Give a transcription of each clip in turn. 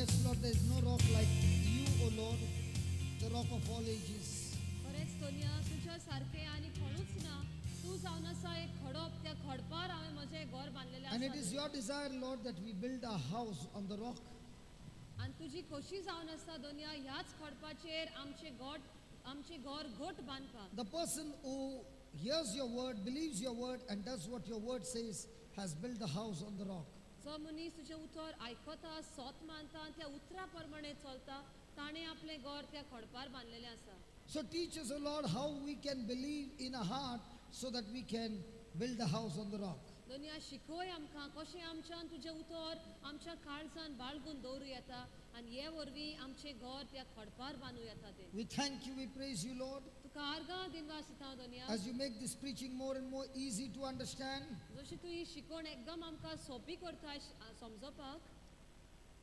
Yes, Lord, there is no rock like you, O Lord, the rock of all ages. खरेंच सोनिया तुझ्या सारखे आणि कोणूच ना तू जावन आसा एक खडप त्या खडपार हांवें म्हजें घर बांदलेलें And it is आसा your desire, Lord, that we build a house on the rock. आनी तुजी खोशी जावन आसा दोनिया ह्याच खडपाचेर आमचे घर घट बांदपाक. The person who hears your word, believes your word, and does what your word says has built a house on the rock. जो मनीस तुजें उतर आयकता सोत मानता आनी त्या उतरा प्रमाणे चलता ताणें आपलें घर त्या खडपार बांदलेलें आसा. So teach us, O Lord, how we can believe in a heart so that we can build a house on the rock. Doniya शिकोय आमकां कशें आमच्यान तुजें उतर आमच्या काळजान बाळगून दवरूं येता आनी हे वरवीं आमचें घर त्या खडपार बांदूं येता तें. We thank you, we praise you, Lord, तुका आर्गां दिनवास दिता हांव Doniya. as you make this preaching more and more easy to understand. जशी तूं ही शिकवण एकदम आमकां सोंपी करता समजोवपाक.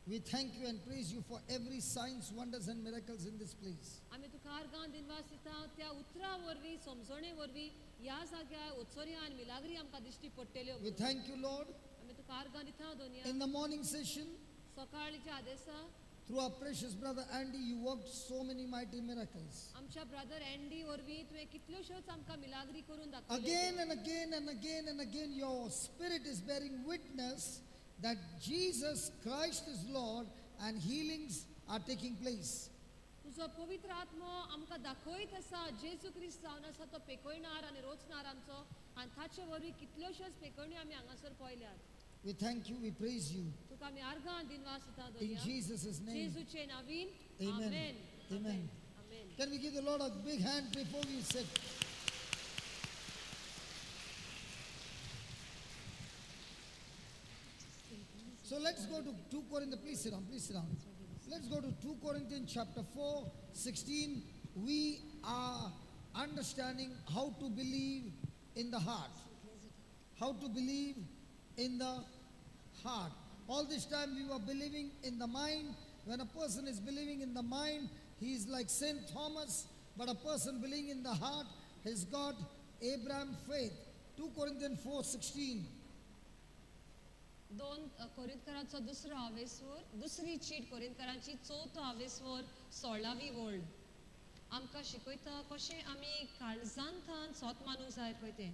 We thank you and praise you for every signs, wonders, and miracles in this place. आमी तुका आर्गां दिनवास दिता त्या उतरा वरवीं समजणे वरवीं ह्या जाग्यार उत्सरी आनी मिलाग्री आमकां दिश्टी पडटल्यो. We thank you, Lord, आमी तुका आर्गां दिता हांव Doniya. in the morning session, सकाळच्या आदेसा through our precious brother Andy, you worked so many mighty miracles. आमच्या ब्रदर एंडी वरवीं तुवें कितल्योश्योच आमकां मिलाग्री करून दाखयल्यो. Again and again and again and again, your spirit is bearing witness that Jesus Christ is Lord and healings are taking place. तुजो पवित्र आत्मो आमकां दाखयत आसा जेजू क्रिस्त जावन आसा तो पेकयणार आनी रोचणार आमचो आनी ताचे वरवीं कितल्योश्योच पेकण्यो आमी हांगासर पळयल्यात. We thank you, we praise you. तुका आमी आर्गां दिनवास दिता In Doniya. Jesus' name. जेजूचे नांवीन Amen. Amen. Amen. Amen. Can we give the Lord a big hand before we sit? So let's go to 2 Corinthians. Please sit down, please sit down. Let's go to 2 Corinthians chapter 4, 16. We are understanding how to believe in the heart. How to believe in the heart. All this time we were believing in the mind. When a person is believing in the mind, he is like Saint Thomas. But a person believing in the heart has got Abraham faith. 2 Corinthians 4, 16. दोन कोरिंथकरांचो दुसरो हावेसवर दुसरी cheat कोरिंथकरांची चवथो हावेसवर 16वी वळ आमकां शिकयता कशें आमी काळजांतान सोत मानूंक जाय पळय तें.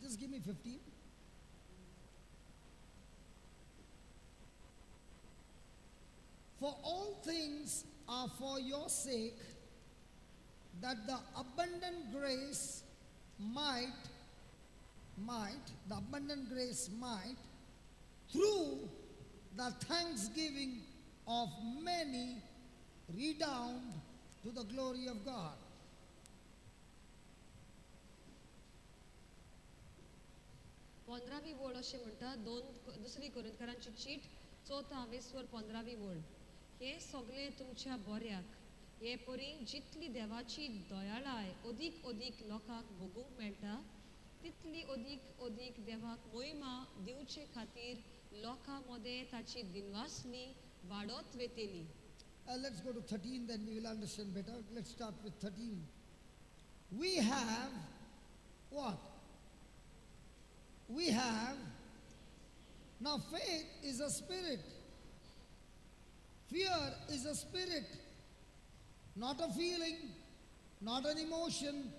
Just give me 15. For all things are for your sake, that the abundant grace might, through the thanksgiving of many, redound to the glory of God. पंधरावी वळ अशें म्हणटा दुसरी कोरिंथकरांची चीट चवथो हावेसवर 15वी वळ. हे सगळें तुमच्या बऱ्याक हे परी जितली देवाची दयाळाय अदीक अदीक लोकांक भोगूंक मेळटा तितली अदीक अदीक देवाक महिमा दिवचे खातीर लोकां मदें ताची दिनवासनी वाडत वेतेली. Let's go to 13, then we will understand better. Let's start with 13. We have what? We have, now faith is a spirit. Fear is a spirit, not a feeling, not an emotion,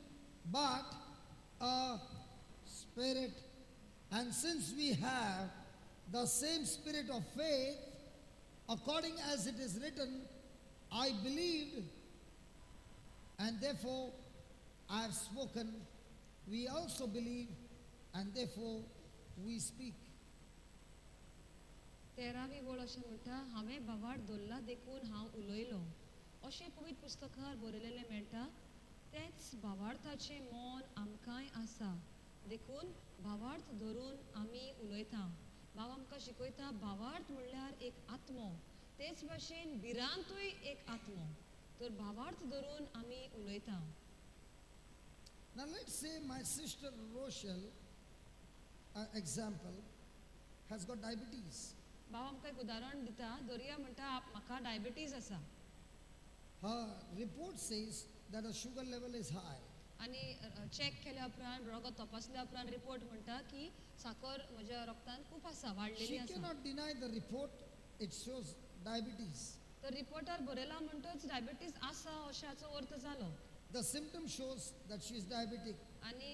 but a spirit. And since we have the same spirit of faith, according as it is written, I believed, and therefore I have spoken. We also believe, and therefore we speak. 13वी वळ अशें म्हणटा हांवें बावाड दवरला देखून हांव उलयलो अशें पवित्र पुस्तकार बरयलेलें मेळटा. तेंच भावार्थाचें मोल आमकांय आसा देखून भावार्थ धरून आमी उलयता. भाव आमकां शिकयता भावार्थ म्हणल्यार एक आत्मो तेच भाशेन भिरांतूय एक आत्मो तर भावार्थ धरून आमी उलयता. Now let's say my sister Rochelle example, has got diabetes. भाव आमकां एक उदाहरण दिता. दर्या म्हणटा म्हाका डायबिटीज आसा Her report says that her sugar level is high. आनी चॅक केल्या उपरांत रगत तपासल्या उपरांत रिपोर्ट म्हणटा की साखर म्हज्या रक्तान खूब आसा, She वाडलेली आसा. cannot deny the report, it shows diabetes. तर रिपोर्टार बरयला म्हणटच डायबिटीज आसा अशाचो अर्थ जालो. The symptom shows that she is diabetic. आनी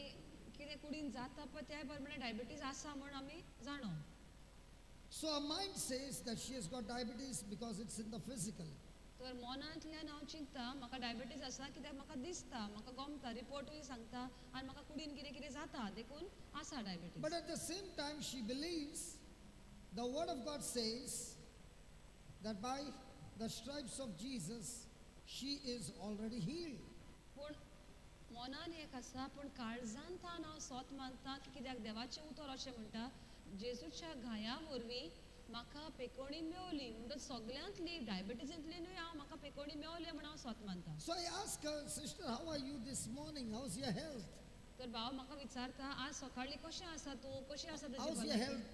कितें कुडीन जाता पळय त्या प्रमाणे डायबिटीज आसा म्हण आमी जाणो. So her mind says that she has got diabetes because it's in the physical. तर मनांतल्यान हांव चिंतता म्हाका डायबिटीज आसा कित्याक म्हाका दिसता, म्हाका गमता, रिपोर्टूय सांगता आनी म्हाका कुडीन कितें कितें जाता देखून आसा diabetes. But at the same time, she believes the word of God says that by the stripes of Jesus, she is already healed. पूण मनान एक आसा पूण काळजांतान हांव स्वत मानता की कित्याक देवाचें उतर अशें म्हणटा जेजूच्या घाया वरवीं म्हाका पेकोणी मेवली. म्हणटच सगल्यांतली डायबिटीजांतल्यानूय हांव म्हाका पेकोणी मेवले म्हण हांव स्वत मानता. So I ask her, sister, how are you this morning? How's your health? तर भाव म्हाका विचारता आज सकाळी कशें आसा तूं, कशी आसा तुजी How's your भलायकी? health?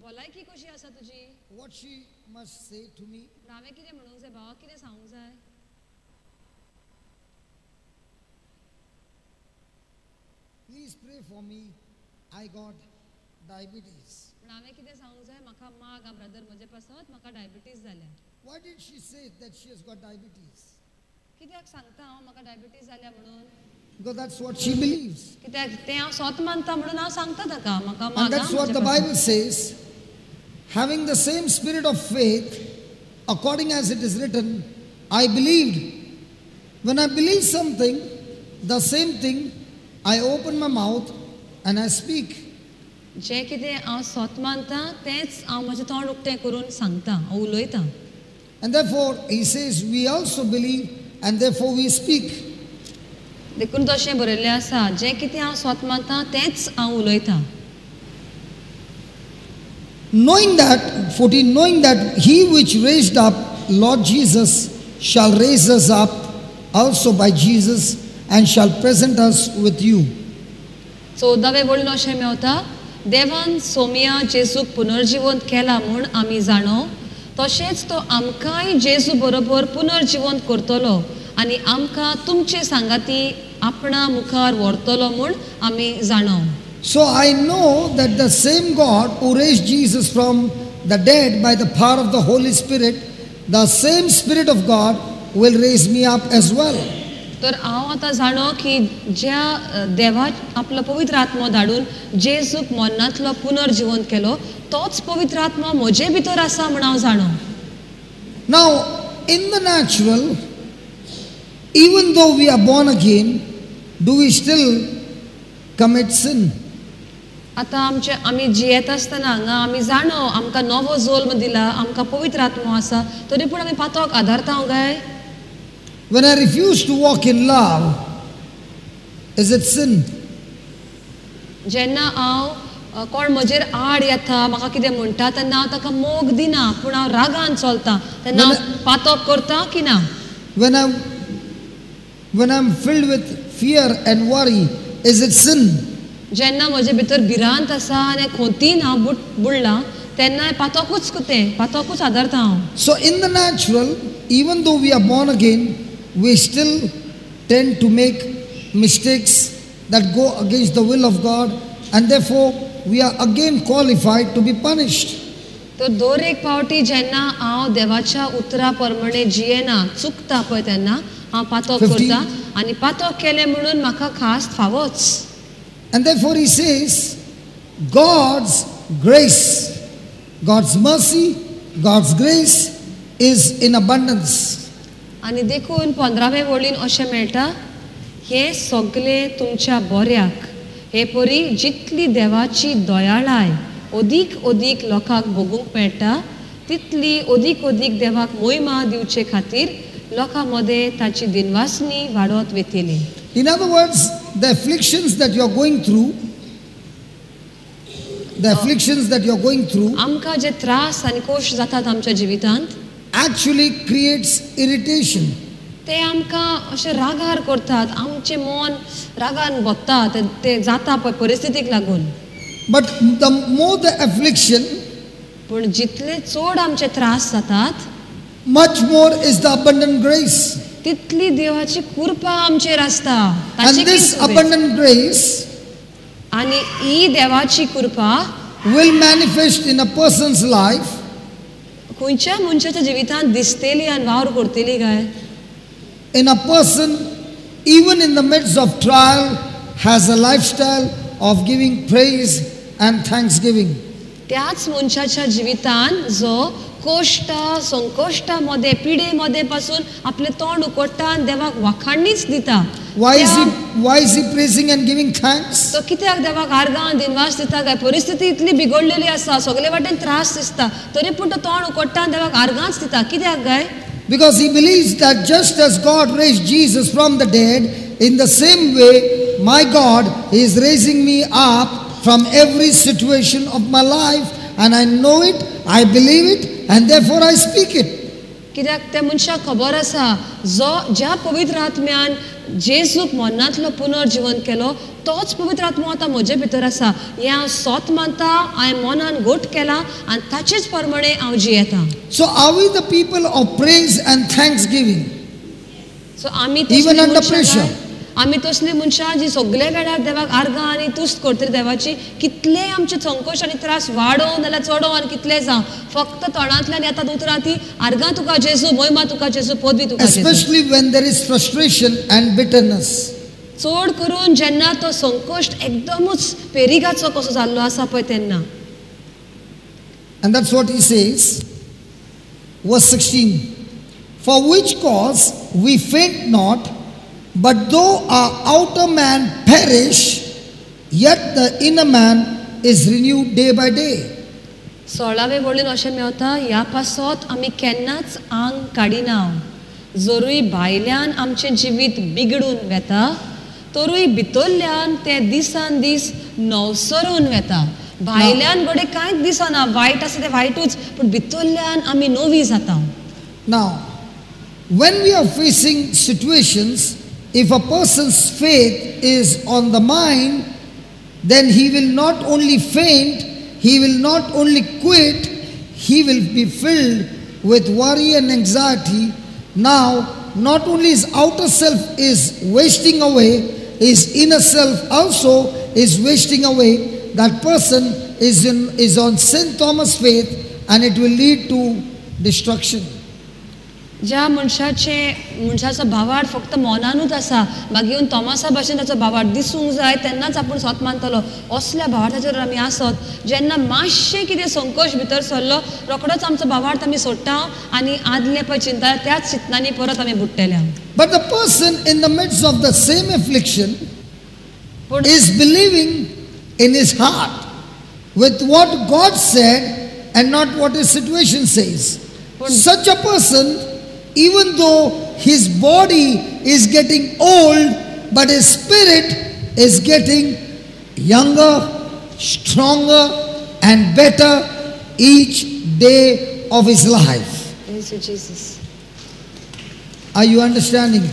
भलायकी कशी आसा तुजी? What she must say to me? पूण हांवें कितें म्हणूंक जाय भावा, कितें सांगूंक जाय? Please pray for me. I got diabetes. पूण हांवें कितें सांगूंक जाय? म्हाका माग ब्रदर म्हजे पासत म्हाका डायबिटीज जाल्या. Why did she say that she has got diabetes? कित्याक सांगता हांव म्हाका डायबिटीज जाल्या म्हणून? Because that's what she believes. कित्याक तें हांव स्वत मानता म्हणून हांव सांगता ताका म्हाका And माग. that's what the Bible says. Having the same spirit of faith, according as it is written, I believed. When I believe something, the same thing, I open my mouth and I speak. जें कितें हांव स्वत मानता तेंच हांव म्हजें तोंड उक्तें करून सांगता, हांव उलयतां. And therefore, he says, we also believe and therefore we speak. देखून तशें बरयल्लें आसा, जें कितें हांव स्वत मानता तेंच हांव उलयतां. Knowing that, 14, knowing that he which raised up Lord Jesus shall raise us up also by Jesus and shall present us with you. 14वें वळीन अशें मेवता, देवान सोमिया जेजूक पुनर्जिवंत केला म्हूण आमी जाणो, तशेंच तो आमकांय जेजू बरोबर पुनर्जिवंत करतलो आनी आमकां तुमचे सांगाती आपणा मुखार व्हरतलो म्हूण आमी जाणो. So I know that the same God who raised Jesus from the dead by the power of the Holy Spirit, the same Spirit of God will raise me up as well. तर हांव आतां जाणो की ज्या देवा आपलो पवित्र आत्मो धाडून जेजूक मरणांतलो पुनर्जिवंत केलो, तोच पवित्र आत्मा म्हजे भितर आसा म्हण हांव जाणो. Now, in the natural, even though we are born again, do we still commit sin? आतां आमी जियेत आसतना हांगा आमी जाणो आमकां नवो जल्म दिला, आमकां पवित्र आत्मो आसा, तरी पूण आमी पातोक आदारता काय? When I refuse to walk in love, is it sin? जेन्ना हांव कोण म्हजेर आड येता, म्हाका कितें म्हणटा तेन्ना हांव ताका मोग दिना, पूण हांव रागान चलता, तेन्ना हांव पातोक करता की ना? When I'm filled with fear and worry, is it sin? जेन्ना म्हजे भितर भिरांत आसा आनी खोंतीन हांव बुडलां तेन्ना पातोकूच कोतें, पातोकूच आदारता हांव. So in the natural, even though we are born again, we still tend to make mistakes that go against the will of God, and therefore we are again qualified to be punished. तर दर एक पावटी जेन्ना हांव देवाच्या उतरा प्रमाणे जियेना, चुकता पळय तेन्ना हांव पातोक करता आनी पातोक केलें म्हणून म्हाका खास फावोच. And therefore he says, God's grace, God's mercy, God's grace is in abundance. आनी देखून 15वें वळीन अशें मेळटा, हे सगळें तुमच्या बऱ्याक, हे परी जितली देवाची दयाळाय अदीक अदीक लोकांक भोगूंक मेळटा, तितली अदीक अदीक देवाक महिमा दिवचे खातीर लोकां मदें ताची दिनवासनी वाडत वेतली. In other words, the afflictions that you are going through, आमकां जे त्रास आनी कोश जातात आमच्या जिवितांत, actually creates irritation. ते आमकां अशें रागार करतात, आमचें मन रागान भोगता, ते जाता पळय परिस्थितीक लागून. But the more the affliction, पण जितले चड आमचे त्रास जातात much more is the abundant grace. तितली देवाची कृपा आमचेर आसता. And ताची this कितें abundant grace आनी ही देवाची कृपा will manifest in a person's life खंयच्या मनशाच्या जिवितांत दिसतली आनी वावर करतली काय. in a person, even in the midst of trial, has a lifestyle of giving praise and thanksgiving. त्याच मनशाच्या जिवितांत जो कोष्ट संकोष्टामध्ये पिडेमध्ये पासून आपले तोंड उकडटा आनी देवाक वाखाणणीच दिता. Why is he praising and giving thanks? तो कित्याक देवाक आर्गां दिनवास दिता काय. परिस्थिती इतली बिगडलेली आसा, सगळे वाटेन त्रास दिसता, तरी पूण तो तोंड उकडटा आनी देवाक आर्गांच दिता. कित्याक काय. Because he believes that just as God raised Jesus from the dead, in the same way my God is raising me up from every situation of my life, and I know it, I believe it, and therefore I speak it. कित्याक त्या मनशाक खबर आसा जो ज्या पवित्र आत्म्यान जेजूक मरणांतलो पुनर्जीवन केलो तोच पवित्र आत्मो आतां म्हजे भितर आसा. हें हांव सोत मानता, हांवें मनान घोट केला आनी ताचेच प्रमाणे हांव जियेतां. So are we the people of praise and thanksgiving? सो आमी Even under pressure. आमी तसली मनशां जी सगळे वेळार देवाक आर्गां आनी तुस्त करतली देवाची. कितले आमचे संकोश आनी त्रास वाडो नाल्यार चडो आनी कितले जावं फक्त तोंडांतल्यान येतात उतरां ती आर्गां तुका जेजू, महिमा तुका जेजू, पदवी तुका जेजू. Especially when there is frustration and bitterness. चड करून जेन्ना तो संकोश एकदमूच पेरिगाचो कसो जाल्लो आसा पळय तेन्ना. And that's what he says. Verse 16. For which cause we faint not, but though our outer man perish, yet the inner man is renewed day by day. 16वे वळीन अशें मेवता, ह्या पासत आमी केन्नाच आंग काडिना. जरूय भायल्यान आमचें जिवीत बिगडून वेता, तरूय भितरल्यान तें दिसान दीस नवसरून वेता. भायल्यान घडे कांयच दिसना, वायट आसा तें वायटूच, पूण भितरल्यान आमी नवी जाता. Now, when we are facing situations, if a person's faith is on the mind, then he will not only faint, he will not only quit, he will be filled with worry and anxiety. Now, not only his outer self is wasting away, his inner self also is wasting away. That person is on St. Thomas faith, and it will lead to destruction. ज्या मनशाचो भावार्थ फक्त मनानूच आसा, मागीर येवन तोमासा भाशेन ताचो भावार्थ दिसूंक जाय तेन्नाच आपूण स्वत मानतलो. असल्या भावार्थाचेर आमी आसत जेन्ना मातशें कितें संकोश भितर सरलो रोखडोच आमचो भावार्थ आमी सोडटा आनी आदले पळय चिंता त्याच चिंतनांनी परत आमी बुडटल्या. But the person in the midst of the same affliction is believing in his heart with what God said and not what his situation says. Such a person, even though his body is getting old, but his spirit is getting younger, stronger, and better each day of his life. Thank you, Jesus. Are you understanding?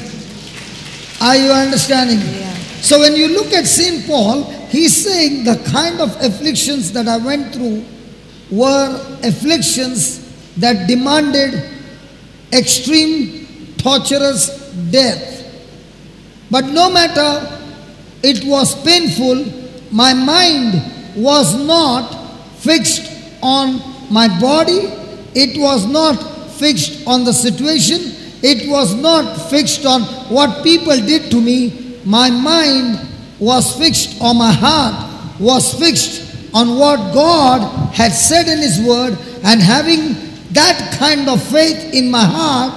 Are you understanding? Yeah. So when you look at St. Paul, he's saying the kind of afflictions that I went through were afflictions that demanded extreme, torturous death. But no matter it was painful, my mind was not fixed on my body, it was not fixed on the situation, it was not fixed on what people did to me. My mind was fixed on my heart, was fixed on what God had said in His Word, and having that kind of faith in my heart,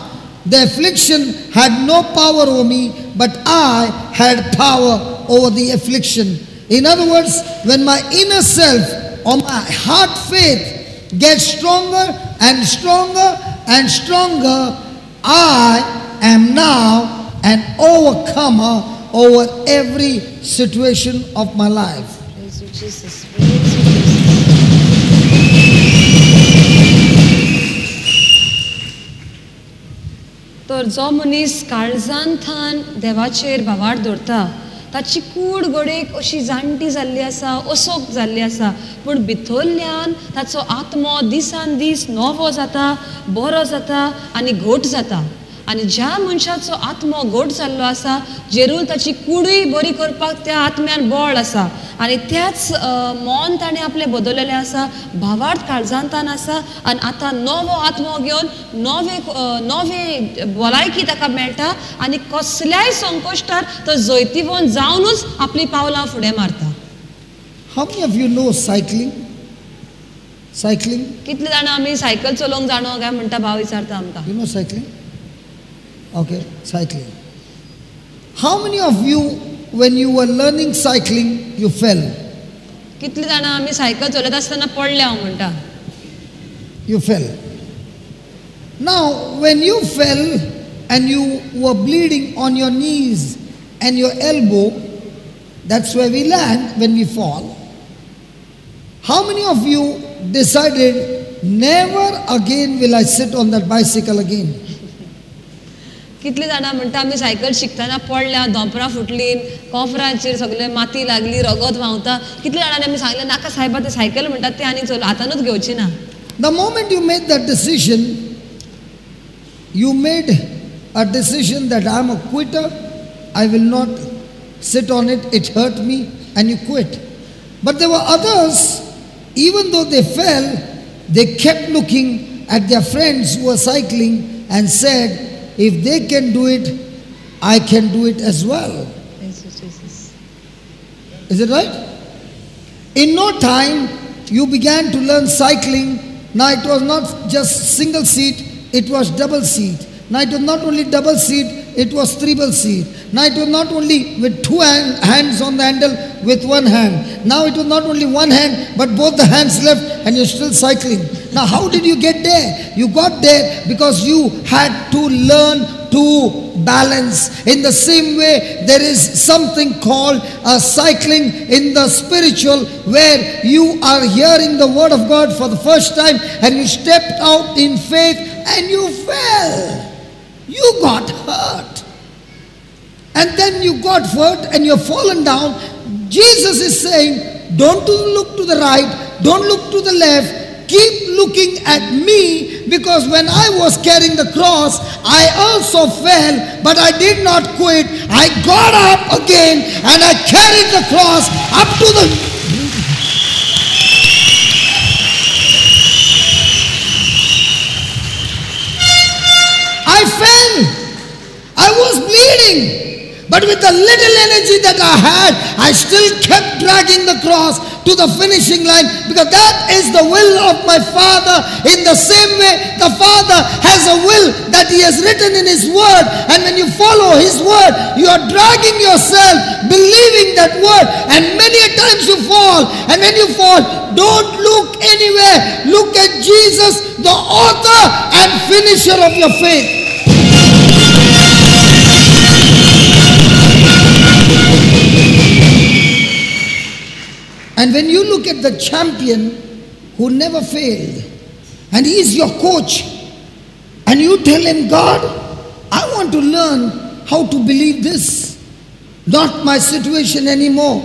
the affliction had no power over me, but I had power over the affliction. In other words, when my inner self or my heart faith gets stronger and stronger and stronger, I am now an overcomer over every situation of my life. Praise you, Jesus. Praise you, Jesus. तर जो मनीस काळजांतल्यान देवाचेर भावार्थ दवरता ताची कूड गोडेक अशी जाणटी जाल्ली आसा, ओसोक जाल्ली आसा, पूण भितरल्यान ताचो आत्मो दिसान दीस नवो जाता, बरो जाता आनी घोट जाता. आनी ज्या मनशाचो आत्मो घोट जाल्लो आसा, जेरूल ताची कूडूय बरी करपाक त्या आत्म्यान बळ आसा. आनी त्याच मोन ताणें आपलें बदललेलें आसा, भावार्थ काळजांतान आसा, आनी आतां नवो आत्मो घेवन नवे भलायकी ताका मेळटा आनी कसल्याय संकश्टार तो जैतिवंत जावनूच आपली पावलां फुडें मारता. How many of you know cycling? Cycling? कितले जाणां आमी सायकल चलोवंक जाणो काय म्हणटा भाव विचारता आमकां. You know cycling? Okay, cycling. How many of you, when you were learning cycling, you fell? कितले जाणां आमी सायकल चलयता आसतना पडले हांव म्हणटा. You fell. Now, when you fell and you were bleeding on your knees and your elbow, that's where we land when we fall. How many of you decided, never again will I sit on that bicycle again? कितले जाणां म्हणटा आमी cycle शिकतना पडल्या, धोंपरां फुटलीं, कोंफरांचेर सगळे माती लागली, रगत व्हांवता. कितले जाणांनी आमी सांगलें नाका सायबा ते सायकल म्हणटात ते आनी चल हातानूच घेवची ना. The moment you made that decision, you made a decision that I am a quitter, I will not sit on it, it hurt me, and you quit. But there were others, even though they fell, they kept looking at their friends who were cycling and said, if they can do it, I can do it as well. Is it right? In no time, you began to learn cycling. Now it was not just single seat, it was double seat. Now it was not only double seat, it was triple seat. Now it was not only with two hands on the handle, with one hand. Now it was not only one hand, but both the hands left and you're still cycling. Now how did you get there? You got there because you had to learn to balance. In the same way, there is something called a cycling in the spiritual, where you are hearing the word of God for the first time and you stepped out in faith and you fell. You got hurt. And then you got hurt and you're fallen down. Jesus is saying, don't look to the right, don't look to the left. Keep looking at me, because when I was carrying the cross, I also fell, but I did not quit. I got up again and I carried the cross up to the... I fell. I was bleeding. But with the little energy that I had, I still kept dragging the cross to the finishing line, because that is the will of my Father. In the same way, the Father has a will that He has written in His Word, and when you follow His Word, you are dragging yourself, believing that Word, and many a times you fall. And when you fall, don't look anywhere. Look at Jesus, the author and finisher of your faith. And when you look at the champion who never failed, and he is your coach, and you tell him, God, I want to learn how to believe this, not my situation anymore.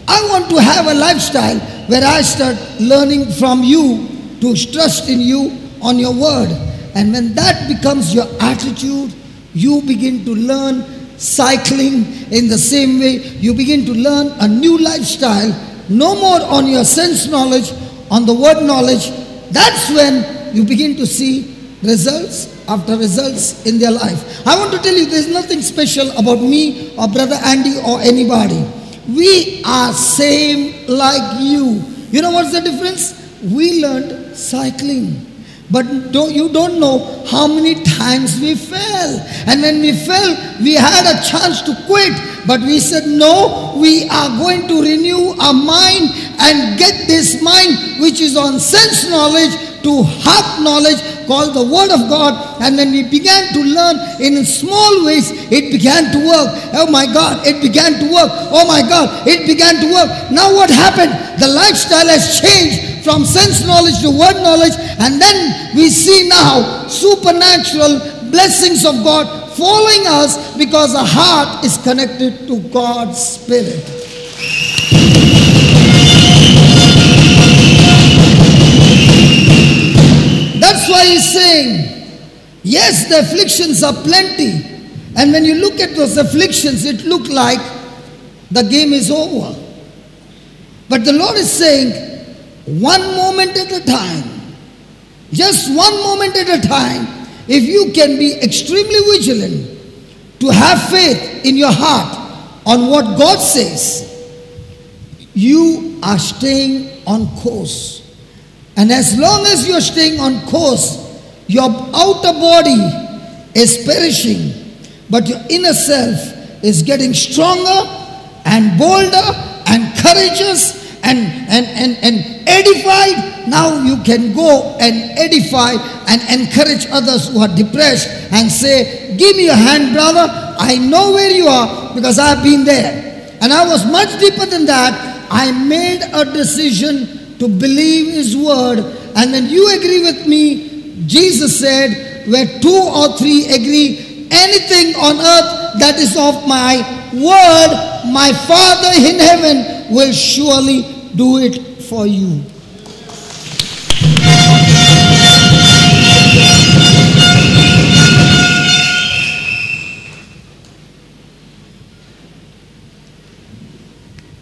I want to have a lifestyle where I start learning from you, to trust in you on your word. And when that becomes your attitude, you begin to learn cycling in the same way. You begin to learn a new lifestyle. No more on your sense knowledge, on the word knowledge. That's when you begin to see results after results in their life. I want to tell you, there's nothing special about me or Brother Andy or anybody. We are same like you. You know what's the difference? We learned cycling. But you don't know how many times we fell. And when we fell, we had a chance to quit. But we said, no, we are going to renew our mind and get this mind which is on sense knowledge to heart knowledge, called the Word of God. And when we began to learn in small ways, it began to work. Oh my God, it began to work. Oh my God, it began to work. Now what happened? The lifestyle has changed from sense knowledge to word knowledge, and then we see now supernatural blessings of God following us because the heart is connected to God's Spirit. That's why he's saying, yes, the afflictions are plenty. And when you look at those afflictions, it looks like the game is over. But the Lord is saying, one moment at a time, just one moment at a time, if you can be extremely vigilant to have faith in your heart on what God says, you are staying on course. And as long as you are staying on course, your outer body is perishing, but your inner self is getting stronger and bolder and courageous and edified. Now you can go and edify and encourage others who are depressed and say, give me your hand, brother. I know where you are because I've been there. And I was much deeper than that. I made a decision to believe his word. And when you agree with me, Jesus said, where 2 or 3 agree, anything on earth that is of my word, my Father in heaven will surely do it for you.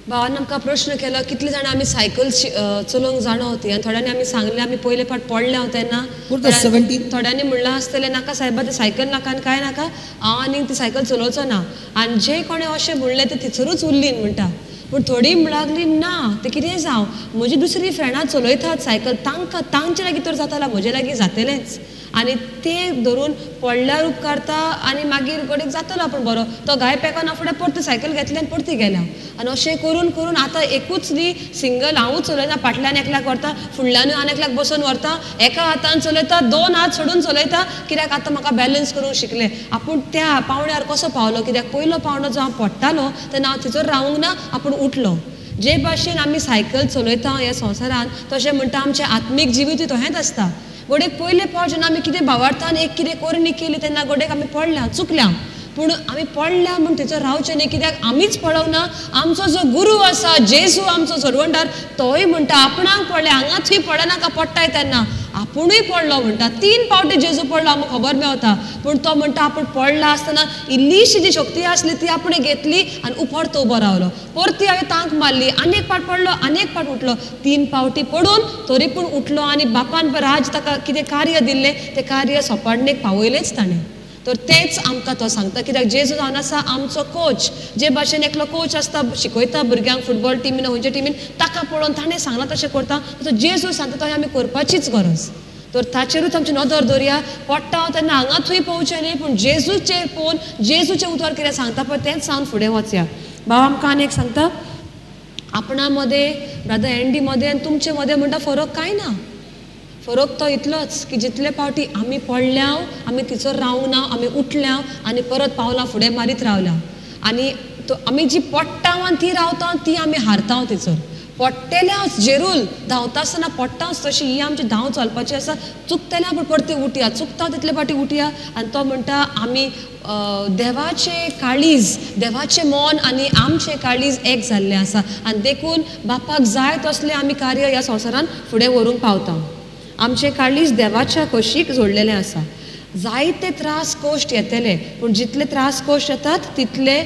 भावान आमकां प्रश्न केलो कितले जाणां आमी cycle चलोवंक जाणा होती आनी थोड्यांनी आमी सांगलें आमी पयले फावट पडले हांव तेन्ना थोड्यांनी म्हणलां आसतलें नाका सायबा ते सायकल नाका आनी कांय नाका हांव आनीक ती सायकल चलोवचो ना आनी जे कोणें अशें म्हणलें ते थंयसरूच उरलीं म्हणटा पूण थोडी म्हणलागली ना ते कितें जावं म्हजी दुसरी फ्रेंडां चलयतात सायकल तांचे लागीं तर जाताला म्हजे लागीं जातलेंच आनी ते धरून पडल्यार उपकारता आनी मागीर गोडेक जातलो आपूण बरो तो गाय पेकान फुडें परती सायकल घेतली आनी परती गेल्या आनी अशें करून करून आतां एकूच न्ही सिंगल हांवूच चलयता फाटल्यान एकल्याक व्हरता फुडल्यान आनी एकल्याक बसून व्हरता एका हातान चलयता 2 हात सोडून चलयता कित्याक आतां म्हाका बॅलन्स करूंक शिकलें आपूण त्या पावण्यार कसो पावलो कित्याक पयलो पावंडो जो हांव पडटालो तेन्ना हांव थंयसर रावूंक ना आपूण उठलो जे भाशेन आमी सायकल चलयता ह्या संवसारान तशें म्हणटा आमचें आत्मीक जिवीतूय तशेंच आसता गोडेक पयले फावट जेन्ना आमी कितें भावार्थान एक कितें करणी केली तेन्ना गोडेक आमी पडल्या चुकल्या पूण आमी पडल्या म्हूण थंयसर रावचें न्ही कित्याक आमीच पडवना आमचो जो गुरू आसा जेजू आमचो सोडवणदार तोय म्हणटा आपणाक पडले हांगा थंय पडनाका पडटाय तेन्ना आपुणूय पडलो म्हणटा 3 फावटी जेजू पडलो आमकां खबर मेवता पूण तो म्हणटा आपूण पडला आसतना इल्लीशी जी शक्ती आसली ती आपणें घेतली आनी उपरतो उबो रावलो परती हांवें तांक मारली आनेक फावट पडलो आनेक फावट उठलो 3 फावटी पडून तरी पूण उठलो आनी बापान राज ताका कितें कार्य दिल्लें तें कार्य सोंपणेक पावयलेंच ताणें तर तेच आमकां तो सांगता कित्याक जेजू जावन आसा आमचो कोच जे भाशेन एकलो कोच आसता शिकयता भुरग्यांक फुटबॉल टिमीन खंयच्या टिमीन ताका पळोवन ताणें सांगलां तशें करता तो जेजू सांगता तो आमी करपाचीच गरज तर ताचेरूच आमची नदर दवरया पडटा हांव तेन्ना हांगा थंय पोवचें न्ही पूण जेजूचेर पळोवन जेजूचें उतर कितें सांगता पळय तेंच सांगून फुडें वचया भाव आमकां आनी एक सांगता आपणा मदें ब्रदर एंडी मदें आनी तुमचे मदें म्हणटा फरक कांय ना फरक तो इतलोच की जितले फावटी आमी पडल्या आमी थंयसर रावंक ना आमी उठल्या आनी परत पावलां फुडें मारीत रावल्या आनी आमी जी पडटा आनी ती रावता ती आमी हारता थंयसर पडटेल्या जेरूल धांवता आसतना पडटाच तशी ही आमची धांव चलपाची आसा चुकतल्या पूण परती उठया चुकता तितले फावटी उठया आनी तो म्हणटा आमी देवाचे काळीज देवाचे मन आनी आमचे काळीज एक जाल्ले आसा आनी देखून बापाक जाय तसले आमी कार्य ह्या संवसारान फुडें व्हरूंक पावता आमचे काळीज देवाच्या खोशीक जोडलेले आसा जायते त्रास कोश्ट येतले पूण जितले त्रास कोश्ट येतात तितले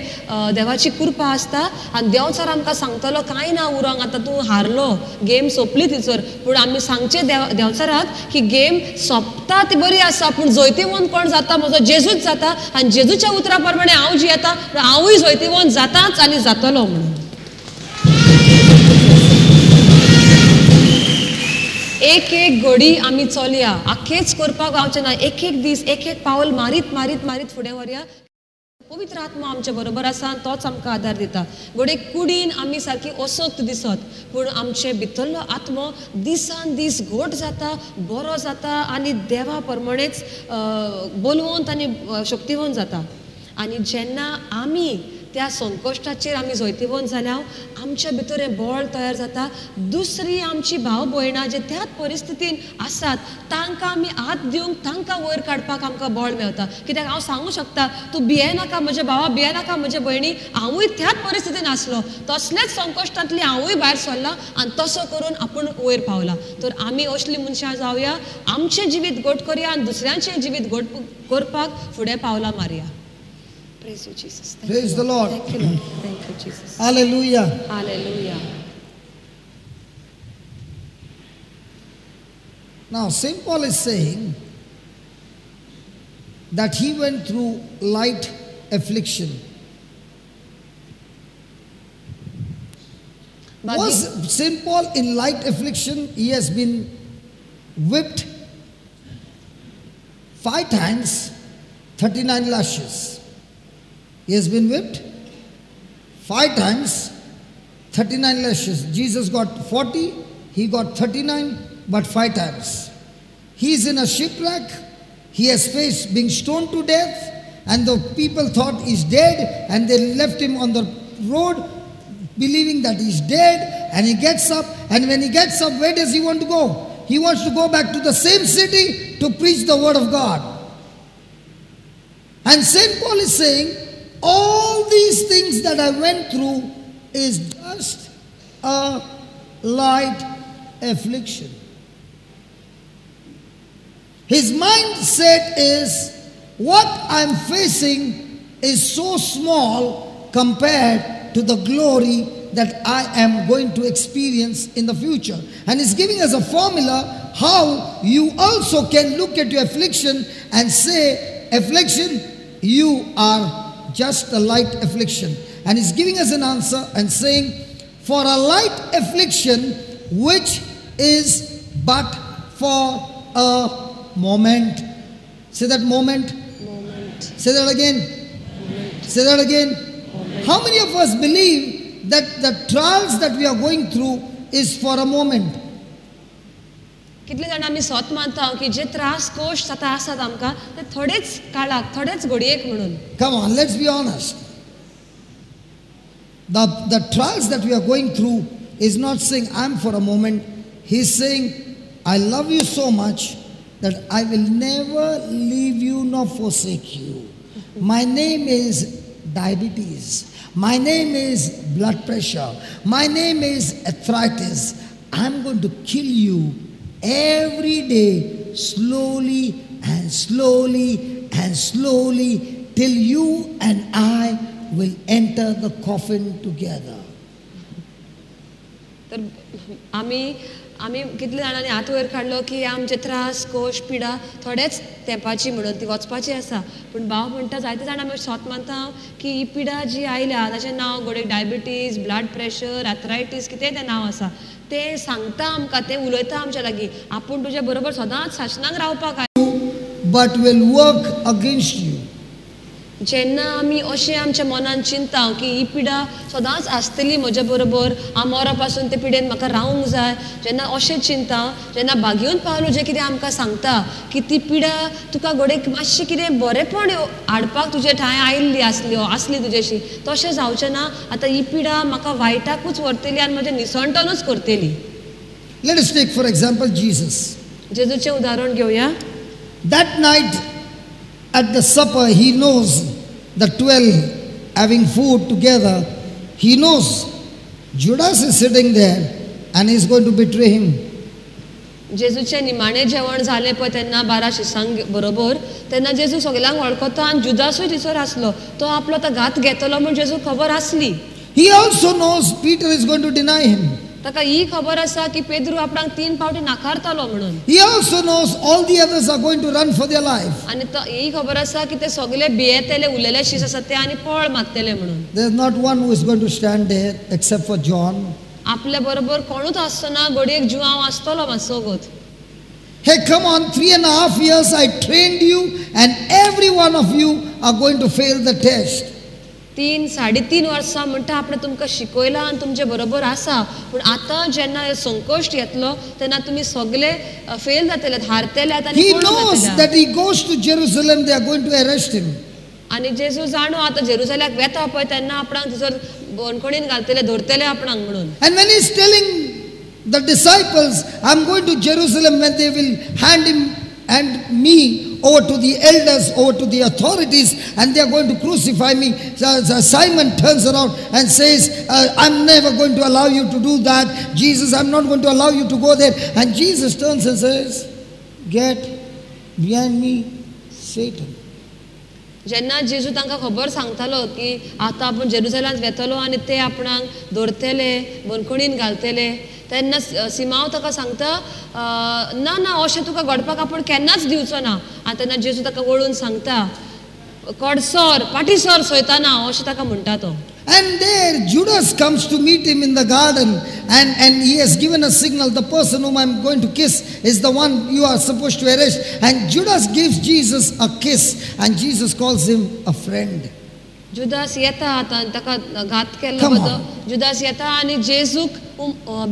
देवाची कृपा आसता आनी देव सर आमकां सांगतलो कांय ना उरोंक आतां तूं हारलो गेम सोंपली थंयसर पूण आमी सांगचे देवसराक की गेम सोंपता ती बरी आसा पूण जैतिवंत कोण जाता म्हजो जेजूच जाता आनी जेजूच्या उतरा प्रमाणे हांव जी येता हांवूय जैतिवंत जाताच आनी जातलो म्हणून एक एक घडी आमी चलया आख्खेच करपाक गावचें ना एक एक दीस एक एक पावल मारीत मारीत मारीत फुडें व्हरया पवित्र आत्मा आमचे बरोबर आसा आनी तोच आमकां आदार दिता घोडे कुडीन आमी सारकी असोक्त दिसत पूण आमचे भितरलो आत्मो दिसान दीस घोट जाता बरो जाता आनी देवा प्रमाणेच बोलवंत आनी शक्तिवंत जाता आनी जेन्ना आमी त्या संकश्टाचेर आमी जैतिवंत जाल्यार आमच्या भितर हें बळ तयार जाता. दुसरी आमची भाव भयणां जे त्याच परिस्थितीन आसात तांकां आमी हात दिवंक तांकां वयर काडपाक आमकां बळ मेळटा. कित्याक हांव सांगूं शकता तूं भिये नाका म्हज्या भावा, भिये नाका म्हज्या भयणी, हांवूय त्याच परिस्थितीन आसलो, तसलेच संकश्टांतली हांवूय भायर सरला आनी तसो करून आपूण वयर पावला. तर आमी असली मनशां जावया, आमचें जिवीत घट करया आनी दुसऱ्यांचें जिवीत घट करपाक फुडें पावलां मारया. Praise you, Jesus. Thank Praise you, the Lord. Thank you, Lord. Thank you, Jesus. Hallelujah. Hallelujah. Now, St. Paul is saying that he went through light affliction. Was St. Paul in light affliction? He has been whipped 5 times, 39 lashes. He has been whipped 5 times, 39 lashes. Jesus got 40, he got 39, but 5 times. He is in a shipwreck. He has faced being stoned to death, and the people thought he's dead, and they left him on the road believing that he's dead, and he gets up, and when he gets up, where does he want to go? He wants to go back to the same city to preach the word of God. And St. Paul is saying, all these things that I went through is just a light affliction. His mindset is, what I'm facing is so small compared to the glory that I am going to experience in the future. And he's giving us a formula how you also can look at your affliction and say, affliction, you are just a light affliction. And he's giving us an answer and saying, for a light affliction which is but for a moment. Say that moment. Moment. Say that again. Moment. Say that again. Moment. How many of us believe that the trials that we are going through is for a moment? कितले जाण आमी स्वत मानता की जे त्रास cost आतां आसात आमकां ते थोडेच काळाक थोडेच घडयेक म्हणून. Come on, let's be honest. The trials that we are going through is not saying I'm for a moment. He's saying, I love you so much that I will never leave you nor forsake you. My name is diabetes. My name is blood pressure. My name is arthritis. I'm going to kill you every day, slowly and slowly and slowly, till you and I will enter the coffin together. तर आमी कितले जाणांनी हात वयर काडलो की आमचे त्रास कोश पिडा थोडेच तेंपाची म्हणून ती वचपाची आसा. पूण भाव म्हणटा जायते जाण आमी स्वत मानता की ही पिडा जी आयल्या ताचें नांव घोडे डायबिटीज, ब्लड प्रेशर, आर्थरायटीस कितेंय तें नांव आसा ते सांगता आमकां, ते उलयता आमच्या लागीं आपूण तुजे बरोबर सदांच शासनाक रावपाक. But will work against you. जेन्ना आमी अशें आमच्या मनान चिंता की ही पिडा सदांच आसतली म्हज्या बरोबर, हांव मरा पासून ते पिडेन म्हाका रावंक जाय, जेन्ना अशें चिंता, जेन्ना भाग्यून पावलो जे कितें आमकां सांगता की ती पिडा तुका घोडेक मातशें कितें बरेंपण हाडपाक तुजे ठांय आसली तुजेशी, तशें जावचें ना. आतां ही पिडा म्हाका वायटाकूच व्हरतली आनी म्हजें निसणटनूच करतली. Let us take for example Jesus. जेजूचें उदाहरण घेवया. That night at the supper, he knows the 12 having food together. He knows Judas is sitting there and he's going to betray him. जेजूचें निमाणें जेवण जालें पळय तेन्ना 12 शिसांक बरोबर, तेन्ना जेजू सगल्यांक वळखता आनी जुदासूय थंयसर आसलो. तो आपलो तो घात घेतलो म्हूण जेजू खबर आसली. He also knows Peter is going to deny him. ताका ही खबर आसा की पेद्रू आपणाक 3 फावटी नाकारतलो म्हणून. He also knows all the others are going to run for their life. आनी ही खबर आसा की ते सगळे भियेतले उरलेले शीस आसात ते आनी पळ मारतले म्हणून. There is not one who is going to stand there except for John. आपल्या बरोबर कोणूच आसना, घडयेक जुआंव आसतलो मातसो गोत. Hey, come on, 3.5 years I trained you and every one of you are going to fail the test. 3-3.5 वर्सां म्हणटा आपण तुमकां शिकयलां आनी तुमचे बरोबर आसा, पूण आतां जेन्ना संकश्ट येतलो तेन्ना तुमी सगळे फेल जातले, हारतले. He knows that he goes to Jerusalem, they are going to arrest him. आणि जेजू जाणो आता जेरुसलेमाक वेता पळय तेन्ना आपणाक थंयसर बंदखणीन घालतले धरतले आपणाक म्हणून. And when he's telling the disciples, I'm going to Jerusalem, when they will hand me over to the elders, over to the authorities, and they are going to crucify me. Simon turns around and says, I'm never going to allow you to do that. Jesus, I'm not going to allow you to go there. And Jesus turns and says, get behind me, Satan. जेन्ना जेजू तांकां खबर सांगतालो की आतां आपूण जेरुसलेमांत वेतलो आनी ते आपणाक धरतले बंदखणीन घालतले तेन्ना सिमांव ताका सांगता ना ना अशें तुका घडपाक आपूण केन्नाच दिवचो ना. आनी तेन्ना जेजू ताका वळून सांगता कडसर पाटीसर सयताना अशें ताका म्हणटा तो. And there Judas comes to meet him in the garden, and he has given a signal, the person whom I'm going to kiss is the one you are supposed to arrest. And Judas gives Jesus a kiss, and Jesus calls him a friend. Judas येता आतां ताका घात केल्लो बद्दल जुदास येता आनी जेजूक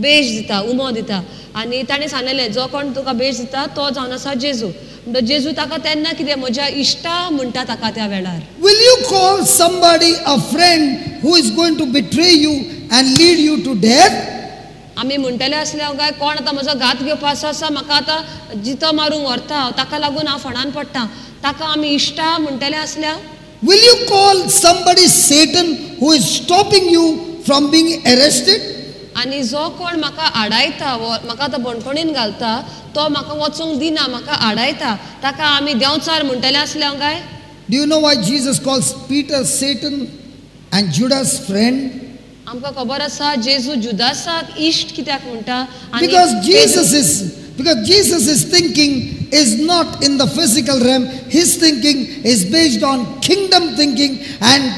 बेश दिता उमो दिता आनी ताणें सांगलेलें जो कोण तुका बेश दिता तो जावन आसा जेजू. जेजू ताका तेन्ना कितें म्हज्या इश्टा म्हणटा ताका त्या वेळार. Will you call somebody a friend who is going to betray you and lead you to death? आमी म्हणटले आसल्या काय कोण आतां म्हजो घात घेवपाचो आसा म्हाका आतां जितो मारूंक व्हरता ताका लागून हांव फणान पडटा ताका आमी इश्टा म्हणटले आसल्या. Will you call somebody Satan who is stopping you from being arrested? आनी जो कोण म्हाका आडायता म्हाका आतां बंदखणीन घालता तो म्हाका वचूंक दिना म्हाका आडायता ताका आमी देंवचार म्हणटले आसल्या काय. Do you know why Jesus calls Peter Satan and Judas friend? आमकां खबर आसा जेजू जुदासाक इश्ट कित्याक म्हणटा. Because Jesus' thinking is not in the physical realm. His thinking is based on kingdom thinking, and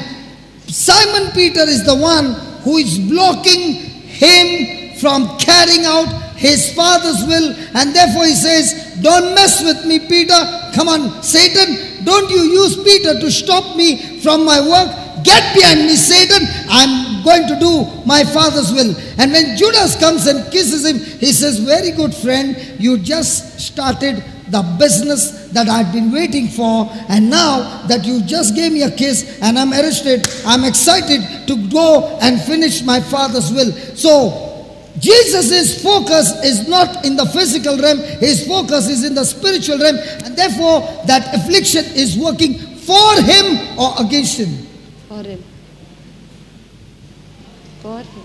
Simon Peter is the one who is blocking him from carrying out his Father's will, and therefore he says, don't mess with me, Peter. Come on, Satan, don't you use Peter to stop me from my work. Get behind me, Satan. I'm going to do my Father's will. And when Judas comes and kisses him, he says, very good friend, you just started the business that I'd been waiting for, and now that you just gave me a kiss and I'm arrested, I'm excited to go and finish my Father's will. So Jesus' focus is not in the physical realm, his focus is in the spiritual realm, and therefore that affliction is working for him or against him. For him. For him.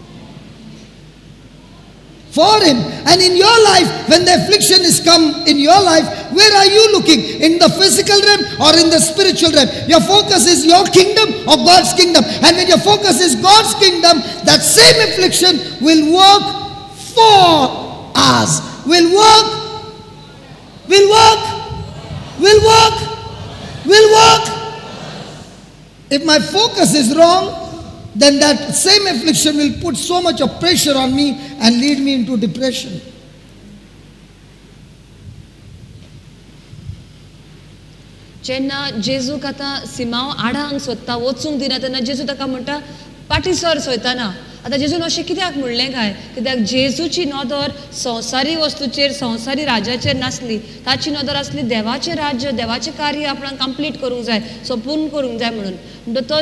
For him. And in your life, when the affliction is come in your life, where are you looking? In the physical realm or in the spiritual realm? Your focus is your kingdom or God's kingdom. And when your focus is God's kingdom, that same affliction will work for us. Will work. If my focus is wrong, then that same affliction will put so much of pressure on me and lead me into depression. जेन्ना जेजूक आतां सिमांव आडांक सोदता वचूंक दिना तेन्ना जेजू ताका म्हणटा पाटीसर सोयताना. आतां जेजून अशें कित्याक म्हणलें काय कित्याक जेजूची नदर संवसारी वस्तूचेर संवसारी राज्याचेर नासली. ताची नदर आसली देवाचें राज्य देवाचें कार्य आपणाक कंप्लीट करूंक जाय संपूर्ण करूंक जाय म्हणून. तो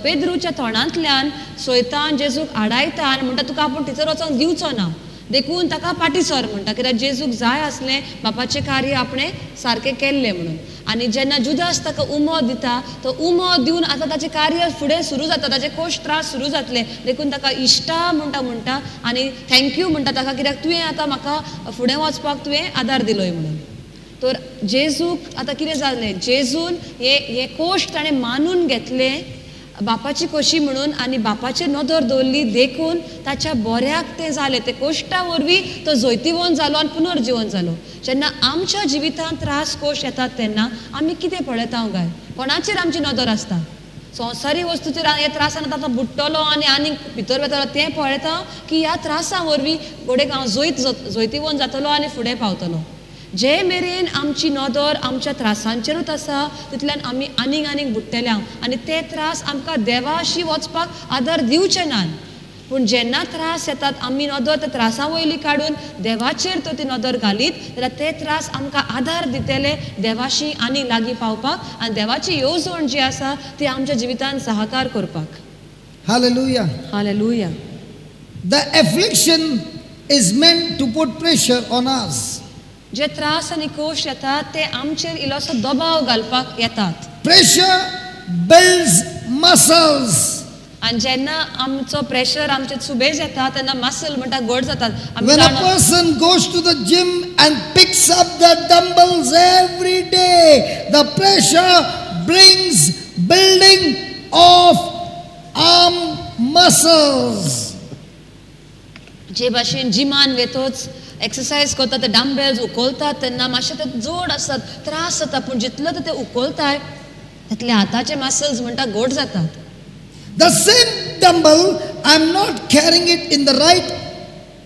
पेद्रूच्या तोंडांतल्यान सोयतान जेजूक आडायता आनी म्हणटा तुका आपूण थंयसर वचोंक दिवचो ना देखून ताका पाटीसर म्हणटा कित्याक जेजूक जाय आसलें बापाचें कार्य आपणें सारकें केल्लें म्हणून. आनी जेन्ना जुदास ताका उमो दिता तो उमो दिवन आतां ताचें कार्य फुडें सुरू जाता ताचे कोश्ट त्रास सुरू जातले देखून ताका इश्टा म्हणटा आनी थँक्यू म्हणटा ताका कित्याक तुवें आतां म्हाका फुडें वचपाक तुवें आदार दिलोय म्हणून. तर जेजूक आतां कितें जालें जेजून हे कोश्ट ताणें मानून घेतलें बापाची खोशी म्हणून आनी बापाचे नदर दवरली देखून ताच्या बऱ्याक तें जालें. ते कोश्टा वरवीं तो जैतिवंत जालो आनी पुनर्जिवन जालो. जेन्ना आमच्या जिवितांत त्रास कोश येतात तेन्ना आमी कितें पळयता काय कोणाचेर आमची नदर आसता. संवसारी वस्तूचेर हे त्रासान आतां बुडटलो आनी आनीक भितर वेतलो तें पळयता की ह्या त्रासा वरवीं घोडेक हांव जैतिवंत जातलो आनी फुडें पावतलो. जे मेरेन आमची नदर आमच्या त्रासांचेरूच आसा तितल्यान आमी आनीक बुडटल्या आनी ते त्रास आमकां देवाशी वचपाक आदार दिवचे नात. पूण जेन्ना त्रास येतात आमी नदर त्या त्रासा वयली काडून देवाचेर तो ती नदर घालीत जाल्यार ते त्रास आमकां आदार दितले देवाशी आनी लागीं पावपाक आनी देवाची येवजण जी आसा ती आमच्या जिवितान सहकार करपाक. Hallelujah. Hallelujah. The affliction is meant to put pressure on us. जे त्रास आनी कोश येतात ते आमचेर इल्लोसो दबाव घालपाक येतात. Pressure builds muscles. आनी जेन्ना आमचो प्रेशर आमचे सुबेज येता तेन्ना मसल म्हणटा घट जातात. When a person goes to the gym and picks up the dumbbells every day, the pressure brings building of arm muscles. जे भाशेन जिमान वेतोच एक्सरसाइज करता ते डम्बेल्स उखलतात तेन्ना मातशे ते जोड आसतात त्रास जाता पूण जितलो ते उखलताय तितले हाताचे मसल्स म्हणटा घट जातात. The same dumbbell, I'm not carrying it in the right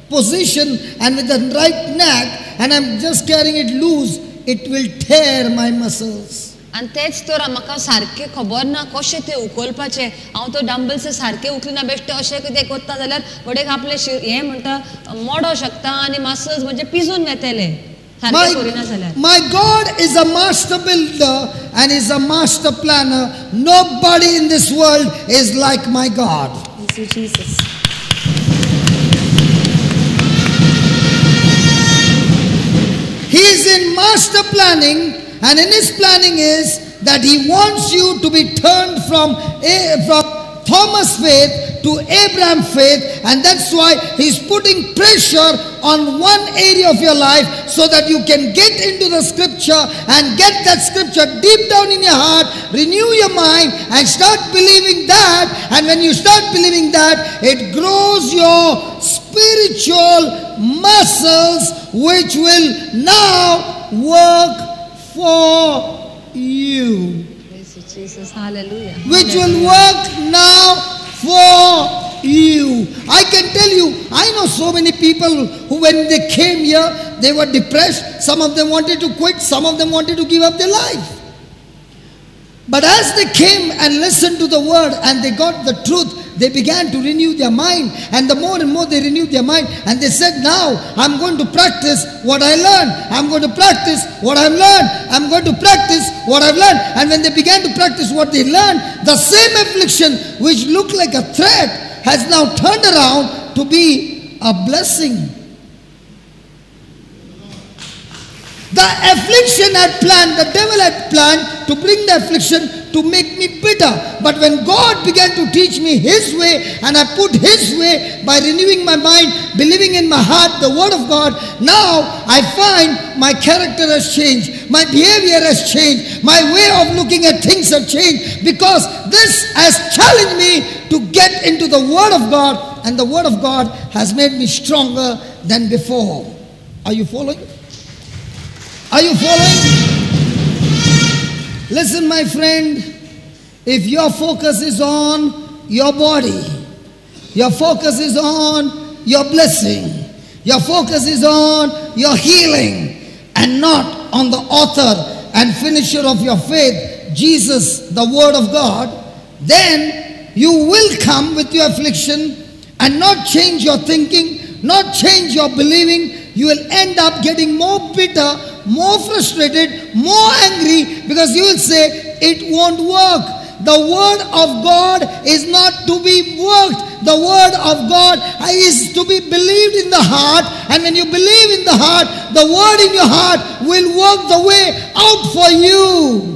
position and with the right neck, and I'm just carrying it loose, it will tear my muscles. आनी तेच तर म्हाका सारकें खबर ना कशें तें उखलपाचें. हांव तो डम्बल्स सारकें उखलिना बेश्टे अशें कितें करता जाल्यार वडेक आपलें हें म्हणटा मोडो शकता आनी मसल्स म्हणजे पिजून वेतले सारकें करिना जाल्यार. My God is a master builder and is a master planner. Nobody in this world is like my God. Thank you, Jesus. He is in master planning, and in his planning is that he wants you to be turned from Thomas' faith to Abraham faith, and that's why he's putting pressure on one area of your life so that you can get into the scripture and get that scripture deep down in your heart, renew your mind and start believing that. And when you start believing that, it grows your spiritual muscles which will now work for you. Praise you, Jesus. Hallelujah. Which will work now for you. I can tell you, I know so many people who when they came here, they were depressed. Some of them wanted to quit. Some of them wanted to give up their life. But as they came and listened to the word and they got the truth, they began to renew their mind. And the more and more they renewed their mind, and they said, now I'm going to practice what I learned. I'm going to practice what I've learned. I'm going to practice what I've learned. And when they began to practice what they learned, the same affliction which looked like a threat has now turned around to be a blessing. The affliction had planned, the devil had planned to bring the affliction to make me bitter. But when God began to teach me his way, and I put his way by renewing my mind, believing in my heart the word of God, now I find my character has changed, my behavior has changed, my way of looking at things have changed, because this has challenged me to get into the word of God, and the word of God has made me stronger than before. Are you following? Are you following? Listen, my friend, if your focus is on your body, your focus is on your blessing, your focus is on your healing, and not on the author and finisher of your faith, Jesus, the Word of God, then you will come with your affliction and not change your thinking, not change your believing. You will end up getting more bitter, more frustrated, more angry, because you will say, it won't work. The word of God is not to be worked. The word of God is to be believed in the heart. And when you believe in the heart, the word in your heart will work the way out for you.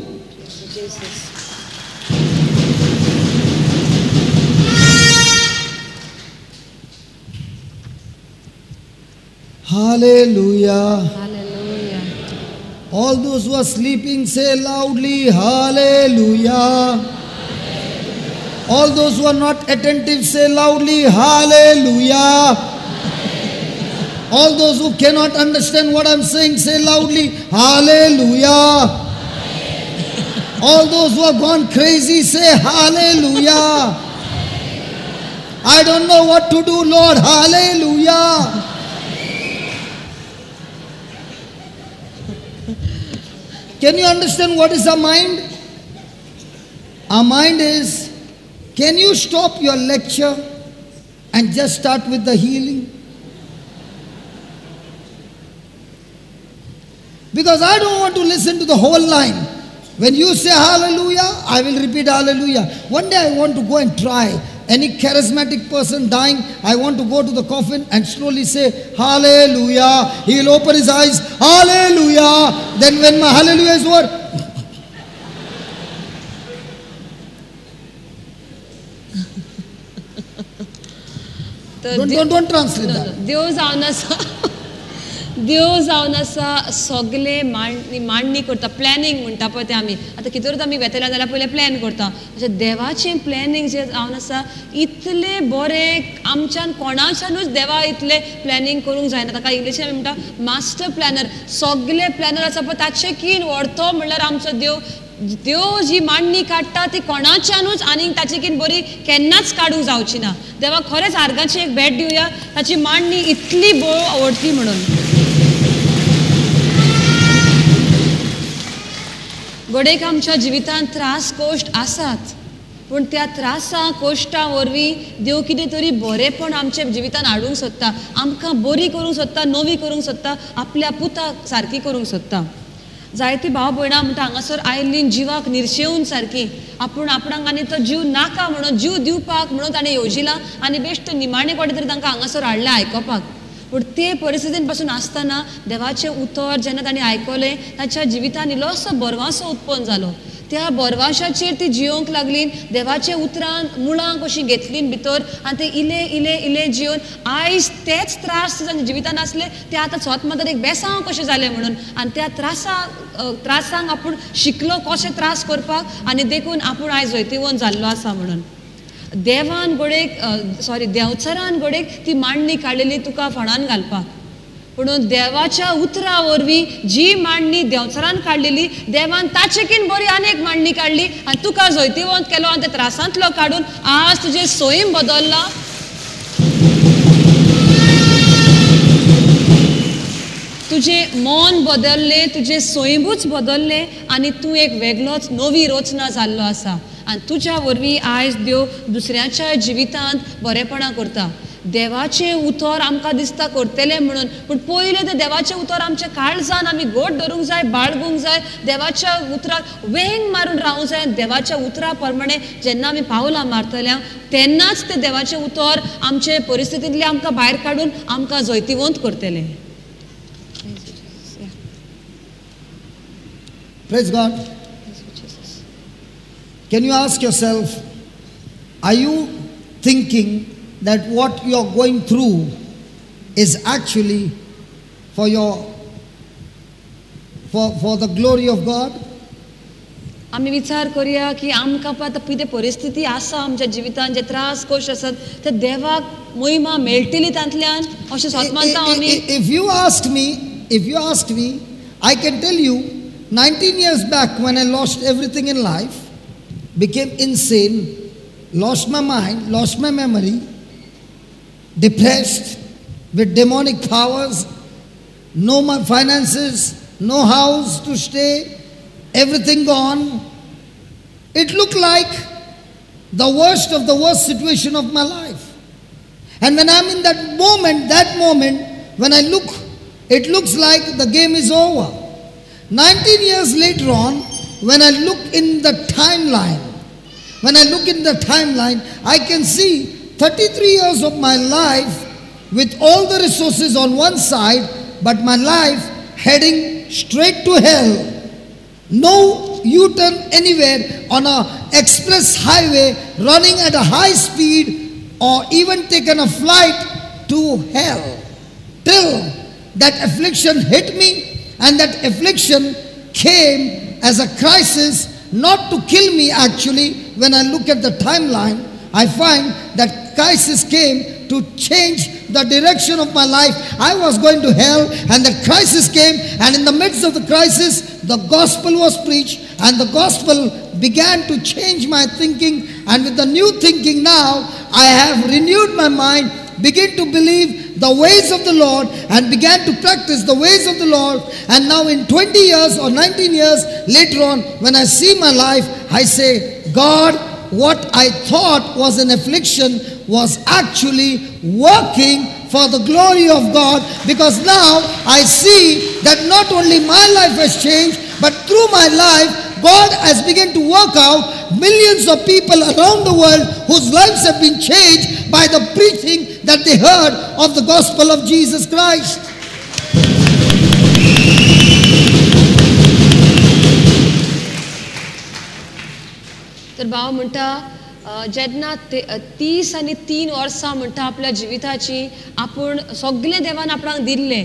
Hallelujah. Hallelujah. All those who are sleeping, say loudly, hallelujah. Hallelujah. All those who are not attentive, say loudly, hallelujah. Hallelujah. All those who cannot understand what I'm saying, say loudly, hallelujah. Hallelujah. All those who have gone crazy, say hallelujah. Hallelujah. I don't know what to do, Lord, hallelujah. Can you understand what is our mind? Our mind is, can you stop your lecture and just start with the healing? Because I don't want to listen to the whole line. When you say hallelujah, I will repeat hallelujah. One day I want to go and try. Any charismatic person dying, I want to go to the coffin and slowly say hallelujah. He will open his eyes, hallelujah. Then when my hallelujah is over, don't translate that. देव जावन आसा सगळे मांडणी करता planning म्हणटा पळय ते आमी आतां कितें आमी वेतल्या जाल्यार पयलें प्लॅन करता अशें देवाचें प्लॅनिंग जें जावन आसा इतलें बरें आमच्यान कोणाच्यानूच देवा इतलें प्लॅनिंग करूंक जायना ताका इंग्लिशीन आमी म्हणटा मास्टर प्लॅनर सगळे प्लॅनर आसा पळय ताचे कीन व्हरतो म्हणल्यार आमचो देव जी मांडणी काडटा ती कोणाच्यानूच आनीक ताचेकीन बरी केन्नाच काडूंक जावची ना देवा खरेंच आर्गाची एक भेट दिवया ताची मांडणी इतली आवडटी म्हणून गोडेक आमच्या जिवितांत त्रास कोश्ट आसात पूण त्या त्रासा कोश्टा वरवीं देव कितें तरी बरेंपण आमच्या जिवितांत हाडूंक सोदता आमकां बरी करूंक सोदता नवी करूंक सोदता आपल्या पुताक सारकी करूंक सोदता जायती भाव भयणां म्हणटा हांगासर आयिल्लीं जिवाक निर्शेवून सारकी आपूण आपणाक आनी तो जीव नाका म्हणून जीव दिवपाक म्हणून ताणें येवजिलां आनी बेश्ट निमाणे कोडे तरी तांकां हांगासर हाडलें आयकपाक पूण ते परिस्थितीन पासून आसतना देवाचें उतर जेन्ना ताणें आयकलें ताच्या जिवितांत इल्लोसो बरवासो उत्पन्न जालो त्या बरवाशाचेर ती जियोंक लागली देवाचे उतरान मुळां कशीं घेतलीं भितर आनी ते इले इले इले जियोन आयज तेच त्रास तांच्या जिवितांत आसले ते आतां स्वत मातर एक बेसांव कशें जालें म्हणून आनी त्या त्रासांक आपूण शिकलो कशें त्रास करपाक आनी देखून आपूण आयज जैतिवंत जाल्लो आसा म्हणून देवान गोडेक देंवचारान गोडेक ती मांडणी काडलेली तुका फणान घालपाक म्हणून देवाच्या उतरा वरवीं जी मांडणी देंवचारान काडलेली देवान ताचेकीन बरी आनीक मांडणी काडली आनी तुका जैतिवंत केलो आनी त्या त्रासांतलो काडून आज तुजें सोयीम बदलला तुजें मन बदललें तुजें सोयीमूच बदललें आनी तूं एक वेगळोच नवी रचना जाल्लो आसा आनी तुज्या वरवीं आयज देव दुसऱ्याच्या जिवितांत बरेपणां करता देवाचें उतर आमकां दिसता करतलें म्हणून पूण पयलें तें देवाचें उतर आमच्या काळजान आमी घोट धरूंक जाय बाळगूंक जाय देवाच्या उतराक वेंग मारून रावूंक जाय देवाच्या उतरा प्रमाणे जेन्ना आमी पावलां मारतल्या तेन्नाच तें देवाचें उतर आमचे परिस्थितींतले आमकां भायर काडून आमकां जैतिवंत करतलें Praise God. Can you ask yourself, are you thinking that what you are going through is actually for the glory of God? आमी विचार करूया की आमकां आतां कितें परिस्थिती आसा आमच्या जिवितांत जे त्रास कोश आसात ते देवाक महिमा मेळटली तांतल्यान अशें स्वत मानता आमी If you asked me, I can tell you 19 years back when I lost everything in life, became insane, lost my mind, lost my memory, depressed with demonic powers, no more finances, no house to stay, everything gone. It looked like the worst of the worst situation of my life. And when I'm in that moment, when I look, it looks like the game is over. 19 years later on, when I look in the timeline, I can see 33 years of my life with all the resources on one side, but my life heading straight to hell. No U-turn anywhere on an express highway, running at a high speed, or even taken a flight to hell. Till that affliction hit me, and that affliction came as a crisis, not to kill me actually. When I look at the timeline, I find that crisis came to change the direction of my life. I was going to hell and the crisis came, and in the midst of the crisis, the gospel was preached, and the gospel began to change my thinking. And with the new thinking now, I have renewed my mind, begin to believe the ways of the Lord, and began to practice the ways of the Lord. And now in 20 years or 19 years later on, when I see my life, I say, God, what I thought was an affliction was actually working for the glory of God, because now I see that not only my life has changed, but through my life God has begun to work out millions of people around the world whose lives have been changed by the preaching that they heard of the gospel of Jesus Christ. तर भाव म्हणटा जेन्ना 30 आणि 3 वर्सां म्हणटा आपल्या जिविताची आपूण सगळे देवान आपणाक दिल्ले,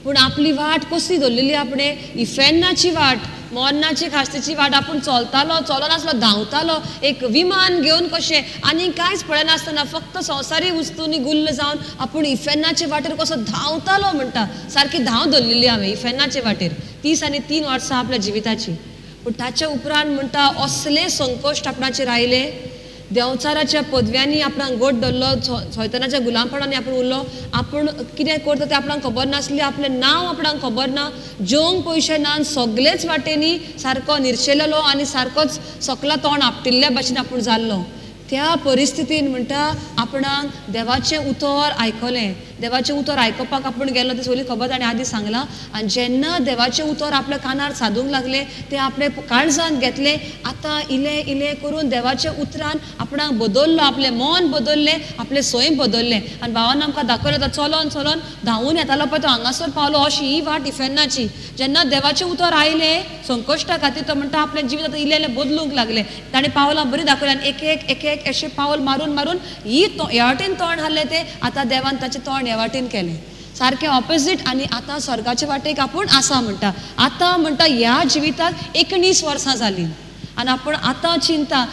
पूण आपली वाट कसली दवरलेली आपणे इफेन्नाची वाट, मोन्नाची खास्तेची वाट आपूण चलनासलो धांवतालो एक विमान घेवन कशें आनी कांयच पळयनासतना फक्त संवसारी वस्तूंनी गुल्ल जावन आपूण इफेन्नाचे वाटेर कसो धांवतालो म्हणटा, सारकी धांव दवरलेली हांवें इफेन्नाचे वाटेर 30 आणि 3 वर्सां आपल्या जिविताची. पूण ताच्या उपरांत म्हणटा असले संकश्ट आपणाचेर आयले, देंवचाराच्या पदव्यांनी आपणाक गोट धरलो, सैतानाच्या गुलामपणांनी आपूण उरलो, आपूण कितें करता तें आपणाक खबर नासलें, आपलें नांव आपणाक खबर ना, जेवंक पयशे ना, सगळेच वाटेनी सारको निर्शेलेलो आनी सारकोच सकला तोंड आपटिल्ल्या भाशेन आपूण जाल्लो. त्या परिस्थितीन म्हणटा आपणाक देवाचें उतर आयकलें, देवाचें उतर आयकपाक आपूण गेलो, ती सगळी खबर ताणें आदीं सांगलां. आनी जेन्ना देवाचें उतर आपल्या कानार सादूंक लागलें तें आपणे काळजांत घेतलें. आतां इलें इलें करून देवाच्या उतरान आपणाक बदल्लो, आपलें मन बदल्लें, आपलें सैम बदल्लें. आनी भावान आमकां दाखयलें आतां चलोन चलोन धांवून येतालो पळय तो हांगासर पावलो, अशी ही वाट इफेन्नाची. जेन्ना देवाचें उतर आयलें संकश्टा खातीर तो म्हणटा आपलें जिवीत आतां इल्लें इल्लें बदलूंक लागलें. ताणें पावलां बरीं दाखयलीं आनी एक एक अशें पावल मारून मारून ह्या वाटेन तोंड हाडलें तें आतां देवान ताचें तोंड ह्या वाटेन केलें, सारकें ऑपोजीट. आनी आतां स्वर्गाचे वाटेक आपूण आसा म्हणटा. आतां म्हणटा ह्या जिविताक 19 वर्सां जालीं आनी आपूण आतां चिंता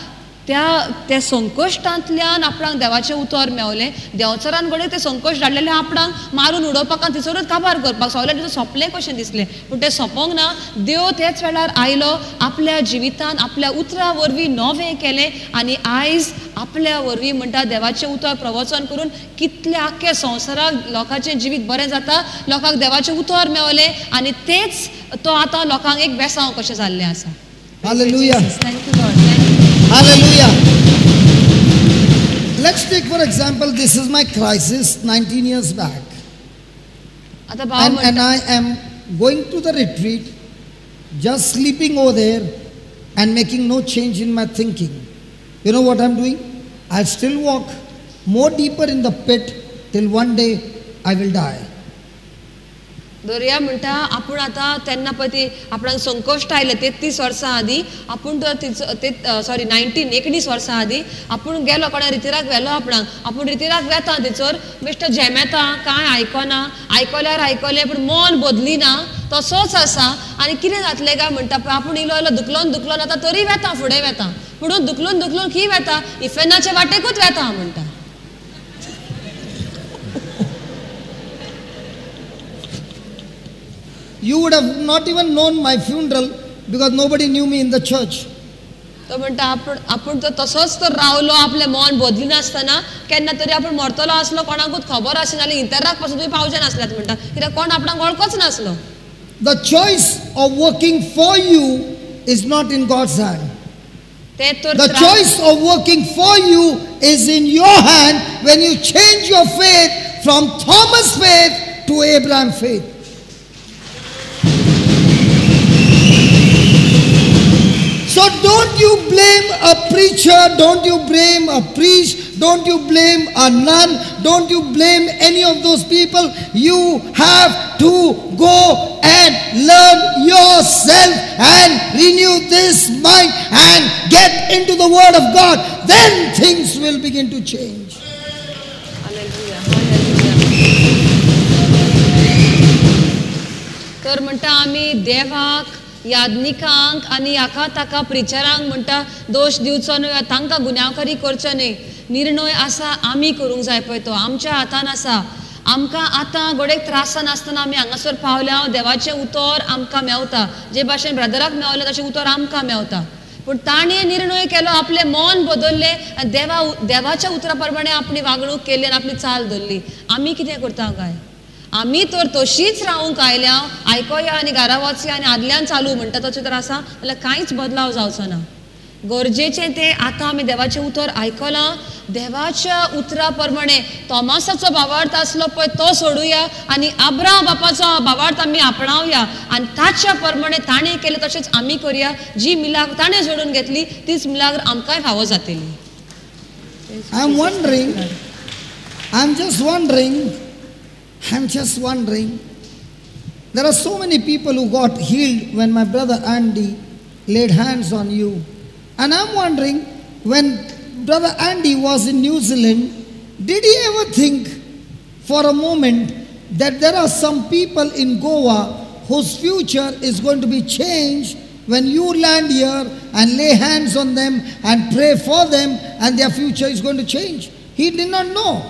त्या संकश्टांतल्यान आपणाक देवाचें उतर मेवलें. देंवचारान घडये तें संकश्ट धाडलेलें आपणाक मारून उडोवपाक आनी थंयसरूच काबार करपाक सगळें तितून सोंपलें कशें दिसलें. पूण तें सोंपोंक ना. देव तेच वेळार आयलो, आपल्या जिवितान आपल्या उतरा वरवीं नवें केलें आनी आयज आपल्या वरवीं म्हणटा देवाचें उतर प्रवचन करून कितल्या आख्या संवसाराक लोकांचें जिवीत बरें जाता, लोकांक देवाचें उतर मेवलें आनी तेच तो आतां लोकांक एक बेसांव कशें जाल्लें आसा. Hallelujah. Thank you Lord. Thank you. Hallelujah. Let's take for example, this is my crisis 19 years back. आता भाव And I am going to the retreat, just sleeping over there and making no change in my thinking. You know what I'm doing? I still walk more deeper in the pit till one day I will die. दर्या म्हणटा आपूण आतां तेन्ना पळय ती आपणाक संकश्ट आयलें 33 वर्सां आदीं आपूण 19 वर्सां आदीं आपूण गेलो कोणा रितीराक व्हेलो आपणाक. आपूण रितीराक वेता थंयसर बेश्टो झेमेता, कांय आयकना, आयकल्यार आयकलें पूण मन बदली ना, तसोच आसा. आनी कितें जातलें काय म्हणटा पळय आपूण इलो इलो दुखलोन आतां तरी वेता, फुडें वेता, पुणून दुखलोन खी वेता, इफेन्नाचे वाटेकूच वेता म्हणटा. You would have not even known my funeral because nobody knew me in the church. तो म्हणटा आपूण तो तसोच तर रावलो, आपलें मन बदली नासतना केन्ना तरी आपूण मरतलो आसलो, कोणाकूच खबर आसनाली, इंतराक पासून तुवें पावचे नासल्यात म्हणटा, कित्याक कोण आपणाक वळखच नासलो. The choice of working for you is not in God's hand. The choice of working for you is in your hand when you change your faith from Thomas' faith to Abraham's faith. So don't you blame a preacher, don't you blame a priest, don't you blame a nun, don't you blame any of those people. You have to go and learn yourself and renew this mind and get into the word of God. Then things will begin to change. Hallelujah. तर म्हणटा आमी देवाक, याज्ञिकांक आनी हाका ताका प्रिचरांक म्हणटा दोश दिवचो न्हय, तांकां गुन्यांवकारी करचो न्हय. निर्णय आसा आमी करूंक जाय पळय तो आमच्या हातान आसा. आमकां आतां गोडेक त्रासान आसतना आमी हांगासर पावल्या, देवाचें उतर आमकां मेवता, जे भाशेन ब्रदराक मेवलें तशें उतर आमकां मेवता. पूण ताणें निर्णय केलो, आपलें मन बदल्लें, देवाच्या उतरा प्रमाणे आपली वागणूक केली आनी आपली चाल धरली. आमी कितें करता काय? आमी तर तशीच रावूंक आयल्या, आयकोया आनी घरा वचया आनी आदल्यान चालू म्हणटा तशें तर आसा जाल्यार कांयच बदलाव जावचो ना. गरजेचें तें आतां आमी देवाचें उतर आयकलां देवाच्या उतरा प्रमाणे तोमासाचो भावार्थ आसलो पळय तो सोडुया आनी अब्राहम बापाचो भावार्थ आमी आपणावया आनी ताच्या प्रमाणे ताणें केलें तशेंच आमी करया जी मिलाग्र ताणें जोडून घेतली तीच मिलाग्र आमकांय फावो जातली I'm just wondering, there are so many people who got healed when my brother Andy laid hands on you. And I'm wondering, when brother Andy was in New Zealand, did he ever think for a moment that there are some people in Goa whose future is going to be changed when you land here and lay hands on them and pray for them and their future is going to change? He did not know.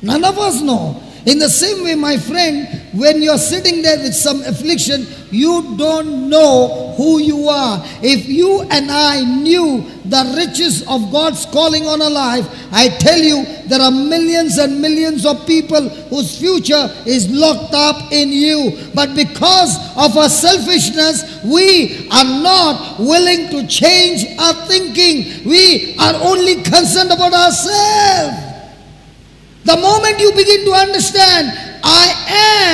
None of us know. In the same way, my friend, when you're sitting there with some affliction, you don't know who you are. If you and I knew the riches of God's calling on our life, I tell you, there are millions and millions of people whose future is locked up in you. But because of our selfishness, we are not willing to change our thinking. We are only concerned about ourselves. The moment you begin to understand, I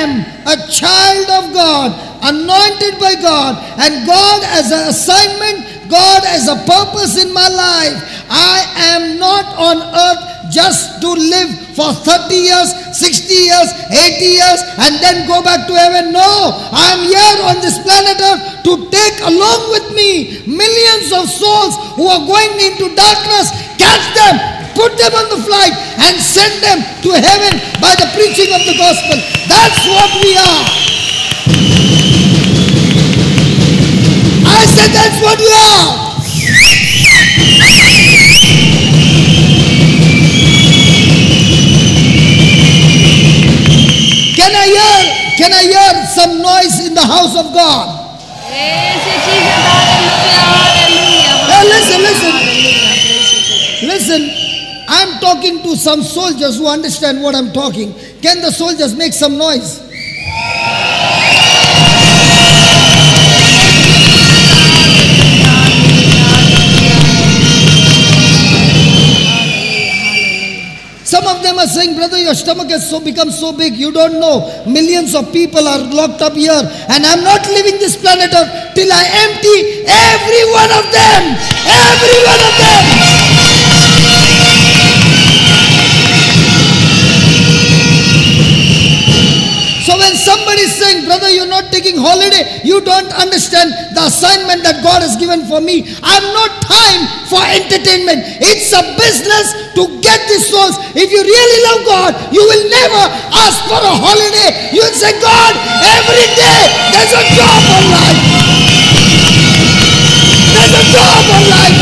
am a child of God, anointed by God, and God has an assignment, God has a purpose in my life. I am not on earth just to live for 30 years, 60 years, 80 years, and then go back to heaven. No, I am here on this planet earth to take along with me millions of souls who are going into darkness, catch them, put them on the flight and send them to heaven by the preaching of the gospel. That's what we are. I said that's what we are. Can I hear some noise in the house of God? Listen. I'm talking to some soldiers who understand what I'm talking. Can the soldiers make some noise? Some of them are saying, brother, your stomach has become so big, you don't know. Millions of people are locked up here, and I'm not leaving this planet Earth till I empty every one of them. Every one of them. So when somebody is saying, brother, you're not taking holiday, you don't understand the assignment that God has given for me. I have no time for entertainment. It's a business to get these souls. If you really love God, you will never ask for a holiday. You will say, God, every day there's a job on life. There's a job on life.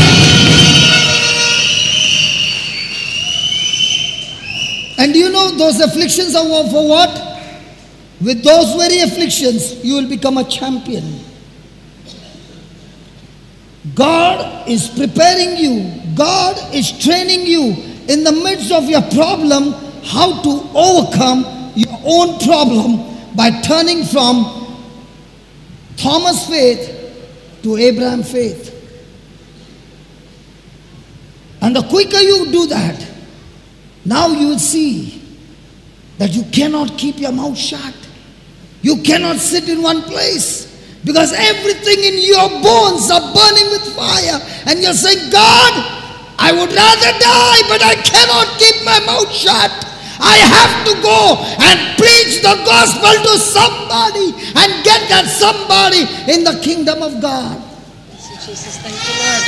And do you know those afflictions are for what? With those very afflictions, you will become a champion. God is preparing you. God is training you in the midst of your problem how to overcome your own problem by turning from Thomas' faith to Abraham faith. And the quicker you do that, now you will see that you cannot keep your mouth shut. You cannot sit in one place because everything in your bones are burning with fire. And you're saying, God, I would rather die, but I cannot keep my mouth shut. I have to go and preach the gospel to somebody and get that somebody in the kingdom of God. Thank you, Jesus. Thank you, Lord.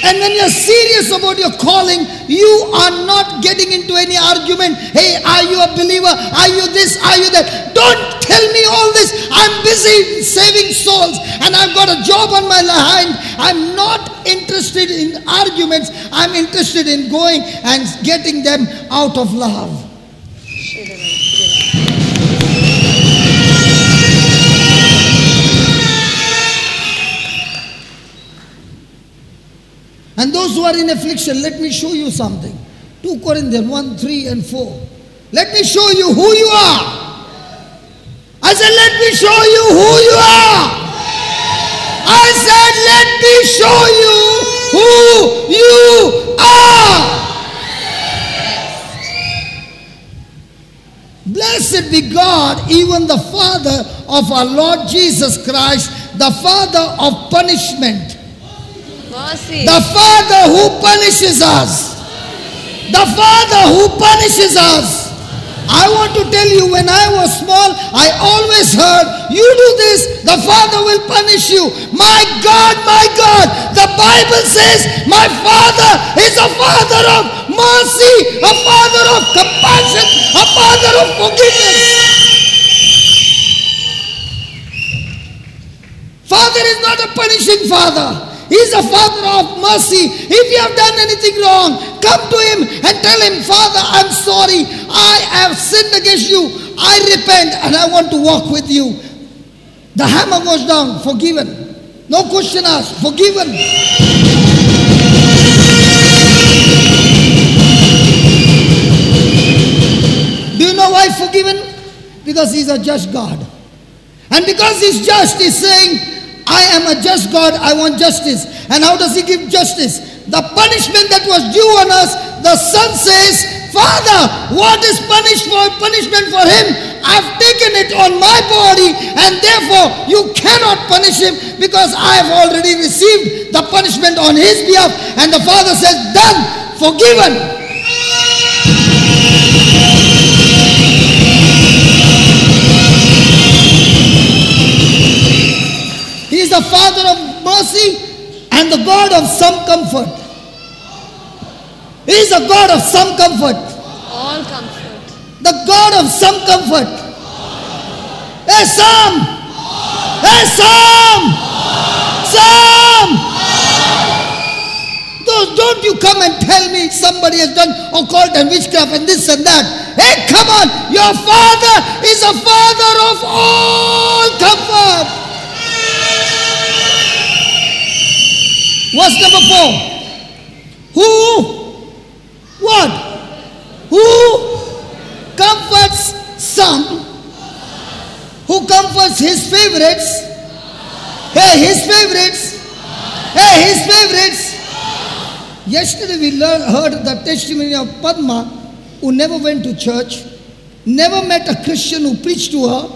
And when you're serious about your calling, you are not getting into any argument. Hey, are you a believer? Are you this? Are you that? Don't tell me all this. I'm busy saving souls and I've got a job on my hand. I'm not interested in arguments. I'm interested in going and getting them out of love. And those who are in affliction, let me show you something. 2 Corinthians 1, 3 and 4. Let me show you who you are. said, let me show you who you are. I said, let me show you who you are. Blessed be God, even the Father of our Lord Jesus Christ, the Father of punishment. Mercy. The Father who punishes us. The Father who punishes us. I want to tell you, when I was small, I always heard, you do this, the Father will punish you. My God, the Bible says, my Father is a Father of mercy, a Father of compassion, a Father of forgiveness. Father is not a punishing Father. He's a Father of mercy. If you have done anything wrong, come to Him and tell Him, Father, I'm sorry. I have sinned against you. I repent and I want to walk with you. The hammer goes down, forgiven. No question asked, forgiven. Do you know why forgiven? Because He's a just God. And because He's just, He's saying, I am a just God, I want justice. And how does He give justice? The punishment that was due on us, the Son says, Father, what is punishment for him? I've taken it on my body, and therefore you cannot punish him, because I have already received the punishment on his behalf. And the Father says, done, forgiven. He is the Father of mercy and the God of some comfort. He is a God of some comfort. All comfort. The God of some comfort. Hey, some. Hey, some. Some. Don't you come and tell me somebody has done occult and witchcraft and this and that. Hey, come on. Your Father is a Father of all comfort. Verse number 4. What? Who comforts some? Who comforts his favorites? Hey, his favorites. Hey, his favorites. Yesterday we heard the testimony of Padma, who never went to church, never met a Christian who preached to her,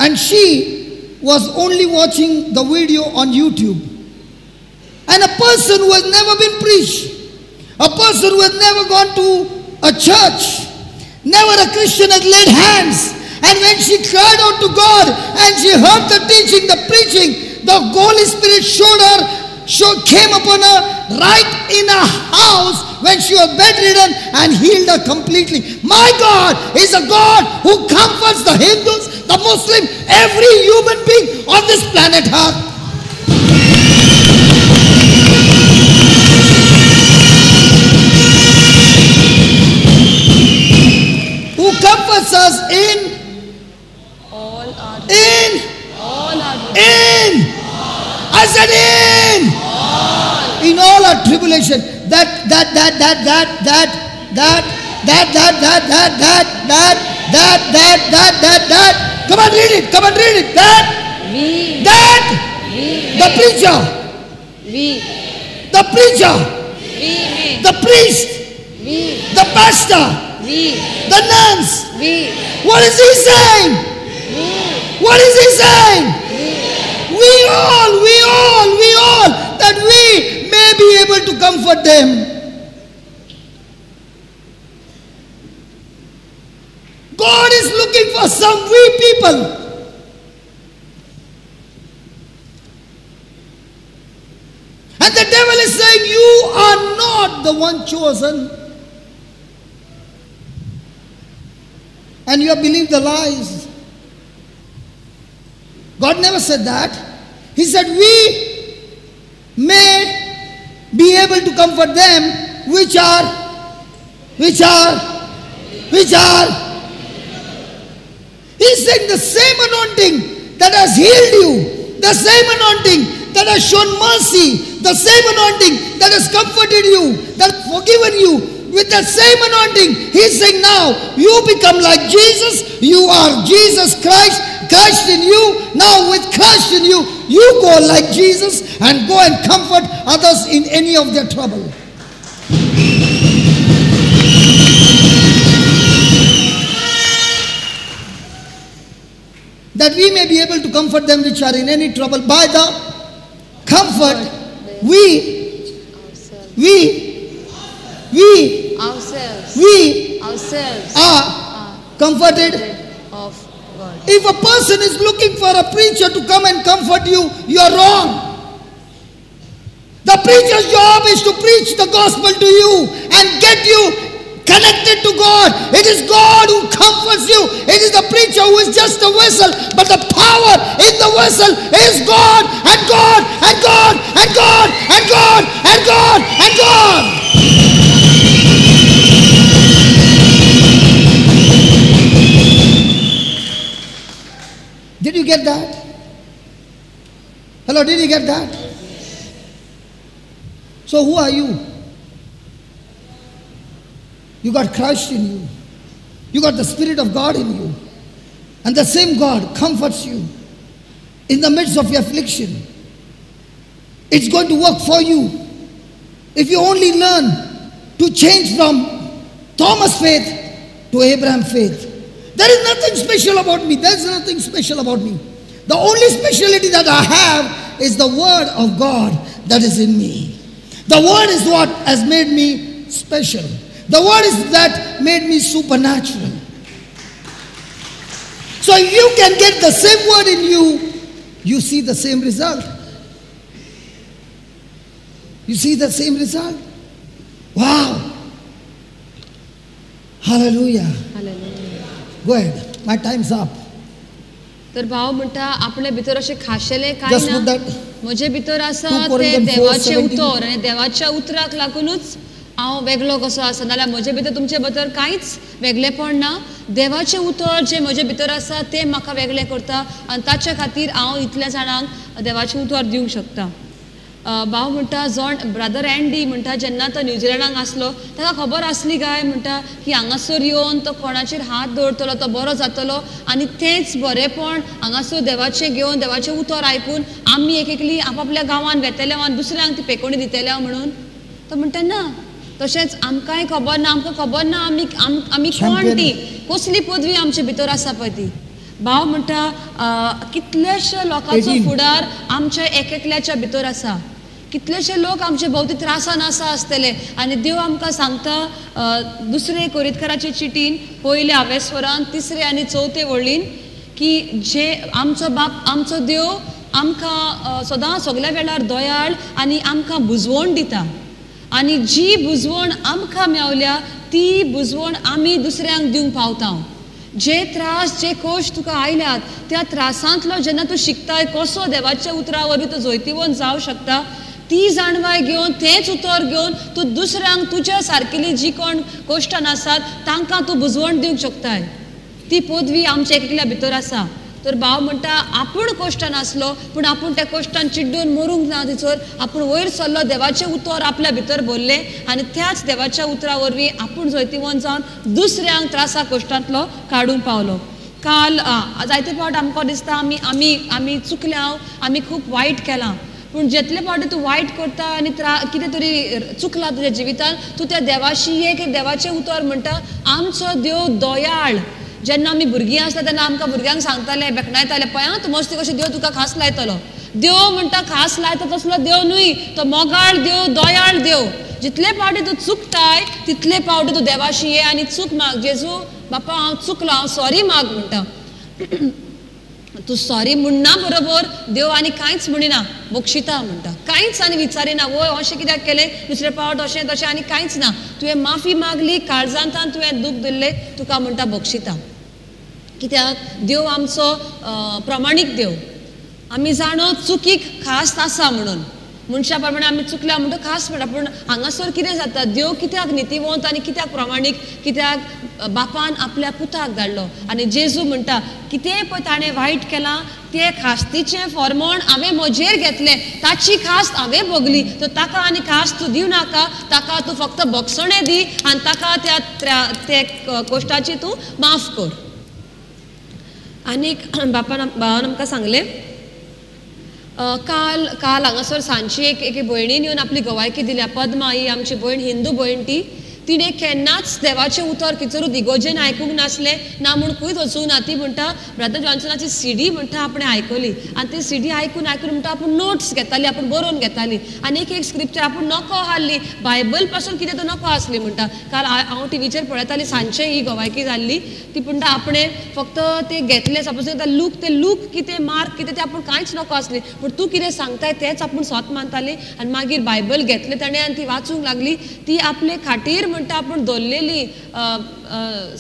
and she was only watching the video on YouTube. And a person who has never been preached, a person who has never gone to a church, never a Christian has laid hands. And when she cried out to God and she heard the teaching, the preaching, the Holy Spirit came upon her right in her house when she was bedridden and healed her completely. My God is a God who comforts the Hindus, the Muslim, every human being on this planet Earth. Who comforts us in All our I said in all our tribulation. That. Come on, read it. That. The preacher. The preacher. The priest. The pastor. The nuns. What is he saying? What is he saying? We all, that we may be able to comfort them. God is looking for some weak people. And the devil is saying, you are not the one chosen. And you have believed the lies. God never said that. He said, we may be able to comfort them which are. He's saying the same anointing that has healed you, the same anointing that has shown mercy, the same anointing that has comforted you, that has forgiven you, with the same anointing, he's saying now, you become like Jesus. You are Jesus Christ, Christ in you. Now with Christ in you, you go like Jesus and go and comfort others in any of their trouble. That we may be able to comfort them which are in any trouble by the comfort we ourselves are comforted of God. If a person is looking for a preacher to come and comfort you, you are wrong. The preacher's job is to preach the gospel to you and get you connected to God. It is God who comforts you. It is the preacher who is just a vessel, but the power in the vessel is God and God and God and God and God and God and God. Did you get that? Hello, did you get that? So who are you? You got Christ in you. You got the Spirit of God in you. And the same God comforts you in the midst of your affliction. It's going to work for you. If you only learn to change from Thomas' faith to Abraham faith. There is nothing special about me. There is nothing special about me. The only speciality that I have is the Word of God that is in me. The Word is what has made me special. The Word is that made me supernatural. So if you can get the same Word in you, you see the same result. You see the same result. Wow. Hallelujah. Hallelujah. Go ahead. My time's up. तर भाव म्हणटा आपले भितर अशें खाशेले काय Just put ना that. म्हजे भितर आसा 2 ते Corinthians देवाचे 4:17. उतर आनी देवाच्या उतराक लागूनच हांव वेगळो कसो आसा नाल्यार म्हजे भितर तुमचे भितर कांयच वेगळेपण ना. देवाचे उतर जे म्हजे भितर आसा ते म्हाका वेगळे करता आनी ताचे खातीर हांव इतल्या जाणांक देवाचे उतर दिवंक शकता. भाव म्हणटा जोण ब्रदर एंडी म्हणटा जेन्ना तो न्यूझिलंडाक आसलो ताका खबर आसली काय म्हणटा की हांगासर येवन तो कोणाचेर हात दवरतलो तो बरो जातलो आनी तेंच बरेपण हांगासर देवाचें घेवन देवाचें उतर आयकून आमी एक एकली आपापल्या गांवांत वेतले आनी दुसऱ्यांक ती पेकोणी दितल्या म्हणून तो म्हणटा ना तशेंच आमकांय खबर ना आमकां खबर ना आमी कोण ती कसली पदवी आमचे भितर आसा पळय ती. भाव म्हणटा कितलेशे लोकांचो फुडार आमच्या एक एकल्याच्या भितर आसा. कितलेशे लोक आमचे भोवती त्रासान आसा आसतले आनी देव आमकां सांगता दुसरे कोरिंथकाराचे चिटीन पयल्या हावेस्वरान 3रे आनी 4थे वळीन की जे आमचो बाप आमचो देव आमकां सदां सगल्या वेळार दयाळ आनी आमकां बुजवण दिता आनी जी बुजवण आमकां मेवल्या ती बुजवण आमी दुसऱ्यांक दिवंक पावता. जे त्रास जे कोश तुका आयल्यात त्या त्रासांतलो जेन्ना तूं शिकताय कसो देवाच्या उतरा वरवीं तूं जैतिवंत जावं शकता ती जाणवाय घेवन तेंच उतर घेवन तूं दुसऱ्यांक तुज्या सारकेली जी कोण कोश्टान आसात तांकां तूं बुजवण दिवंक शकताय. ती पदवी आमच्या एकल्या भितर आसा. तर भाव म्हणटा आपूण कोश्टान आसलो पूण आपूण त्या कोश्टान चिड्डून मरूंक ना थंयसर आपूण वयर सरलो देवाचें उतर आपल्या भितर भरलें आनी त्याच देवाच्या उतरा वरवीं आपूण जैतिवंत जावन दुसऱ्यांक त्रासा कोश्टांतलो काडूंक पावलो. काल जायते फावट आमकां दिसता आमी चुकल्या आमी खूब वायट केलां पूण जितले फावटी तूं वायट करता आनी कितें तरी चुकलां तुज्या जिवितान तूं त्या देवाशी एक देवाचें उतर म्हणटा आमचो देव दयाळ. जेन्ना आमी भुरगीं आसता तेन्ना आमकां भुरग्यांक सांगताले बेकणायताले पळय आं तूं मस्ती कशें देव तुका खास लायतलो. देव म्हणटा खास लायता तसलो देव न्हय तो मोगाळ देव दयाळ देव. जितले फावटी तूं चुकताय तितले फावटी तूं देवाशी ये आनी चूक माग जेजू बापा हांव चुकलो हांव सॉरी माग म्हणटा. तूं सॉरी म्हणना बरोबर देव आनी कांयच म्हणिना बक्षिता म्हणटा कांयच आनी विचारिना वय अशें कित्याक केलें दुसरे फावट अशें तशें आनी कांयच ना. तुवें माफी मागली काळजांतान तुवें दूख दिल्लें तुका म्हणटा बक्षिता. कित्याक देव आमचो प्रमाणीक देव. आमी जाणो चुकीक खास आसा म्हणून मनशा प्रमाणे आमी चुकल्या म्हणटा खास म्हणटा पूण हांगासर कितें जाता देव कित्याक नितिवंत आनी कित्याक प्रमाणीक कित्याक बापान आपल्या पुताक धाडलो आनी जेजू म्हणटा कितेंय पळय ताणें वायट केलां ते खास्तीचे फॉर्मोण हांवें म्हजेर घेतले, ताची खास्त हांवें भोगली, तो ताका आनी खास्त तूं दिव नाका, ताका तूं फक्त बक्षणे दी आनी ताका ते कोश्टाची तूं माफ कर. आनीक भावान आमकां सांगले काल हांगासर सांजची एक भयणीन येवन आपली गवायकी दिल्या. पद्मा ही आमची भयण, हिंदू भयण ती. तिणें केन्नाच देवाचें उतर किचरूच इगोजेन आयकूंक नासलें ना म्हूण खंयच वचूंक ना. ती म्हणटा ब्रदर जॉन्सनाची सीडी म्हणटा आपणें आयकली आनी ती सीडी आयकून म्हणटा आपूण नोट्स घेताली, आपूण बरोवन घेताली आनी एक स्क्रिप्चर आपूण नको हाडली, बायबल पासून कितें तो नको आसली म्हणटा. काल हांव टिवीचेर पळयताली सांजचें ही गवायकी जाल्ली. ती म्हणटा आपणें फक्त ते घेतले, सपोज ते लूक कितें मार्क कितें तें आपूण कांयच नको आसली, पूण तूं कितें सांगताय तेंच आपूण स्वत मानताली. आनी मागीर बायबल घेतले ताणें आनी ती वाचूंक लागली. ती आपले खाटीर म्हणटा आपूण दवरलेली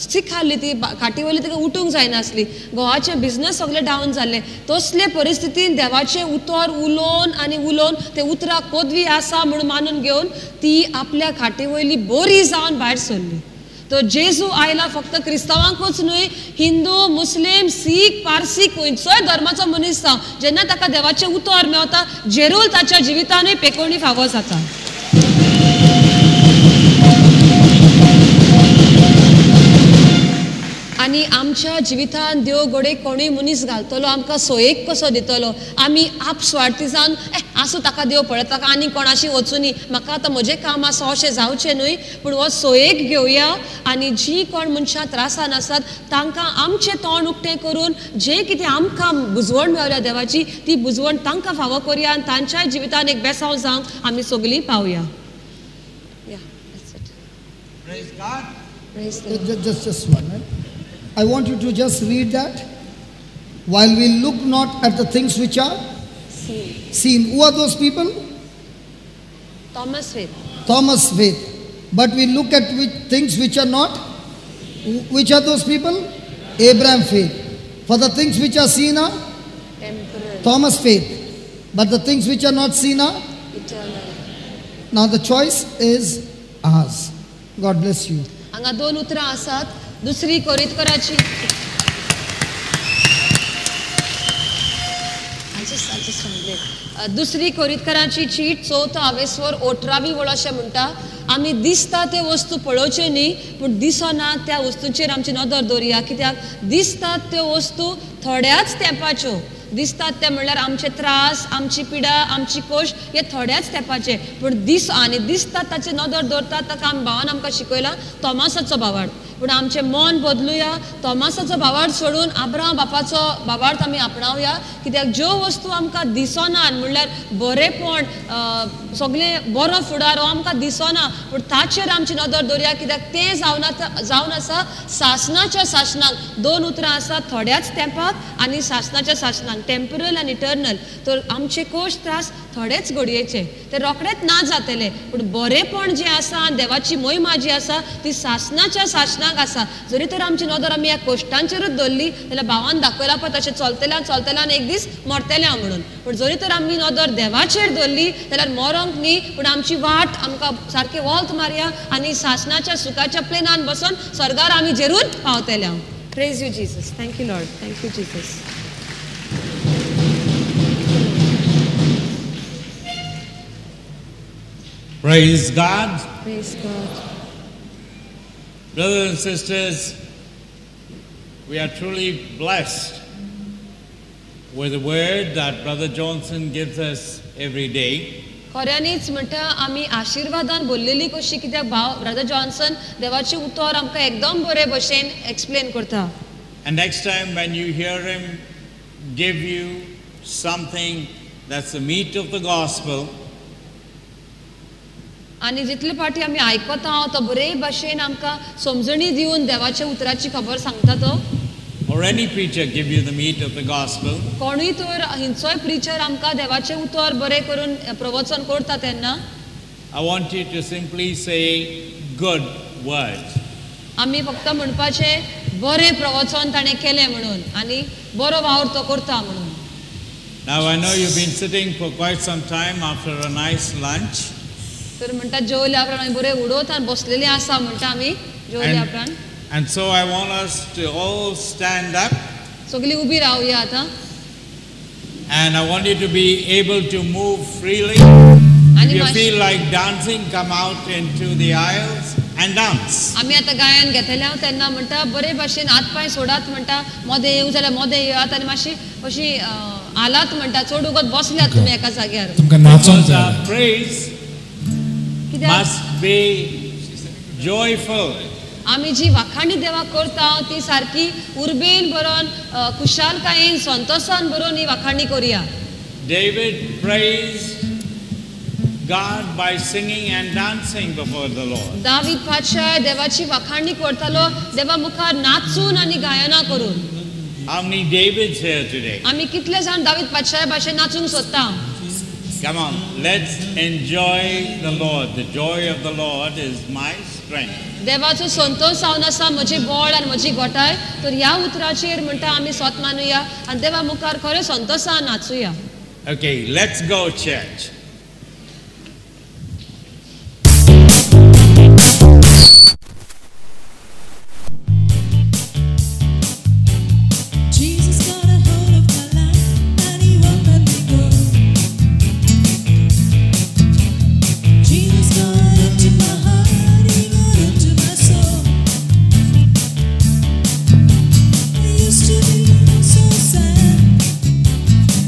सीख हाडली, ती खाटी वयली तिका उठूंक जायनासली. घोवाचें बिझनस सगळें डावन जाल्लें. तसले परिस्थितीन देवाचें उतर उलोवन ते उतरां कोदवी आसा म्हणून मानून घेवन ती आपल्या खाटी वयली बरी जावन भायर सरली. तो जेजू आयला फक्त क्रिस्तांवांकूच न्हय, हिंदू, मुस्लीम, सीख, पारसी खंयचोय धर्माचो मनीस जावं, जेन्ना ताका देवाचें उतर मेवता जरूर ताच्या जिवितानूय पेकोवणी फावो जाता. आनी आमच्या जिवितान देव घोडे कोणूय मनीस घालतलो आमकां सोयेक कसो दितलो. आमी आपस्वार्थी जावन आसूं ताका देव पळय, ताका आनी कोणाशी वचूनी, म्हाका आतां म्हजें काम आसा अशें जावचें न्हय, पूण हो सोयेक घेवया आनी जीं कोण मनशां त्रासान आसात तांकां आमचें तोंड उक्तें करून जें कितें आमकां बुजवण मेवल्या देवाची ती बुजवण तांकां फावो करया आनी तांच्याय जिवितान एक बेसांव जावंक आमी सगळीं पावया. Praise God. Just one minute. I want you to just read that. While we look not at the things which are seen. Who are those people? Thomas Faith. But we look at things which are not. Which are those people? Abraham faith. For the things which are seen are temporal. Thomas faith. But the things which are not seen are eternal. Now the choice is ours. God bless you. हांगा दोन उतरां आसात. दुसरी कोरिंथकराची दुसरी कोरिंथकराची cheat 4:18 वळ अशें म्हणटा आमी दिसता ते वस्तू पळोवचे न्ही पूण दिसना त्या वस्तूंचेर आमची नदर दवरया. कित्याक दिसतात त्यो वस्तू थोड्याच तेंपाच्यो. दिसतात ते म्हणल्यार आमचे त्रास, आमची पिडा, आमची कोश हे थोड्याच तेंपाचे, पूण दिसतात ताचे नदर दवरतात. ताका भावान आमकां शिकयला तोमासाचो भावार्थ. पूण आमचें मन बदलुया, तोमासाचो भावार्थ सोडून अब्राहम बापाचो भावार्थ आमी आपणावया. कित्याक ज्यो वस्तू आमकां दिसनात म्हणल्यार बरेपण, सगळें बरो फुडार हो आमकां दिसना पूण ताचेर आमची नदर दवरया. कित्याक तें जावन आसा सासनाच्या सासनाक. दोन उतरां आसात, थोड्याच तेंपाक आनी सासनाच्या सासनाक, टेम्परल आनी इटर्नल. तर आमचे कोश त्रास थोडेच घडयेचे, ते रोखडेच ना जातले, पूण बरेपण जें आसा आनी देवाची महिमा जी आसा ती सासनाच्या सासनाक आसा. जरी तर आमची नदर आमी ह्या कोश्टांचेरूच दवरली जाल्यार भावान दाखयला पळय तशें चलतल्यान एक दीस मरतलें हांव म्हणून. पूण जरी तर आमी नदर देवाचेर दवरली जाल्यार मरोंक न्ही पूण आमची वाट आमकां सारकें वॉल्त मारया आनी सासनाच्या सुखाच्या प्लेनान बसून स्वर्गार आमी जरूर पावतले हांव. Praise you Jesus. Thank you Lord. Thank you Jesus. Praise God. Praise God. Brothers and sisters, we are truly blessed with the word that Brother Johnson gives us every day. खऱ्यांनीच म्हणटा आमी आशिर्वादान भरलेली कशी, कित्याक भाव ब्रदर जॉन्सन देवाची उतर आमकां एकदम बरे भशेन एक्सप्लेन करता. And next time when you hear him give you something that's the meat of the gospel, आनी जितले फाटी आमी आयकता तो बरे भाशेन आमकां समजणी दिवन देवाच्या उतराची खबर सांगता तो. or any preacher give you the meat of the gospel, कोणूय तर हिंचोय प्रिचर आमकां देवाचें उतर बरें करून प्रवचन करता तेन्ना I want you to simply say good word. आमी फक्त म्हणपाचें बरें प्रवचन ताणें केलें म्हणून आनी बरो वावर तो करता म्हणून. Now I know you've been sitting for quite some time after a nice lunch. तर म्हणटा जेवल्या उपरांत आमी बरें उडोवत आनी बसलेलीं आसा म्हणटा आमी जेवल्या उपरांत. And so I want us to all stand up सगळीं उबी रावया आतां. And I want you to be able to move freely. If you feel like dancing, come out into the aisles and dance. आम्ही आता गायन घेतले तेन्ना म्हणटा बरे भाशेन हात पाय सोडात म्हणटा मोदे येऊ जाल्यार मोदे येयात आनी मातशी अशी हालात म्हणटा चड उगत बसल्यात तुमी एका जाग्यार. तुमकां नाचोंक Because जाय. our praise must be joyful. आमी जी वाखाणी देवाक करता ती सारकी उर्बेन बरोवन खुशालकायेन संतोषान बरोवन ही वाखाणी करूया. David praised God by singing and dancing before the Lord. David पातशाह देवाची वाखाणी करतालो देवा मुखार नाचून आनी गायना करून. How many Davids here today? आमी कितले जाण दावीद पातशाह भाशेन नाचूंक सोदता. Come on, let's enjoy the Lord. The joy of the Lord is my strength. देवाचो संतोष जावन आसा म्हजी बळ आनी म्हजी गोटाय. तर ह्या उतराचेर म्हणटा आमी स्वत मानुया आनी देवा मुखार खरें संतोषान नाचुया. Okay, let's go, church. Jesus got a hold of my life and he won't let me go. Jesus got into my heart, he got into my soul. I used to be so sad,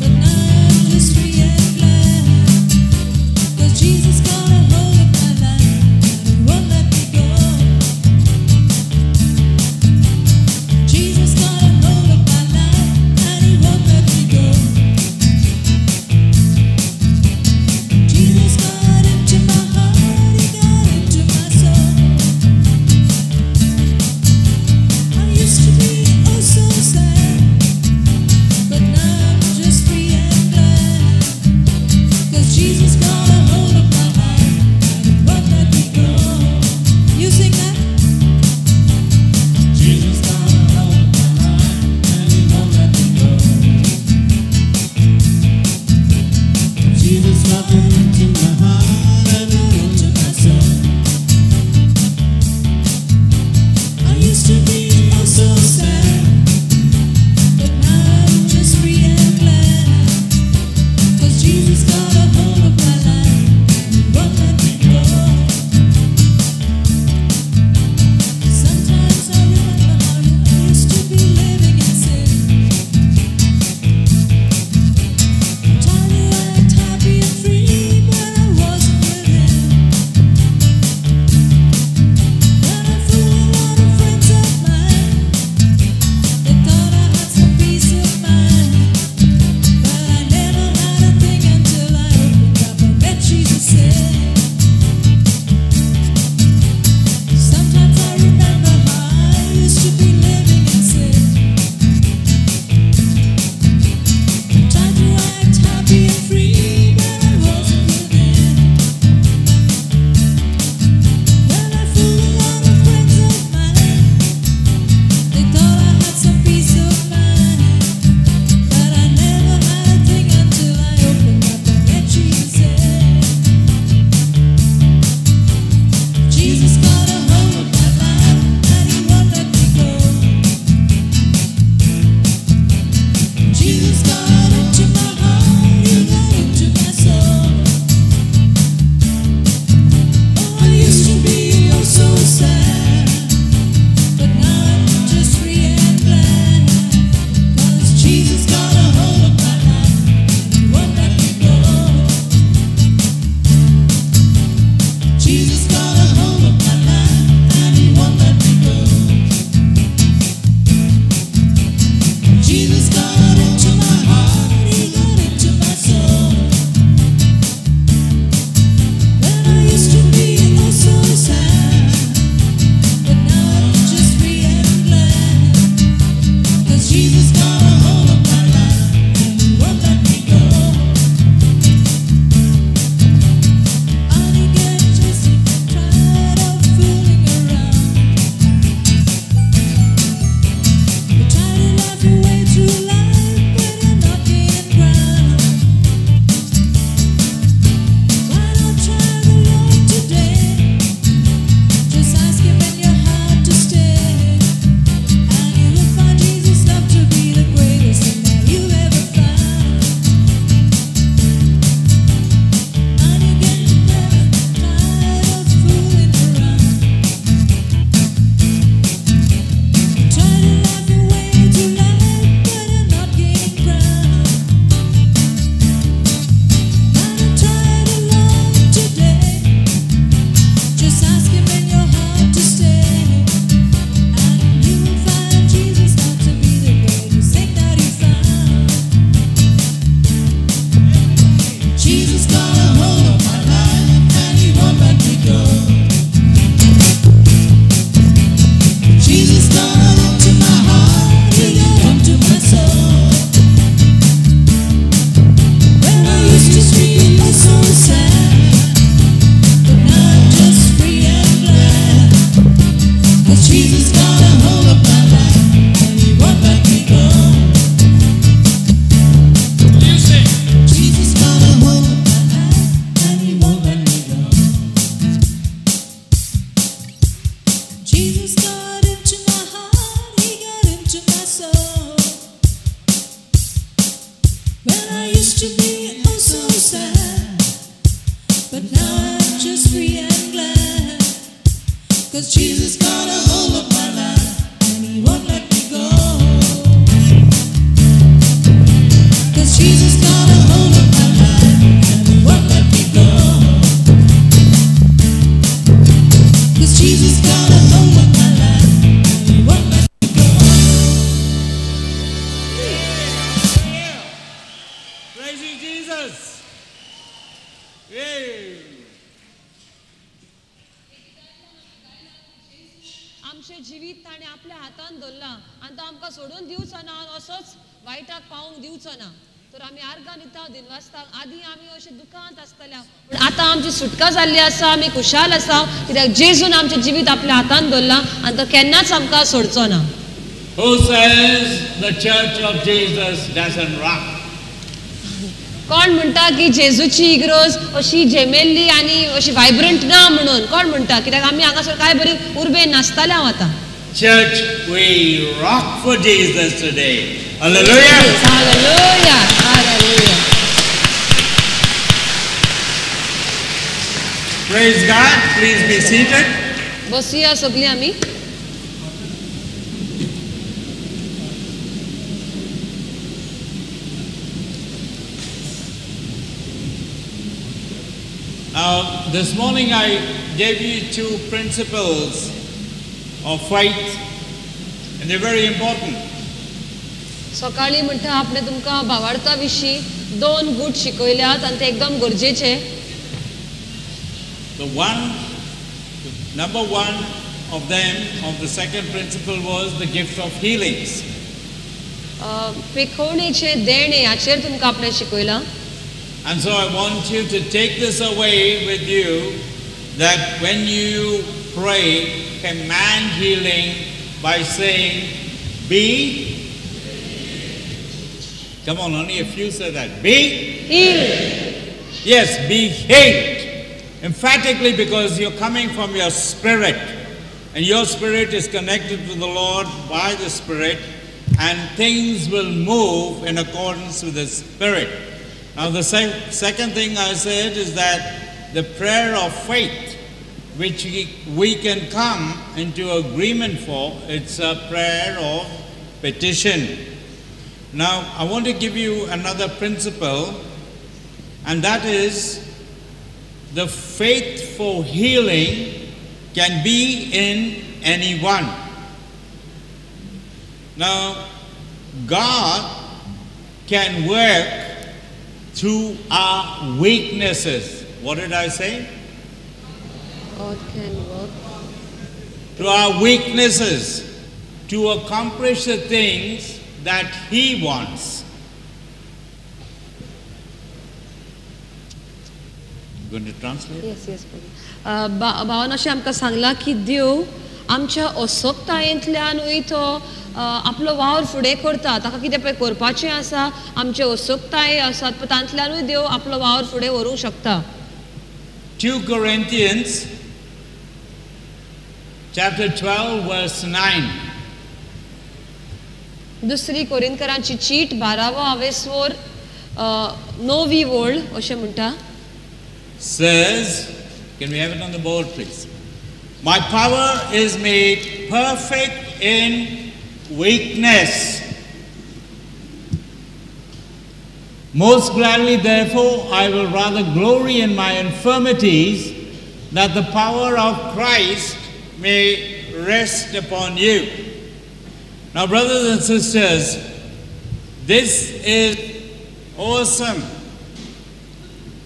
but now I'm just free and glad. Jesus got into my heart, he got into my soul. Well, I used to be oh so sad, but now I'm just free and glad. 'Cause Jesus got a hold of my life, and he won't let me go. 'Cause Jesus got a hold of my life, and he won't let me go. 'Cause Jesus got a hold of my life, and he won't let me go. Praise you, Jesus. Yay. आमचे जिवीत ताणें आपल्या हातान दवरला आनी तो आमकां सोडून दिवचो ना आनी असोच वायटाक पावूंक दिवचो ना. तर आमी आर्गां दिता दिनवासताक आदीं आमी अशे दुखांत आसतल्या पूण आतां आमची सुटका जाल्ली आसा आमी खुशाल आसा कित्याक जेजून आमचें जिवीत आपल्या हातान दवरला आनी तो केन्नाच आमकां सोडचो ना. Who says the church of Jesus doesn't rock? कोण म्हणटा की जेजूची इग्रोज अशी झेमेल्ली आनी अशी वायब्रंट ना म्हणून कोण म्हणटा कित्याक आमी हांगासर काय बरी उर्बेन नाचताले हांव आतां. Church, we rock for Jesus today. Hallelujah. Hallelujah. Hallelujah. Praise God. Please be seated. बसुया सगळीं आमी. This morning I gave you two principles of faith, and they're very important. सकाळी म्हणटा आपणे तुमकां भावार्था विशीं 2 गूट शिकयल्यात आनी ते एकदम गरजेचे. Number one of the second principle was the gift of healings. पेखवणेचे देण ह्याचेर तुमकां आपणे शिकयलां. And so I want you to take this away with you, that when you pray, command healing by saying, be. Come on, only a few say that. Be healed. Yes, be healed. Emphatically, because you're coming from your spirit, and your spirit is connected to the Lord by the Spirit, and things will move in accordance with the Spirit. Now the second thing I said is that the prayer of faith, which we can come into agreement for, it's a prayer of petition. Now I want to give you another principle, and that is the faith for healing can be in anyone. Now God can work through our weaknesses. What did I say? God can work. Through our weaknesses to accomplish the things that He wants. You going to translate? Yes. भावान अशें आमकां सांगलां की देव आमच्या असोक्तायेंतल्यानूय तो आपलो वावर फुडें करता. ताका कितें पळय करपाचें आसा आमचे असोक्ताय आसात पळय तांतल्यानूय देव आपलो वावर फुडें व्हरूंक शकता. 2 Corinthians chapter 12 verse 9. दुसरी कोरिंथकरांची चीट 12 9वी ओळ अशें म्हणटा. Says, can we have it on the board please? My power is made perfect in weakness. Most gladly, therefore, I will rather glory in my infirmities, that the power of Christ may rest upon you. Now, brothers and sisters, this is awesome,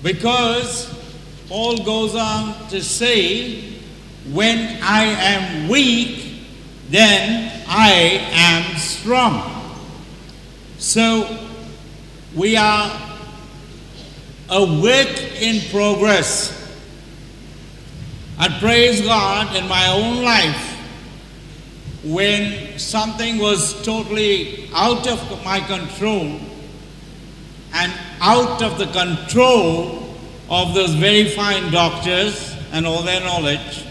because Paul goes on to say, when I am weak, then I am strong. So we are a work in progress. I praise God in my own life, when something was totally out of my control and out of the control of those very fine doctors and all their knowledge,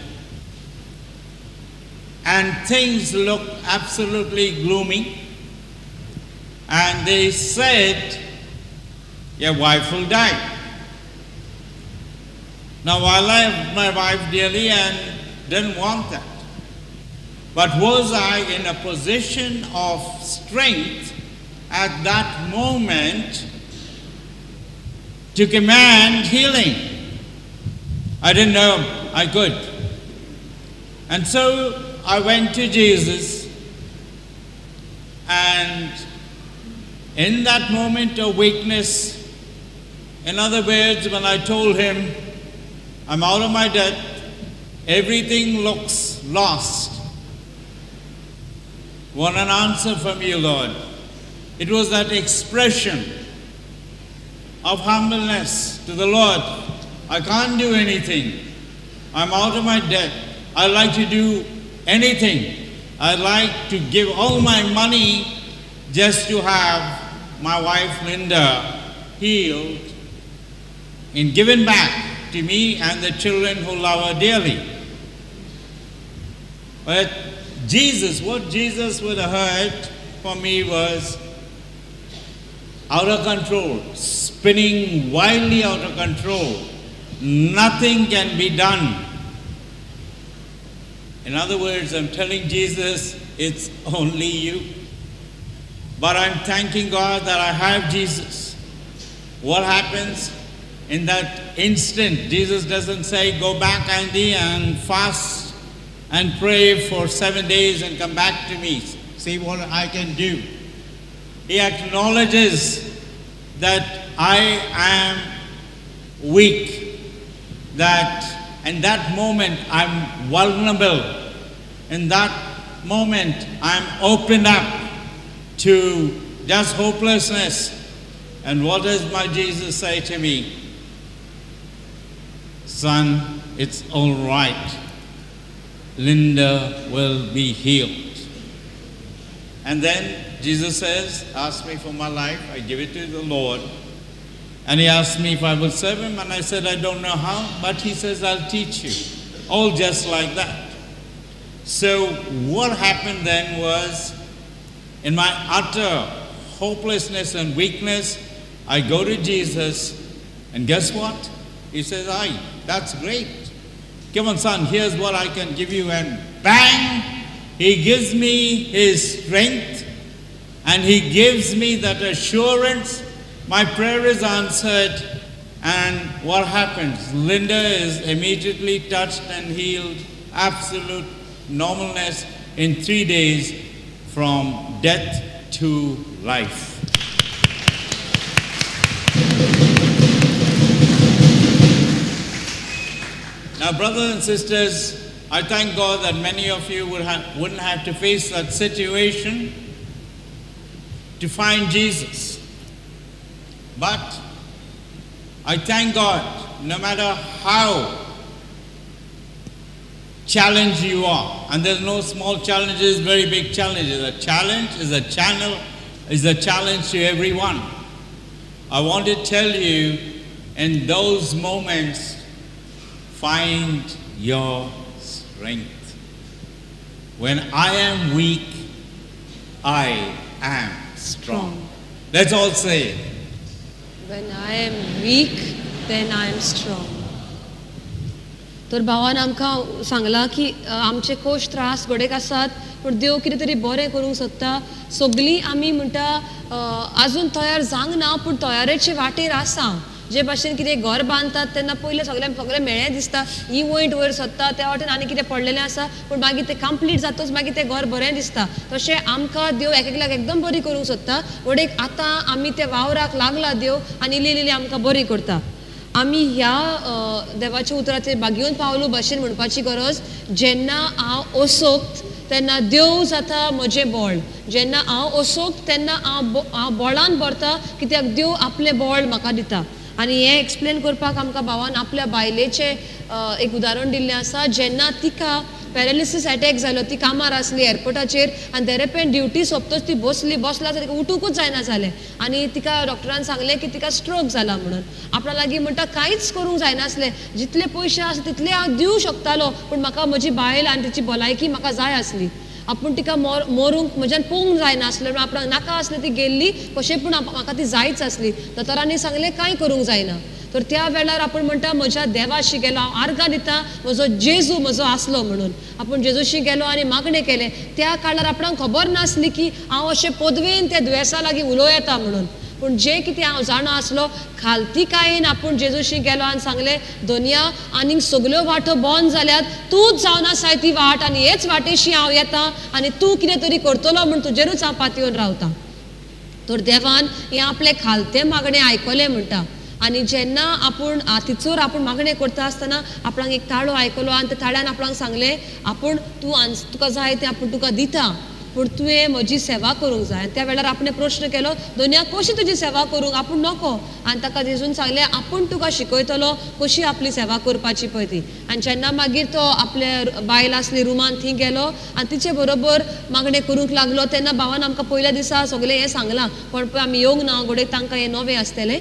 and things looked absolutely gloomy. And they said, your wife will die. Now, I loved my wife dearly and didn't want that. But was I in a position of strength at that moment to command healing? I didn't know I could. And so I went to Jesus, and in that moment of weakness, in other words, when I told him, I'm out of my debt, everything looks lost. Want an answer from you, Lord. It was that expression of humbleness to the Lord. I can't do anything. I'm out of my debt. I'd like to do anything. I'd like to give all my money just to have my wife Linda healed and given back to me and the children who love her dearly. But Jesus, what Jesus would have heard from me was out of control, spinning wildly out of control. Nothing can be done. In other words, I'm telling Jesus, it's only you. But I'm thanking God that I have Jesus. What happens in that instant? Jesus doesn't say, go back, Andy, and fast and pray for 7 days and come back to me. See what I can do. He acknowledges that I am weak, that in that moment I'm vulnerable. In that moment I'm opened up to just hopelessness. And what does my Jesus say to me? Son, it's all right. Linda will be healed. And then Jesus says, ask me for my life. I give it to the Lord. And he asked me if I would serve him. And I said, I don't know how. But he says, I'll teach you. All just like that. So what happened then was, in my utter hopelessness and weakness, I go to Jesus. And guess what? He says, aye, that's great. Come on, son, here's what I can give you. And bang, he gives me his strength. And he gives me that assurance. My prayer is answered. And what happens? Linda is immediately touched and healed. Absolute normalness in 3 days, from death to life. Now, brothers and sisters, I thank God that many of you wouldn't have to face that situation to find Jesus. But I thank God, no matter how challenged you are, and there's no small challenges, very big challenges. A challenge is a challenge to everyone. I want to tell you, in those moments, find your strength. When I am weak, I am strong. Let's all say it. When I am weak, then I am strong. तर भावान आमकां सांगलां की आमचे कोश त्रास घडयेक आसात, पूण देव कितें तरी बरें करूंक सोदता. सगळीं आमी म्हणटा आजून तयार जावंक ना, पूण तयारेचे वाटेर आसा. जे भाशेन कितें घर बांदतात तेन्ना पयलें सगळें मेळ्ळें दिसता, ही वयर वयर सोदता, त्या वाटेन आनी कितें पडलेलें आसा, पूण मागीर तें कंप्लीट जातच मागीर तें घर बरें दिसता. तशें आमकां देव एकल्याक एकदम बरी करूंक सोदता. वडीक आतां आमी त्या वावराक लागला देव, आनी इल्ली इल्ली आमकां बरी करता. आमी ह्या देवाच्या उतराचेर बागेवन पावलो भाशेन म्हणपाची गरज, जेन्ना हांव ओसोकत तेन्ना देव जाता म्हजें बोळ. जेन्ना हांव ओसोकत तेन्ना हांव बोळान भरता, कित्याक देव आपलें बोळ म्हाका दिता. आनी हें एक्सप्लेन करपाक आमकां भावान आपल्या बायलेचें एक उदाहरण दिल्लें आसा. जेन्ना तिका पॅरालिसीस अटॅक जालो, ती कामार आसली एअरपोर्टाचेर आनी देरेपेन ड्युटी सोंपतच ती बसला तिका उठूकूच जायना जालें आनी तिका डॉक्टरान सांगलें की तिका स्ट्रोक जाला म्हणून. आपणा लागीं म्हणटा कांयच करूंक जायनासलें, जितले पयशे आसा तितले हांव दिवं शकतालो, पूण म्हाका म्हजी बायल आनी तिची भलायकी म्हाका जाय आसली. आपूण तिका मरूंक म्हज्यान पळोवंक जायना आसलें, आपणाक नाका आसलें ती गेल्ली कशें, पूण म्हाका ती जायच आसली. दोतोरांनी सांगलें कांय करूंक जायना. तर त्या वेळार आपूण म्हणटा म्हज्या देवाशी गेलो, हांव आर्गां दिता म्हजो जेजू म्हजो आसलो म्हणून. आपूण जेजूशी गेलो आनी मागणें केलें. त्या काळार आपणाक खबर नासली की हांव अशें पदवेन त्या दुयेंसा लागीं उलोव येता म्हणून. पूण जें कितें हांव जाणा आसलो, खालती कायेन आपूण जेजूशी गेलो आनी सांगलें, दोनया आनीक सगल्यो वाटो बंद जाल्यात, तूंच जावन आसाय ती वाट आनी हेच वाटेशी हांव येतां आनी तूं कितें तरी करतलो म्हूण तुजेरूच हांव पातयेवन रावतां. तर देवान हें आपलें खालतें मागणें आयकलें म्हणटा. आनी जेन्ना आपूण हातीचोर आपूण मागणें करता आसतना आपणाक एक ताळो आयकलो आनी त्या ताळ्यान आपणाक सांगलें, आपूण तुका जाय तें आपूण तुका दिता, पूण तुवें म्हजी सेवा करूंक जाय. त्या वेळार आपणें प्रश्न केलो, दोनया कशी तुजी सेवा करूंक, आपूण नको. आनी ताका जेजून सांगलें, आपूण तुका शिकयतलो कशी आपली सेवा करपाची पळय ती. आनी जेन्ना मागीर तो आपल्या बायल आसली रुमान थंय गेलो आनी तिचे बरोबर मागणें करूंक लागलो, तेन्ना भावान आमकां पयल्या दिसा सगळें हें सांगलां, पण पळय आमी येवंक ना घोडे तांकां हें नवें आसतलें.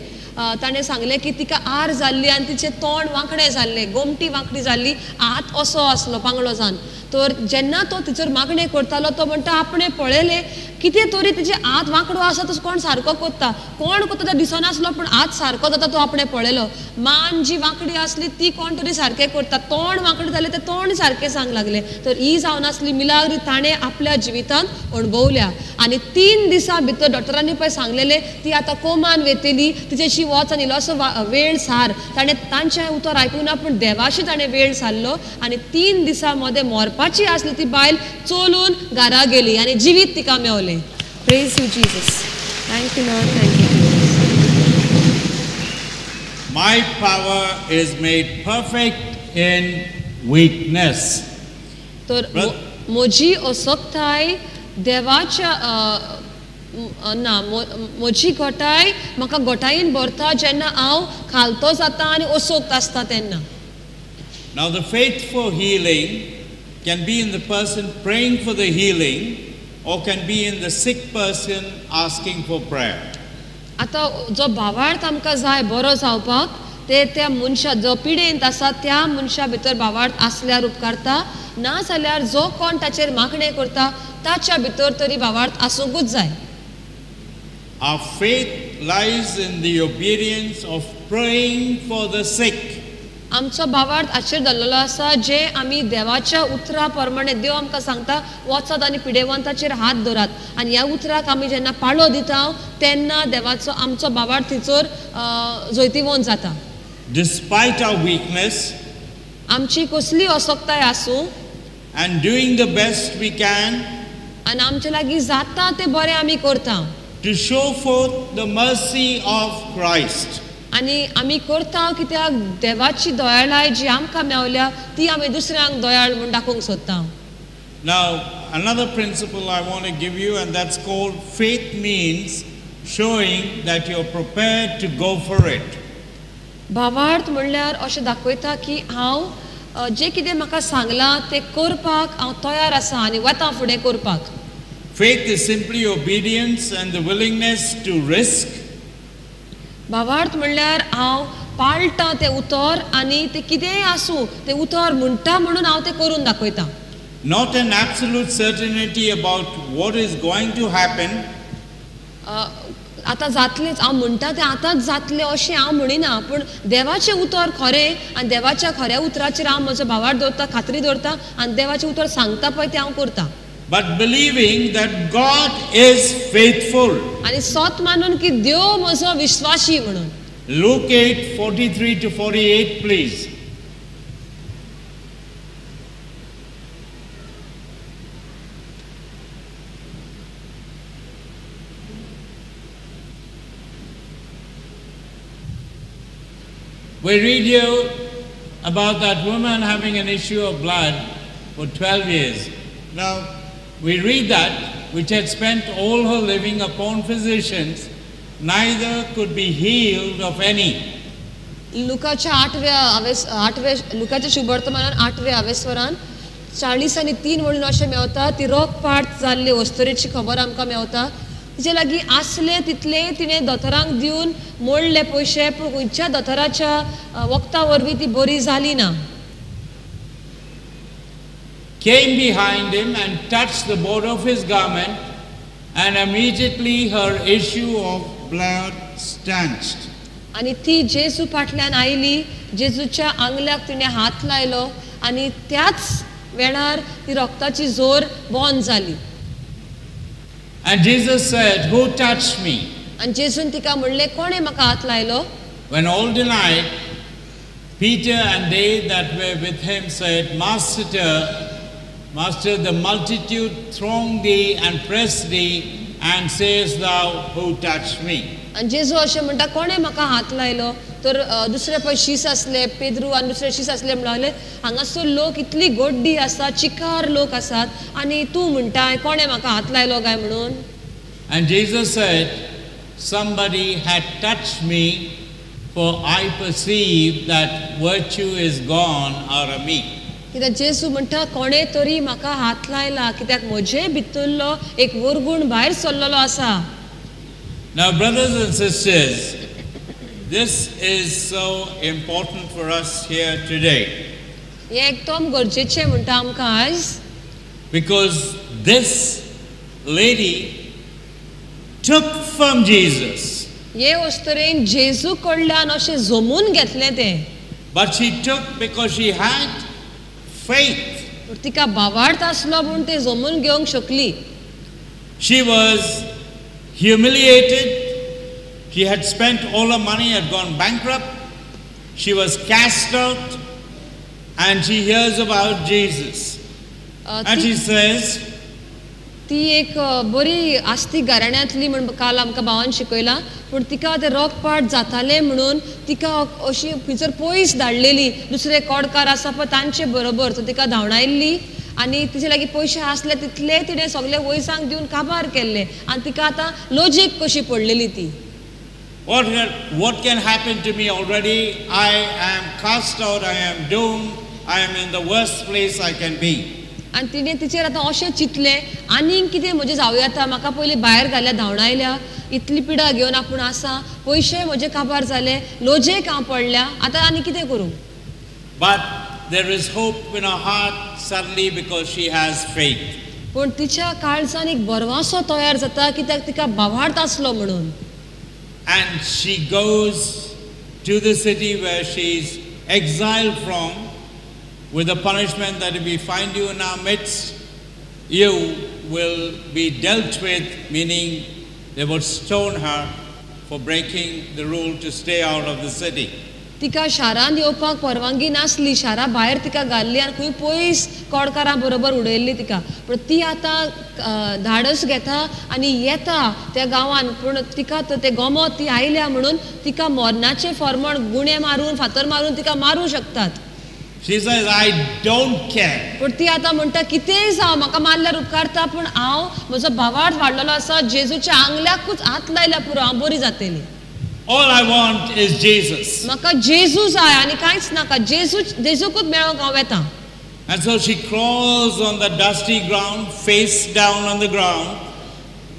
ताणें सांगलें की तिका आर जाल्ली आनी तिचें तोंड वांकडें जाल्लें, गोमटी वांकडी जाल्ली, हात असो आसलो पांगडो जावन. तर जेन्ना तो तिचेर मागणें करतालो तो म्हणटा आपणें पळयलें कितें तरी तिचे हात वांकडो आसा, तो कोण सारको कोत्ता, कोण कोत्ता तो दिसनासलो, पूण हात सारको जाता तो आपणें पळयलो. मान जी वांकडी आसली ती कोण तरी सारकें करता, तोंड वांकडें जालें तें तोंड सारकें सांग लागलें. तर ही जावन आसली मिलाग्री ताणें आपल्या जिवितांत अणभवल्या. आनी 3 दिसां भितर डॉक्टरांनी पळय सांगलेलें ती आतां कोमान वेतेली, तिचेशी वच आनी इल्लोसो वेळ सार. ताणें तांचें उतर आयकूंक ना, पूण देवाशी ताणें वेळ सारलो आनी 3 दिसां मदें मोरपाची आसली ती बायल चलून घरा गेली आनी जिवीत तिका मेवलें. Praise you, Jesus. Thank you, Lord. Thank you, Jesus. My power is made perfect in weakness. तर म्हजी असोक्ताय देवाच्या म्हजी घोटाय म्हाका घोटायेन भरता जेन्ना हांव खालतो जाता आनी असोक्त आसता तेन्ना. Now the faith for healing can be in the person praying for the healing, or can be in the sick person asking for prayer. आता जो भावार्थ आमकां जाय बरो जावपाक, ते त्या मनशा जो पिडेंत आसा त्या मनशा भितर भावार्थ आसल्यार उपकारता, ना जाल्यार जो कोण ताचेर मागणें करता ताच्या भितर तरी भावार्थ आसूंकूच जाय. Our faith lies in the obedience of praying for the sick. आमचो भावार्थ हाचेर दल्लेलो आसा जे आमी देवाच्या उतरा प्रमाणे देव आमकां सांगता वचत आनी पिडेवंताचेर हात धरात, आनी ह्या उतराक आमी जेन्ना पाळो दिता तेन्ना देवाचो आमचो भावार्थ थिचोर जोयतीवंत जाता. Despite our weakness, आमची कसली असोक्ताय आसूं, and doing the best we can आनी आमचे लागीं जाता ते बरें आमी करता, to show forth the mercy of Christ. आनी आमी करता कित्याक देवाची दयाळाय जी आमकां मेवल्या ती आमी दुसऱ्यांक दयाळ म्हूण दाखोवंक सोदता. Now, another principle I want to give you, and that's called faith means showing that you're prepared to go for it. भावार्थ म्हणल्यार अशें दाखयता की हांव जे कितें म्हाका सांगलां तें करपाक हांव तयार आसा आनी वता फुडें करपाक. Faith is simply obedience and the willingness to risk. भावार्थ म्हणल्यार हांव पाळटा तें उतर आनी तें कितेंय आसूं तें उतर म्हणटा म्हणून हांव तें करून दाखयता. Not an absolute certainty about what is going to happen. आतां जातलेंच हांव म्हणटा तें आतांच जातलें अशें हांव म्हणिना, पूण देवाचें उतर खरें आनी देवाच्या खऱ्या उतराचेर हांव म्हजो भावार्थ दवरता, खात्री दवरता आनी देवाचें उतर सांगता पळय तें हांव करता. But believing that God is faithful. आनी सोत मानून की देव म्हजो विश्वासी म्हणून. Luke 8:43 to 48, please. We read here about that woman having an issue of blood for 12 years. Now, we read that which had spent all her living upon physicians, neither could be healed of any. लुकाच्या 8व्या लुकाच्या शुभवर्तमानान 8व्या हावेस्वरान 40 आनी 3 म्हणून अशें मेवता ती रोगपाट जाल्ली वस्तुरेची खबर आमकां मेवता. तिचे लागीं आसले तितले तिणें दोतोरांक दिवन मोडले पयशे, पूण खंयच्या दोतोराच्या वखदा वरवीं ती बरी जाली ना. Came behind him and touched the border of his garment, and immediately her issue of blood stanched. आनी ती जेजू फाटल्यान आयली, जेजूच्या आंगल्याक तिणें हात लायलो आनी त्याच वेळार ती रक्ताची जोर बंद जाली. And Jesus said, "Who touched me?" आनी जेजून तिका म्हणलें, कोणें म्हाका हात लायलो? When all denied, Peter and they that were with him said, Master, the multitude throng thee and press thee, and sayest thou, who touched me? आनी जेजू अशें म्हणटा, कोणें म्हाका हात लायलो? तर दुसरे पळय शीस आसले, पेद्रू आनी दुसरे शीस आसले म्हणले, हांगासर लोक इतली गोड्डी आसा, चिकार लोक आसात, आनी तूं म्हणटाय कोणें म्हाका हात लायलो काय म्हणून? And Jesus said, somebody had touched me, for I perceive that virtue is gone out of me. कित्याक जेजू म्हणटा, कोणें तरी म्हाका हात लायला, कित्याक म्हजे भितरलो एक वरगूण भायर सरलेलो आसा. Now, brothers and sisters, this is so important for us here today, हें एकदम गरजेचें म्हणटा आमकां आयज, because this lady took from Jesus, हे वस्तरेन जेजू कडल्यान अशें जमून घेतलें तें, but she took because she had faith. तिका भावार्थ आसलो म्हूण तें जमून घेवंक शकली. She was humiliated. She had spent all her money, had gone bankrupt. She was cast out, and she hears about Jesus. And she says, ती एक बरी आस्ती घराण्यांतली म्हण काल आमकां भावान शिकयला, पूण तिका तें रोगपाट जातालें म्हणून तिका अशी खंयसर पयस धाडलेली, दुसरे कोडकार आसा पळय तांचे बरोबर, सो तिका धांवडायल्ली आनी तिचे लागीं पयशे आसले तितले तिणें सगळे वयसांक दिवन काबार केल्ले आनी तिका आतां लॉजीक कशी पडलेली ती. What can happen to me already? I am cast out, I am doomed, I am in the worst place I can be. आनी तिणें तिचेर आतां अशें चिंतलें, आनीक कितें म्हजें जावं येता, म्हाका पयलीं भायर घाल्या धांवडायल्या, इतली पिडा घेवन आपूण आसा, पयशे म्हजे काबार जाले, लॉजेक हांव पडल्या, आतां आनी कितें करूं? But there is hope in her heart suddenly because she has faith. पूण तिच्या काळजान एक बरवासो तयार जाता, कित्याक तिका भावार्थ आसलो म्हणून. And she goes to the city where she is exiled from, with the punishment that if we find you in our midst, you will be dealt with, meaning they would stone her for breaking the rule to stay out of the city. तिका शारान येवपाक परवानगी नासली, शारा भायर तिका घाल्ली आनी खंय पयस कोडकारां बरोबर उडयल्ली तिका. पूण ती आतां धाडस घेता आनी येता त्या गांवान, पूण तिका ते गोमोत ती आयल्या म्हणून तिका मरणाचे फर्मण गुणे मारून फातर मारून तिका मारूं शकतात. She says, I don't care. पूण ती आतां म्हणटा, कितेंय जावं म्हाका मारल्यार उपकारता, पूण हांव म्हजो भावार्थ वाडलेलो आसा, जेजूच्या आंगल्याकूच हात लायल्या पुरो, हांव बरी जातली. All I want is Jesus. म्हाका जेजू जाय आनी कांयच नाका, जेजूकूच मेळोंक हांव येता. And so she crawls on the dusty ground, face down on the ground.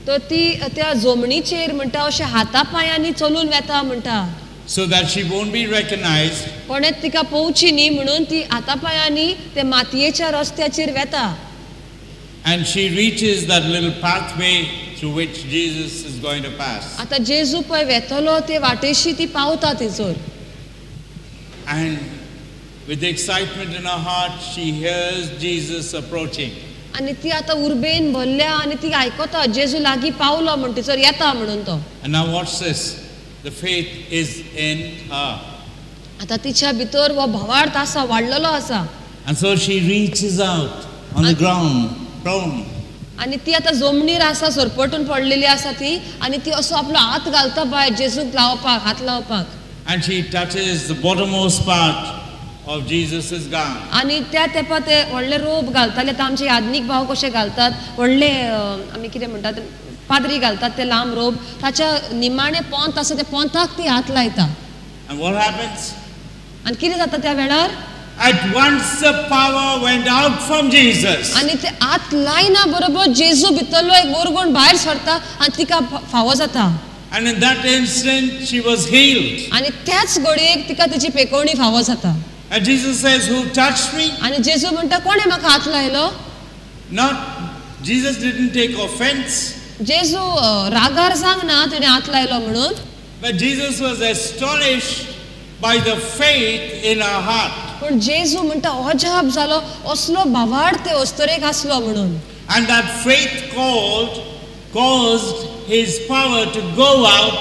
तर ती त्या जमनीचेर म्हणटा अशें हाता पांयांनी चलून वेता म्हणटा, so that she won't be recognized. कोणेच तिका पळोवची न्ही म्हणून ती हाता पांयांनी ते मातयेच्या रस्त्याचेर वेता. And she reaches that little pathway through which Jesus is going to pass. आतां जेजू पळय वेतलो ते वाटेशी ती पावता थंयसर. And with the excitement in her heart, she hears Jesus approaching. आनी ती आतां उर्बेन भरल्या आनी ती आयकता जेजू लागीं पावलो म्हण थंयसर येता म्हणून तो. And now watch this. The faith is in her. आतां तिच्या भितर हो भावार्थ आसा, वाडलेलो आसा. And so she reaches out on the ground, prone. आनी ती आतां जमनीर आसा, सरपटून पडलेली आसा ती, आनी ती असो आपलो हात घालता भायर जेजूक लावपाक, हात लावपाक. And she touches the bottommost part of Jesus' gown. आनी त्या तेंपार ते व्हडले रोप घालताले, आतां आमचे याज्ञीक भाव कशे घालतात, व्हडले आमी कितें म्हणटात पाद्री घालतात ते लांब रोप, ताच्या निमाणे पोंत आसा त्या पोंताक ती हात लायता. And what happens? आनी कितें जाता त्या वेळार? At once the power went out from Jesus. आनी ते आत लायना बरोबर जेजू भितरलो एक वरगोण भायर सरता आनी तिका फावो जाता. And in that instant, she was healed. आनी त्याच घडयेक तिका तिची पेकोवणी फावो जाता. And Jesus says, who touched me? आनी जेजू म्हणटा कोणे म्हाका हात लायलो? Jesus didn't take offense. जेजू रागार सांगना तिणे हात लायलो म्हणून. But Jesus was astonished by the faith in her heart. पण जेजू म्हणटा अजाप जालो असलो भावार्थ ते अस्तरेक आसलो म्हणून. And that faith caused his power to go out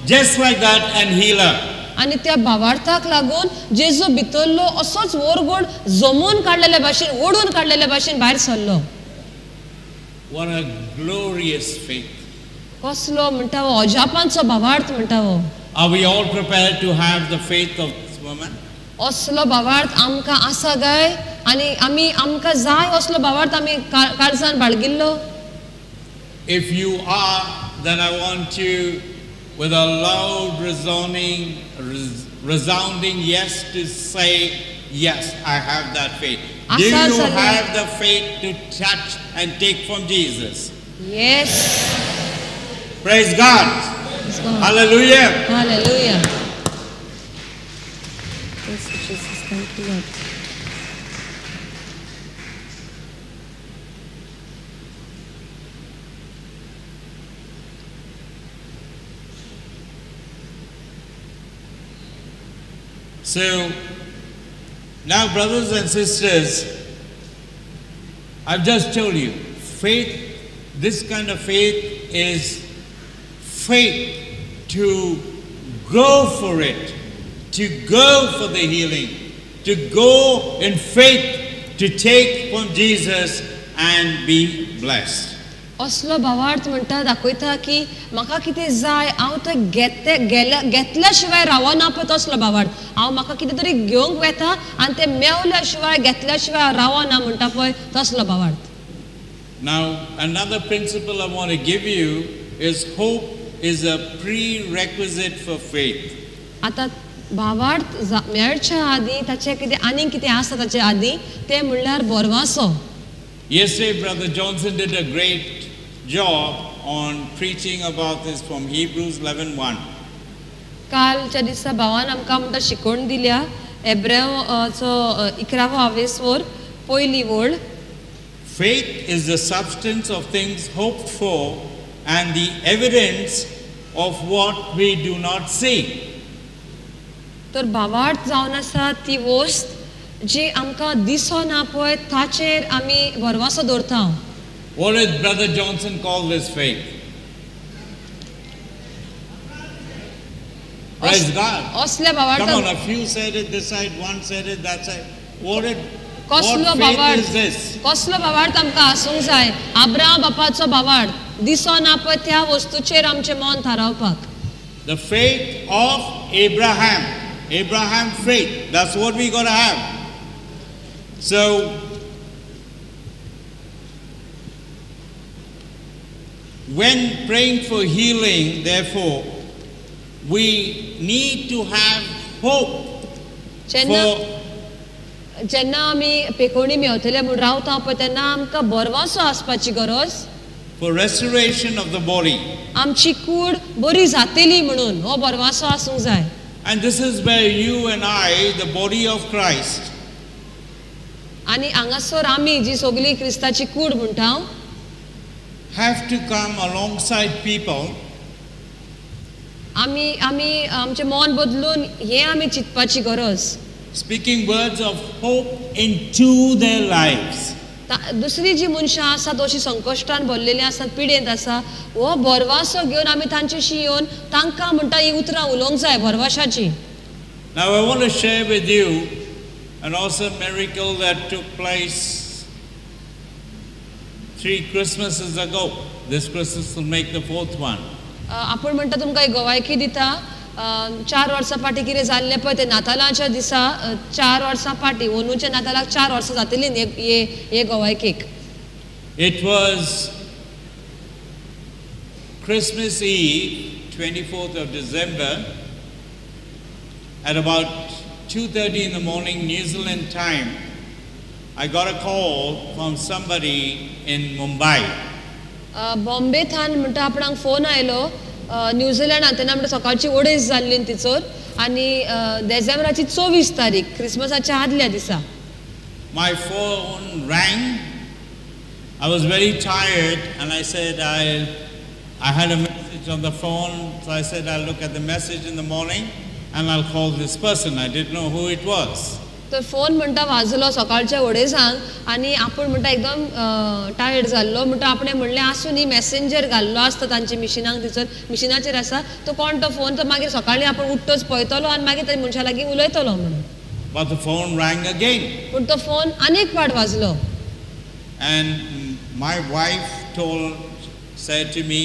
just like that and heal her. आनी त्या भावार्थाक लागून जेजू भितरलो असोच वरगोण जमून काडलेल्या भाशेन ओडून काडलेल्या भाशेन भायर सरलो. What a glorious faith. कसलो म्हणटा हो अजापांचो भावार्थ म्हणटा हो. Are we all prepared to have the faith of this woman? असलो भावार्थ आमकां आसा काय आनी आमकां जाय असलो भावार्थ आमी काळजान बाळगिल्लो. If you are, then I want you with a loud resounding yes to say, yes, I have that faith. Do you have the faith to touch and take from Jesus? Yes. Praise God. Hallelujah. Hallelujah. Praise Jesus. Thank you, Lord. So, now brothers and sisters, I've just told you, faith, this kind of faith is faith to go for it, to go for the healing, to go in faith to take from Jesus and be blessed. असलो भावार्थ म्हणटा दाखयता की म्हाका कितें जाय हांव तें घेतल्या शिवाय रावना पळय तसलो भावार्थ. हांव म्हाका कितें तरी घेवंक वेता आनी तें मेवल्या शिवाय घेतल्या शिवाय रावना म्हणटा पळय तसलो भावार्थ. Now another principle I want to give you is hope is a prerequisite for faith. आता भावार्थ मेळच्या आदी ताचे कितें आनी कितें आसा ताचे आदी तें म्हणल्यार बोरवासो. Yesterday Brother Johnson did a great job on preaching about this from Hebrews 11:1. कालच्या दिसा भावान आमकां म्हणटा शिकवण दिल्या हेब्रेवचो 11 पयली वळ. Faith is the substance of things hoped for and the evidence of what we do not see. तर भावार्थ जावन आसा ती वस्त जी आमकां दिसना पळय ताचेर आमी भरवसो दवरता. What did Brother Johnson call this faith? Praise God. असल्या Come on, भावार्थाक a few said it this side, one said it that side. What कसलो faith is भावार्थ this? कसलो भावार्थ आमकां आसूंक जाय. अब्राहम बापाचो भावार्थ दिसना पळय त्या वस्तूचेर आमचें मन थारावपाक. The faith of Abraham. Abraham faith. That's what we got to have. So, when praying for healing, therefore, we need to have hope जेन्ना आमी पेकोवणी मेवतले म्हूण रावता पळय तेन्ना आमकां बरवासो आसपाची गरज. for restoration of the body. आमची कूड बरी जातली म्हणून हो बरवासो आसूंक जाय. And this is where you and I, the body of Christ, आनी हांगासर आमी जी सगळी क्रिस्ताची कूड म्हणटा have to come alongside people आमी आमचें मन बदलून हे आमी चिंतपाची गरज. speaking words of hope into their lives. दुसरी जी मनशां आसात अशी संकश्टान भरलेली आसात पिडेंत आसा हो बरवासो घेवन आमी तांचेशी येवन तांकां म्हणटा ही उतरां उलोवंक जाय बरवाशाची. Now I want to share with you an awesome miracle that took place 3 Christmases ago. This Christmas will make the 4th one. आपण म्हणटा तुमकां एक गवायकी दिता 4 वर्सां फाटीं कितें जाल्लें पळय ते नातालांच्या दिसा 4 वर्सां फाटीं ओनूच्या नातालाक 4 वर्सां जातलीं हे गवायकेक. It was Christmas Eve, 24th of December, at about 2:30 in the morning, New Zealand time, I got a call from somebody in Mumbai. बॉम्बेथान म्हणटा आपणाक फोन आयलो न्यूझिलंडात तेन्ना म्हणटा सकाळची ओडेस जाल्ली तिचोर आनी डिसेंबराची 24 तारीख क्रिसमसाच्या आदल्या दिसा My phone rang. I was very tired and I said I had a message on the phone, so I said I'll look at the message in the morning and I'll call this person. I didn't know who it was. तर phone म्हणटा वाजलो सकाळच्या ओडेसांक आनी आपूण म्हणटा एकदम tired जाल्लो म्हणटा आपणें म्हणलें आसूं न्ही मॅसेंजर घाल्लो आसता तांच्या मिशिनाक थंयसर मिशिनाचेर आसा तो कोण तो फोन तो मागीर सकाळीं आपूण उठ्ठोच पळयतलो आनी मागीर त्या मनशा लागीं उलयतलो म्हणून But the phone rang again. पूण तो फोन आनीक फावट वाजलो And my wife said to me,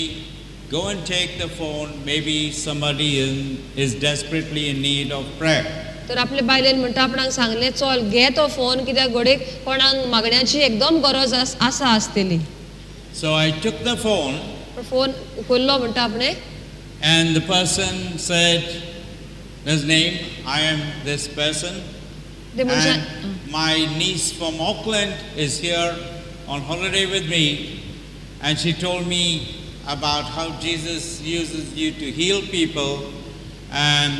go and take the phone, maybe somebody is desperately in need of prayer. तर आपले बायलेन म्हणटा आपणाक सांगलें चल घे तो फोन कित्याक घोडेक कोणाक मागण्याची एकदम गरज आसा आसतली So I took the phone phone उखल्लो म्हणटा आपणें and the person said his name, I am this person. ते मनशान And my niece from Auckland is here on holiday with me, and she told me about how Jesus uses you to heal people, and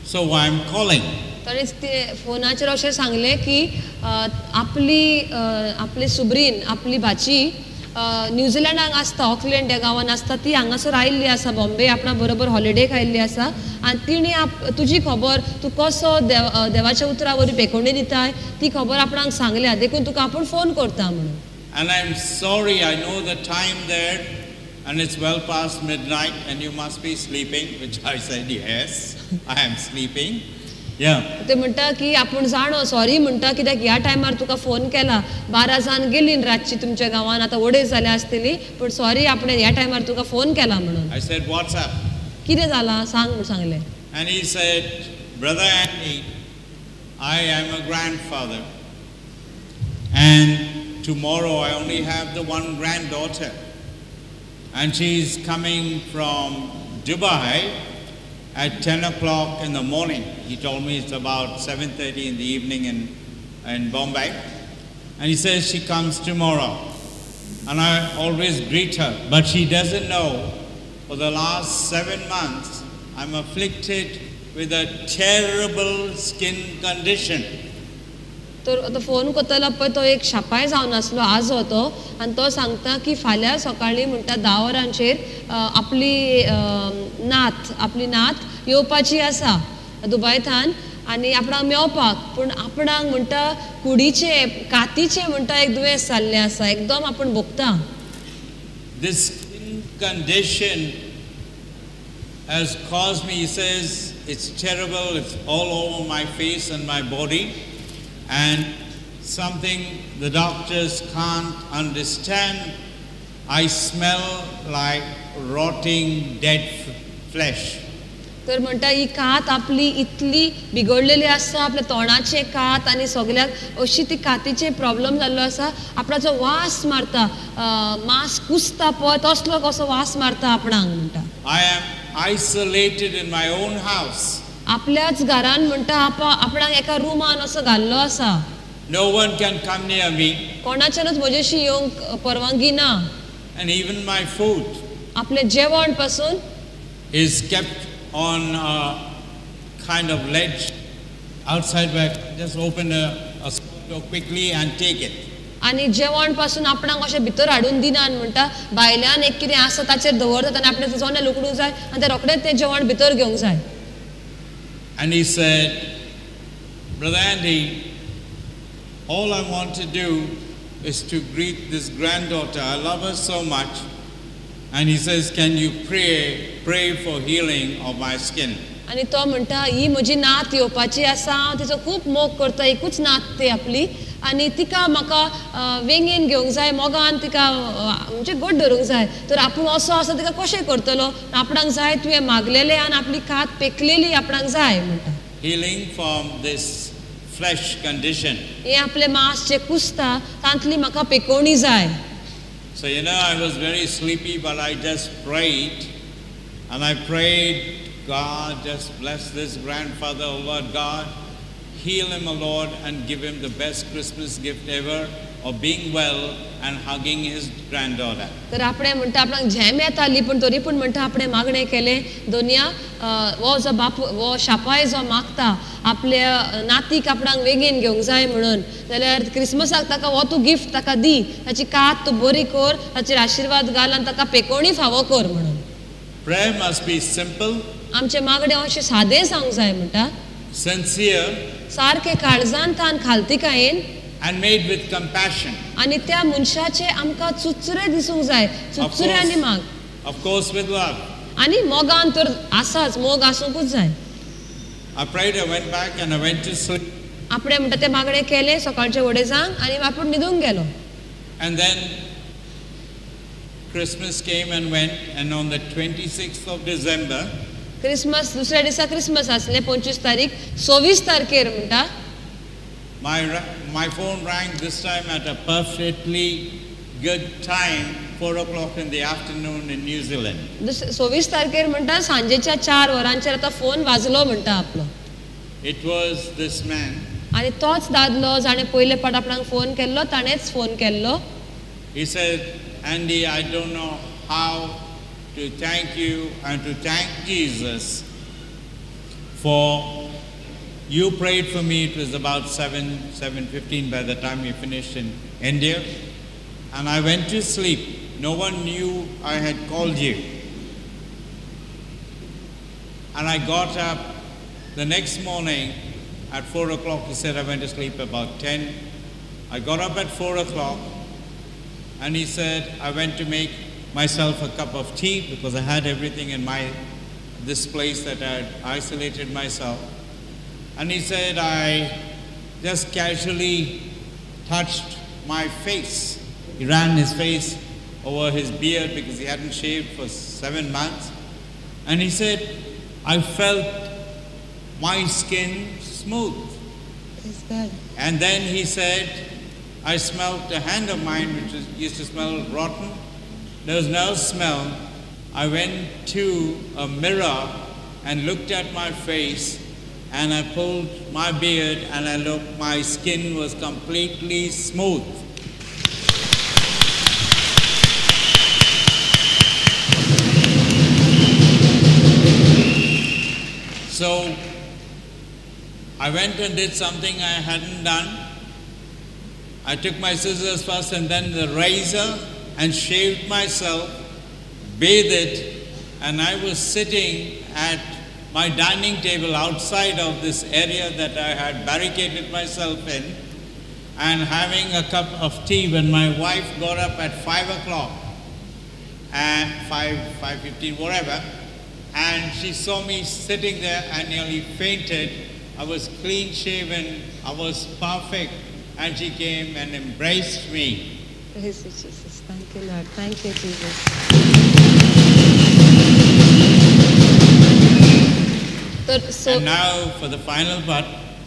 so I'm calling. ताणें ते फोनाचेर अशें सांगलें की आपली सुब्रीन आपली भाची न्यूझिलंडाक आसता ऑकलँड ह्या गांवांत आसता ती हांगासर आयिल्ली आसा बॉम्बे आपणा बरोबर हॉलिडेक आयिल्ली आसा आनी तिणें तुजी खबर तूं कसो देवाच्या उतरा वरवीं पेखोवणी दिताय ती खबर आपणाक सांगल्या देखून तुका आपूण फोन करता म्हणून And I'm sorry, I know the time there, and it's well past midnight, and you must be sleeping, which I said, yes, I am sleeping. Yeah. ते म्हणटा की आपूण जाणो सॉरी म्हणटा कित्याक ह्या टायमार तुका फोन केला 12 जावन गेली रातची तुमच्या गांवांत आतां वडे जाल्या आसतली पूण सॉरी आपणें ह्या टायमार तुका फोन केला म्हणून I said, what's up? कितें जालां सांग म्हणून सांगलें And he said, Brother Andy, I am a grandfather, and tomorrow I only have the one granddaughter, and she's coming from Dubai at 10 o'clock in the morning. He told me it's about 7:30 in the evening in Bombay. And he says she comes tomorrow. And I always greet her, but she doesn't know for the last 7 months I'm afflicted with a terrible skin condition. तर तो phone करतलो पळय तो एक शापाय जावन आसलो आजो तो आनी तो सांगता की फाल्यां सकाळीं म्हणटा 10 वरांचेर आपली नात येवपाची आसा दुबयथान आनी आपणाक मेवपाक पूण आपणाक म्हणटा कुडीचे कातीचे म्हणटा एक दुयेंस जाल्लें आसा एकदम आपूण भोगता This skin condition has caused me, he says, it's terrible, it's all over my face and my body. And something the doctors can't understand. I smell like rotting dead flesh. तर म्हणटा ही कात आपली इतली बिगडलेली आसा आपल्या तोंडाचे कात आनी सगल्याक अशी ती कातीचे प्रॉब्लेम जाल्लो आसा आपणाचो वास मारता मांस कुसता पळय तसलो कसो वास मारता आपणाक म्हणटा I am isolated in my own house. आपल्याच घरान म्हणटा आपणाक एका रुमान असो घाल्लो आसा No one can come near me. कोणाच्यानूच म्हजेशी येवंक परवानगी ना And even my food आपले जेवण पासून is kept on a kind of ledge outside where I can just open a small door quickly and take it. आनी जेवण पासून आपणाक अशें भितर हाडून दिनात म्हणटा भायल्यान एक कितें आसा ताचेर दवरतात आनी आपणें जनेल उगडूंक जाय आनी ते रोखडेंच तें जेवण भितर घेवंक जाय And he said, Brother Andy, all I want to do is to greet this granddaughter. I love her so much. And he says, can you pray for healing of my skin? आनी तो म्हणटा ही म्हजी नात येवपाची आसा हांव तिचो खूब मोग करता एकूच नात ती आपली आनी तिका म्हाका वेंगेन घेवंक जाय मोगान तिका म्हणजे गोड धरूंक जाय तर आपूण असो आसा तिका कशें करतलो आपणाक जाय तुवें मागलेलें आनी आपली कात पेकलेली आपणाक जाय म्हणटा Healing from this flesh condition. हे आपले मांस जे कुसता तांतली म्हाका पेकोवणी जाय So I was very sleepy, but I just prayed. And I prayed, God, just bless this grandfather, oh Lord God. heal him, O Lord, and give him the best Christmas gift ever of being well and hugging his granddaughter. तर आपणे म्हणटा आपणाक झेम येताली पण तरी पूण म्हणटा आपणे मागणे केले दोनिया वो जो बापू वो शापाय जो मागता आपल्या नातीक आपणाक वेगीन घेवंक जाय म्हणून जाल्यार क्रिसमसाक ताका हो तूं गिफ्ट ताका दी ताची कात तूं बरी कर ताचेर आशिर्वाद घाल आनी ताका पेकोवणी फावो कर म्हणून. Prayer must be simple, आमचे मागणे अशें सादें सांगूंक जाय म्हणटा sincere, सारखे काळजांत आनी खालतीकायेन and made with compassion. आणि त्या मनशाचे आमकां चुचरे दिसूंक जाय चुचरे आनी माग Of course, with love. आनी मोगान तर आसाच मोग आसूंकूच जाय. I prayed, I went back and I went to sleep. आपणे म्हणटा ते मागणे केले सकाळचे वडेजांक आनी आपूण न्हिदूंक गेलो. And then Christmas came and went, and on the 26th of December, Christmas दुसऱ्या दिसा क्रिसमस आसले 25 तारीख 26 तारखेर म्हणटा my phone rang this time at a perfectly good time, 4 o'clock in the afternoon in New Zealand. 26 तारखेर म्हणटा सांजेच्या 4 वरांचेर आतां फोन वाजलो म्हणटा आपलो. It was this man. आनी तोच दादलो जाणे पयले पाट आपणाक फोन केल्लो ताणेच फोन केल्लो. He said, Andy, I don't know how to thank you and to thank Jesus for you prayed for me. It was about 7:15 by the time we finished in India, and I went to sleep. No one knew I had called you, and I got up the next morning at 4 o'clock. He said I went to sleep about 10. I got up at 4 o'clock, and he said I went to make myself a cup of tea because I had everything in this place that I had isolated myself. And he said I just casually touched my face. He ran his face over his beard because he hadn't shaved for 7 months. And he said, I felt my skin smooth. Praise God. And then he said, I smelled a hand of mine which used to smell rotten. There was no smell. I went to a mirror and looked at my face, and I pulled my beard and I looked, my skin was completely smooth. So I went and did something I hadn't done. I took my scissors first and then the razor and shaved myself, bathed, and I was sitting at my dining table outside of this area that I had barricaded myself in and having a cup of tea when my wife got up at 5 o'clock and 5:15, whatever, and she saw me sitting there and nearly fainted. I was clean shaven, I was perfect, and she came and embraced me. Praise you, Jesus. Thank you, Lord. Thank you, Jesus. And now for the final part.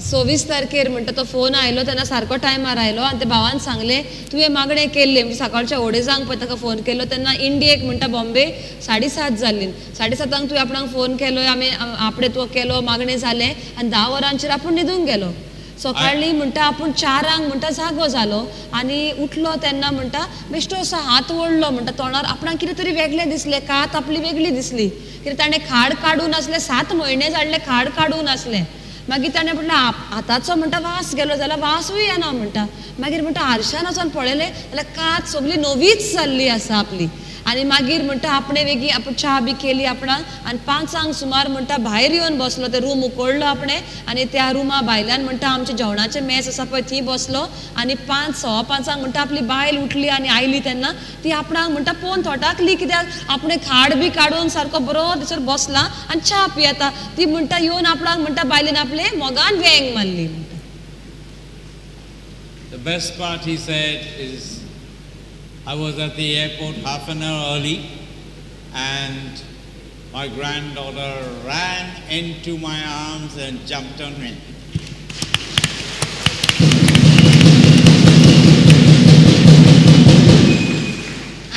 26 तारखेर म्हणटा तो phone आयलो तेन्ना सारको टायमार आयलो आनी ते भावान सांगले तुवें मागणें केल्लें म्हणजे सकाळच्या ओडेजांक पळय ताका फोन केलो तेन्ना इंडियेक म्हणटा बॉम्बे 7:30 जाल्ली 7:30 तुवें आपणाक फोन केलो आमी आपणे तो केलो मागणें जालें आनी 10 वरांचेर आपूण न्हिदूंक गेलो. सकाळी म्हणटा आपूण 4 म्हणटा जागो जालो आनी उठलो तेन्ना म्हणटा बेश्टो असो हात ओडलो म्हणटा तोंडार आपणाक कितें तरी वेगळें दिसलें कात आपली वेगळी दिसली कित्याक ताणें खाड काडून आसलें 7 म्हयने जाल्ले खाड काडून आसलें. मागीर ताणें म्हणलें हाताचो म्हणटा वास गेलो जाल्यार वासूय येना म्हणटा. मागीर म्हणटा आरशान वचोन पळयलें जाल्यार कात सगळी नवीच जाल्ली आसा आपली. आनी मागीर म्हणटा आपणे वेगळी आपूण च्या बी केली आपणाक आनी 5 सुमार म्हणटा भायर येवन बसलो ते रूम उकडलो आपणे आनी त्या रुमा भायल्यान म्हणटा आमचे जेवणाचे मेस आसा पळय थंय बसलो आनी 5:15 म्हणटा आपली बायल उठली आनी आयली तेन्ना ती आपणाक म्हणटा पळोवन थोटाकली कित्याक आपणे खाड बी काडून सारको बरो थंयसर बसला आनी च्या पियेता. ती म्हणटा येवन आपणाक म्हणटा बायलेन आपले मोगान वेंग मारली. The best part, he said, is I was at the airport half an hour early and my granddaughter ran into my arms and jumped on me.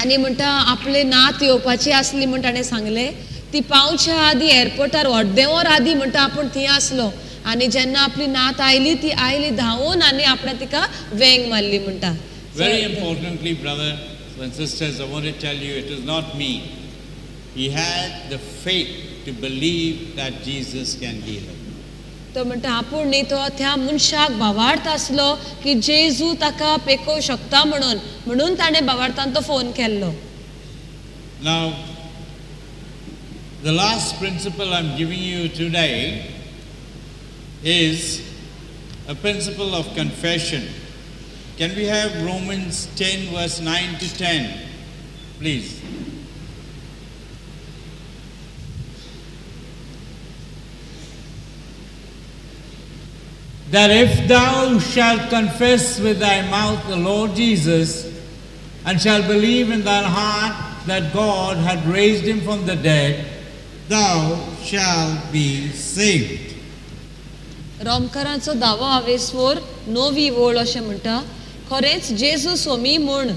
आनी म्हणटा आपले नात येवपाची आसली म्हण ताणें सांगलें ती पावच्या आदी एअरपोर्टार अर्दें वर आदी म्हणटा आपूण थंय आसलो आणि जेन्ना आपली नात आयली ती आयली धांवून आनी आपणे तिका वेंग मारली म्हणटा. Very importantly, brothers and sisters, I want to tell you, it is not me. He had the faith to believe that Jesus can heal him. तो म्हणटा आपूण न्ही तो त्या मनशाक भावार्थ आसलो की जेजू ताका पेको शकता म्हणून ताणें भावार्थान तो फोन केल्लो. Now, the last principle I'm giving you today is a principle of confession. Can we have Romans 10 verse 9 to 10, please? That if thou shalt confess with thy mouth the Lord Jesus, and shalt believe in thine heart that God had raised him from the dead, thou shalt be saved. रोमकारांचो दावो हावेसवर 9वी ओळ अशें म्हणटा, खरेंच जेजू सोमी म्हूण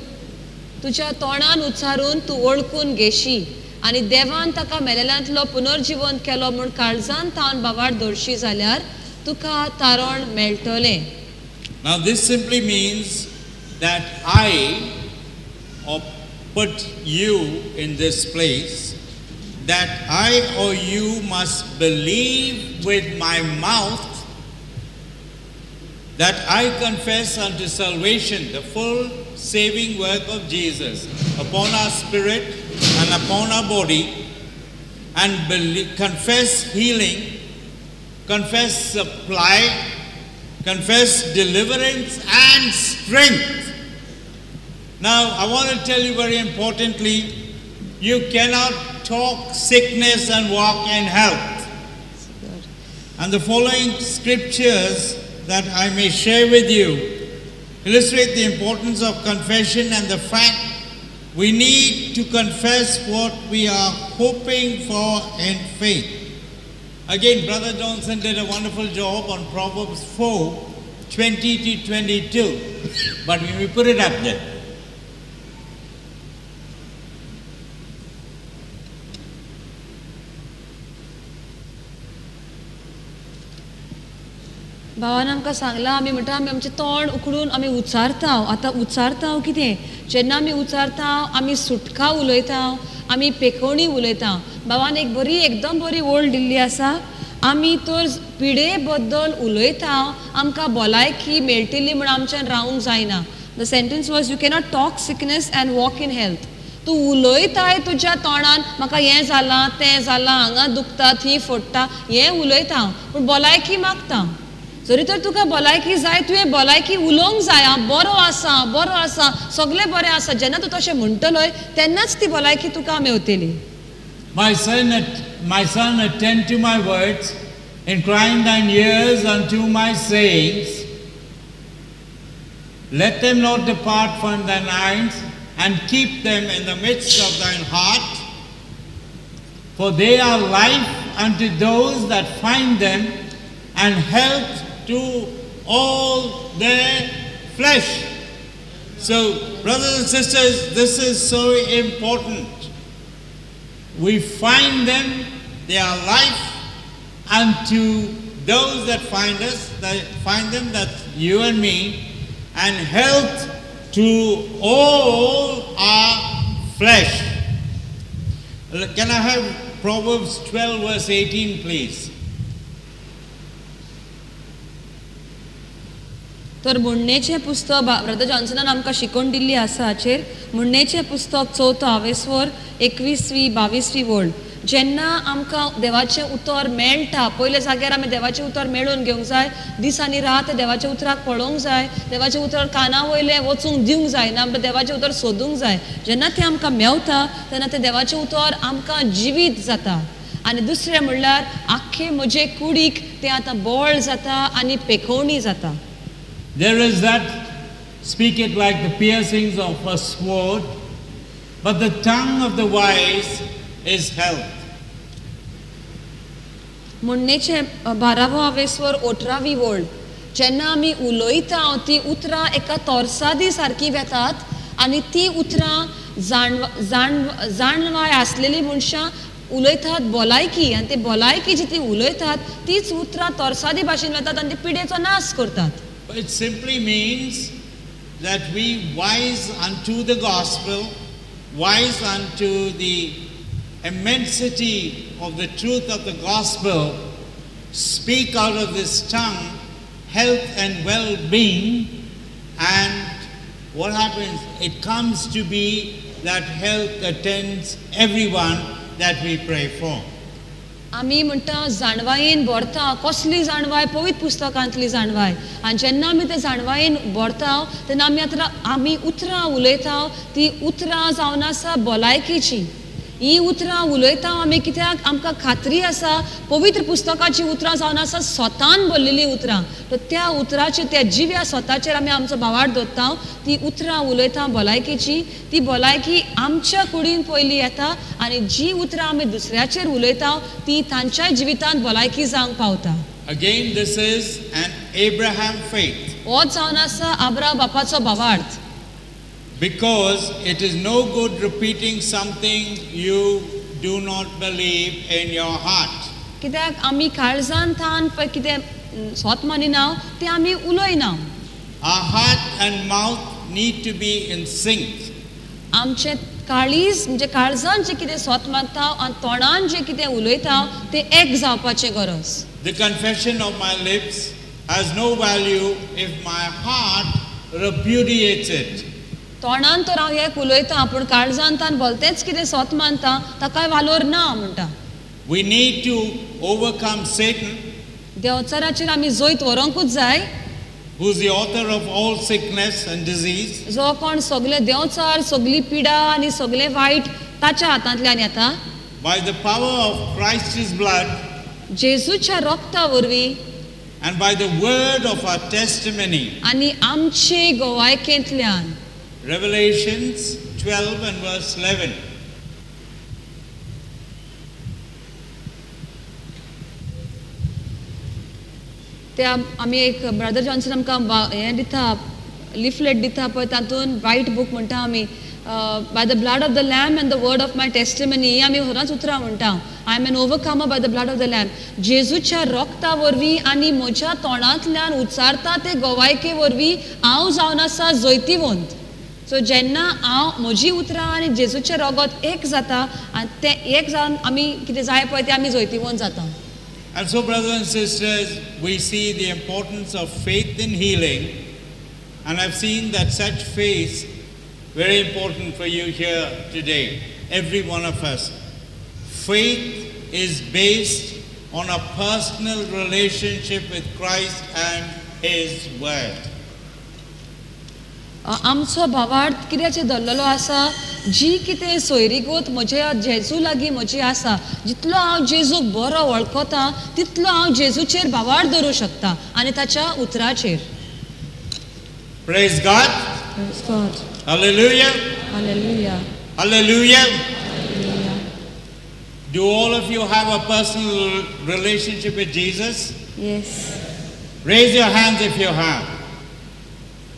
तुज्या तोंडान उच्चारून तूं वळखून घेशी आनी देवान ताका मेलेल्यांतलो पुनर्जीवन केलो म्हूण काळजान तावन बाबाड दवरशी जाल्यार तुका तारण मेळटलें. Now this simply means that I put you in this place, that I or you must believe with my mouth that I confess unto salvation the full saving work of Jesus upon our spirit and upon our body, and confess healing, confess supply, confess deliverance and strength. Now, I want to tell you very importantly, you cannot talk sickness and walk in health. And the following scriptures that I may share with you illustrate the importance of confession and the fact we need to confess what we are hoping for in faith. Again, Brother Johnson did a wonderful job on Proverbs 4, 20 to 22. But we put it up there. भावान आमकां सांगलां आमी म्हणटा आमी आमचें तोंड उखडून आमी उच्चारता. आतां उच्चारता कितें? जेन्ना आमी उच्चारता आमी सुटका उलयता, आमी पेखवणी उलयता. भावान एक एकदम बरी ओळ दिल्ली आसा. आमी तर पिडे बद्दल उलयता, आमकां भलायकी मेळटली म्हण आमच्यान रावूंक जायना. The sentence was you cannot talk sickness and walk in health. तूं उलयताय तुज्या तोंडान म्हाका हें जालां तें जालां, हांगा दुखता थंय फोडटा, हें उलयता पूण भलायकी मागता. जरी तर तुका भलायकी जाय तुवें भलायकी उलोवंक जाय. बरो आसा सगळें बरें आसा. जेन्ना तूं तशें म्हणटलोय तेन्नाच ती भलायकी तुका मेवतली. My son, attend to my words, incline thine ears unto my sayings. Let them not depart from thine eyes, and keep them in the midst of thine heart. For they are life unto those that find them, and health to all their flesh. So, brothers and sisters, this is so important. We find them, they are life unto those that find us, that find them, that's you and me, and health to all our flesh. Can I have Proverbs 12 verse 18, please? तर म्हणणेचें पुस्तक brother जॉन्सनान आमकां शिकोवन दिल्ली आसा हाचेर. म्हणणेचें पुस्तक 4 हावेसवर 21वी 22वी ओळ. जेन्ना आमकां देवाचें उतर मेळटा, पयले जाग्यार आमी देवाचें उतर मेळोवन घेवंक जाय. दीस आनी रात देवाच्या उतराक पळोवंक जाय. देवाचें उतर काना वयलें वचूंक दिवंक जायना. देवाचें उतर सोदूंक जाय. जेन्ना तें आमकां मेवता तेन्ना तें देवाचें उतर आमकां जिवीत जाता. आनी दुसरें म्हणल्यार आख्खे म्हजे कुडीक तें आतां बोळ जाता आनी पेखवणी जाता. There is that, speak it like the piercings of a sword, but the tongue of the wise is health. म्हणणेचें 12व हावेसवर 18वी ओळ. जेन्ना आमी उलयता ती उतरां एका तोरसादी सारकी वेतात आनी ती उतरां जाणवाय आसलेली मनशां उलयतात भलायकी आनी ते भलायकी जी ती उलयतात तीच उतरां तोरसादी भाशेन वतात आनी ते पिडेचो नाश करतात. But it simply means that we wise unto the gospel, wise unto the immensity of the truth of the gospel, speak out of this tongue health and well-being, and what happens? It comes to be that health attends everyone that we pray for. आमी म्हणटा जाणवायेन भरता कसली जाणवाय पवित्र पुस्तकांतली जाणवाय आनी जेन्ना आमी ते जाणवायेन भरता तेन्ना आमी उतरां उलयता ती उतरां जावन आसा भलायकेची. ही उतरां उलयता आमी कित्याक आमकां खात्री आसा पवित्र पुस्तकाची उतरां जावन आसा स्वतान बरलेली उतरां. तर त्या उतराचेर त्या जिव्या स्वताचेर आमी आमचो भावार्थ दवरता. ती उतरां उलयता भलायकेची. ती भलायकी आमच्या कुडीन पयली येता आनी जी उतरां आमी दुसऱ्याचेर उलयता ती तांच्या जिवितांत भलायकी जावंक पावता. Again, this is an Abraham faith. हो जावन आसा अब्राहम बापाचो भावार्थ. Because it is no good repeating something you do not believe in your heart. कित्याक आमी काळजान थान पळय कितें स्वत मानिना तें आमी उलयना. Our heart and mouth need to be in sync. आमचें काळीज म्हणजे काळजान जें कितें स्वत मानता आनी तोंडान जें कितें उलयता तें एक जावपाचें गरज. The confession of my lips has no value if my heart repudiates it. तोंडान तर हांव एक उलयतां पूण काळजान तान भलतेंच कितें स्वत मानता ताका वालोर ना म्हणटा. We need to overcome Satan, देवचाराचेर आमी जैत व्हरोंकूच जाय, who is the author of all sickness and disease. जो कोण सगले देवचार सगली पिडा आनी सगले वायट ताच्या हातांतल्यान येता. By the power of Christ's blood जेजूच्या रक्ता वरवीं and by the word of our testimony. आनी आमचे गोवायकेंतल्यान. Revelations 12 and verse 11. ते आमी एक ब्रदर जॉन्सन आमकां हें दिता लिफलेट दिता पळय तातूंत वायट बूक म्हणटा आमी by the blood of the lamb and the word of my testimony ही आमी खरोच उतरां म्हणटा. I am an overcomer by the blood of the lamb. जेजूच्या रक्ता वरवीं आनी म्हज्या तोंडांतल्यान उच्चारता ते गोवायके वरवीं हांव जावन आसा जैतिवंत. सो जेन्ना हांव म्हजी उतरां आनी जेजूचें रगत एक जाता आनी तें एक जावन आमी कितें जाय पळय तें आमी जैतिवंत जाता. And so, brothers and sisters, we see the importance of faith in healing, and I've seen that such faith very important for you here today, every one of us. Faith is based on a personal relationship with Christ and His Word. आमचो भावार्थ कित्याचेर धरलेलो आसा जी कितें सोयरीगोत म्हज्या जेजू लागीं म्हजी आसा जितलो हांव जेजूक बरो वळखता तितलो हांव जेजूचेर भावार्थ धरूं शकता आनी ताच्या उतराचेर. Praise God. Praise God. Hallelujah. Hallelujah. Hallelujah. Hallelujah. Do all of you have a personal relationship with Jesus? Yes. Raise your hands if you have.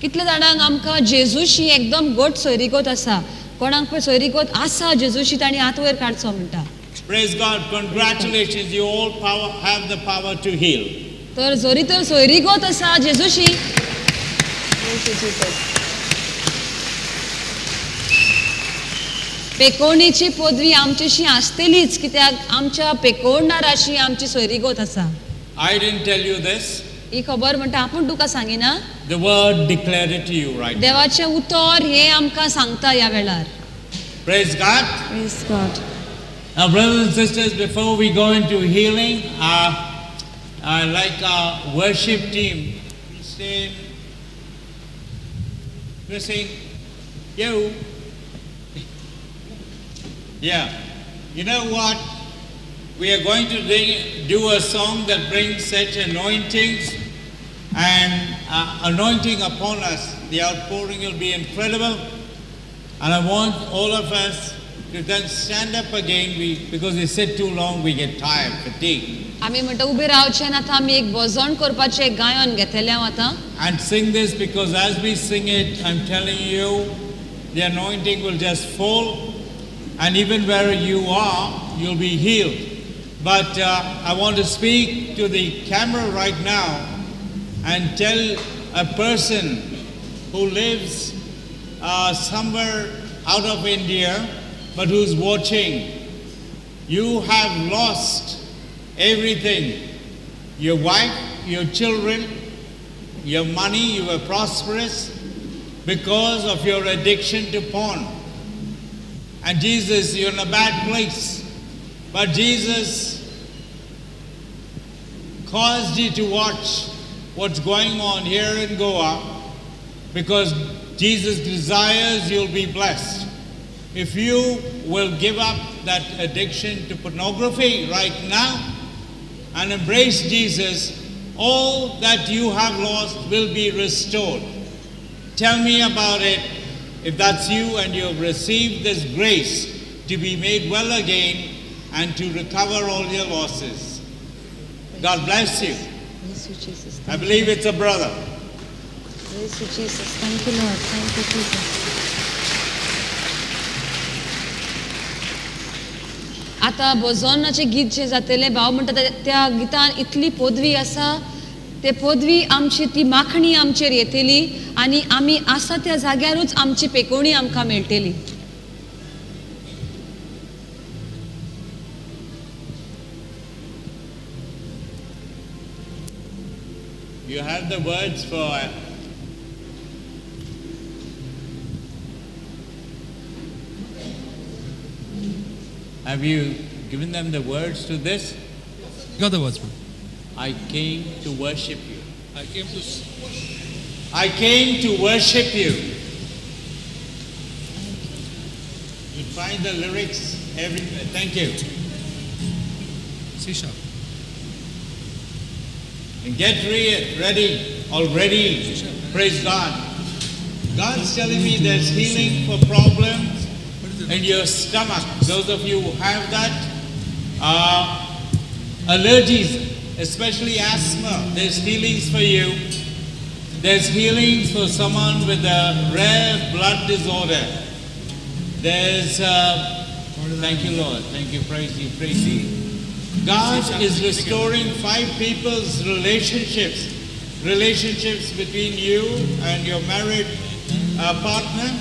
कितले जाणांक आमकां जेजूशी एकदम घट सोयरीगोत आसा. कोणाक पळय सोयरीगोत आसा जेजूशी ताणी हात वयर काडचो म्हणटा. Praise God. Congratulations. You all have the power to heal. तर जरी तर सोयरीगोत आसा जेजूशी पेकोवणीची पदवी आमचेशी आसतलीच कित्याक आमच्या पेकोवणाराशी आमची सोयरीगोत आसा. I didn't tell you this. ही खबर म्हणटा आपूण तुका सांगिना. The word declared it to you right now. देवाचें उतर हे आमकां सांगता ह्या वेळार. Praise God. Praise God. Now, brothers and sisters, before we go into healing, I like our worship team. We're saying, yo. Yeah. You know what? We are going to do a song that brings such anointings and anointing upon us. The outpouring will be incredible. And I want all of us to then stand up again because we sit too long, we get tired, fatigued. आमी म्हणटा ube रावचे आनी आतां आमी एक भजन करपाचें एक गायन घेतलें आतां. And sing this because as we sing it, I'm telling you, the anointing will just fall. and even where you are, you'll be healed. But I want to speak to the camera right now and tell a person who lives somewhere out of India, but who's watching. You have lost everything. Your wife, your children, your money, you were prosperous because of your addiction to porn. And Jesus, you're in a bad place. But Jesus caused you to watch what's going on here in Goa, because Jesus desires you'll be blessed. If you will give up that addiction to pornography right now and embrace Jesus, all that you have lost will be restored. Tell me about it if that's you and you have received this grace to be made well again and to recover all your losses. God bless you. Bless you, Jesus. I believe it's a brother. Bless you, Jesus. Thank you, Lord. Thank you, Jesus. आता भजनाचे गीत जे जातले भाव म्हणटा त्या गितान इतली पदवी आसा ते पदवी आमची ती माखणी आमचेर येतली आनी आमी आसा त्या जाग्यारूच आमची पेकोवणी आमकां मेळटली. You have the words for Have you given them the words to this? Got the words, bro. I came to worship you. I came to. I came to worship you. You find the lyrics everywhere. Thank you. C sharp. And get ready already. Praise God. God's telling me there's healing for problems in your stomach. Those of you who have that, allergies, especially asthma, there's healings for you. There's healings for someone with a rare blood disorder. There's, thank you, Lord. Thank you, praise you, praise you. God is restoring 5 people's relationships. Relationships between you and your married partner.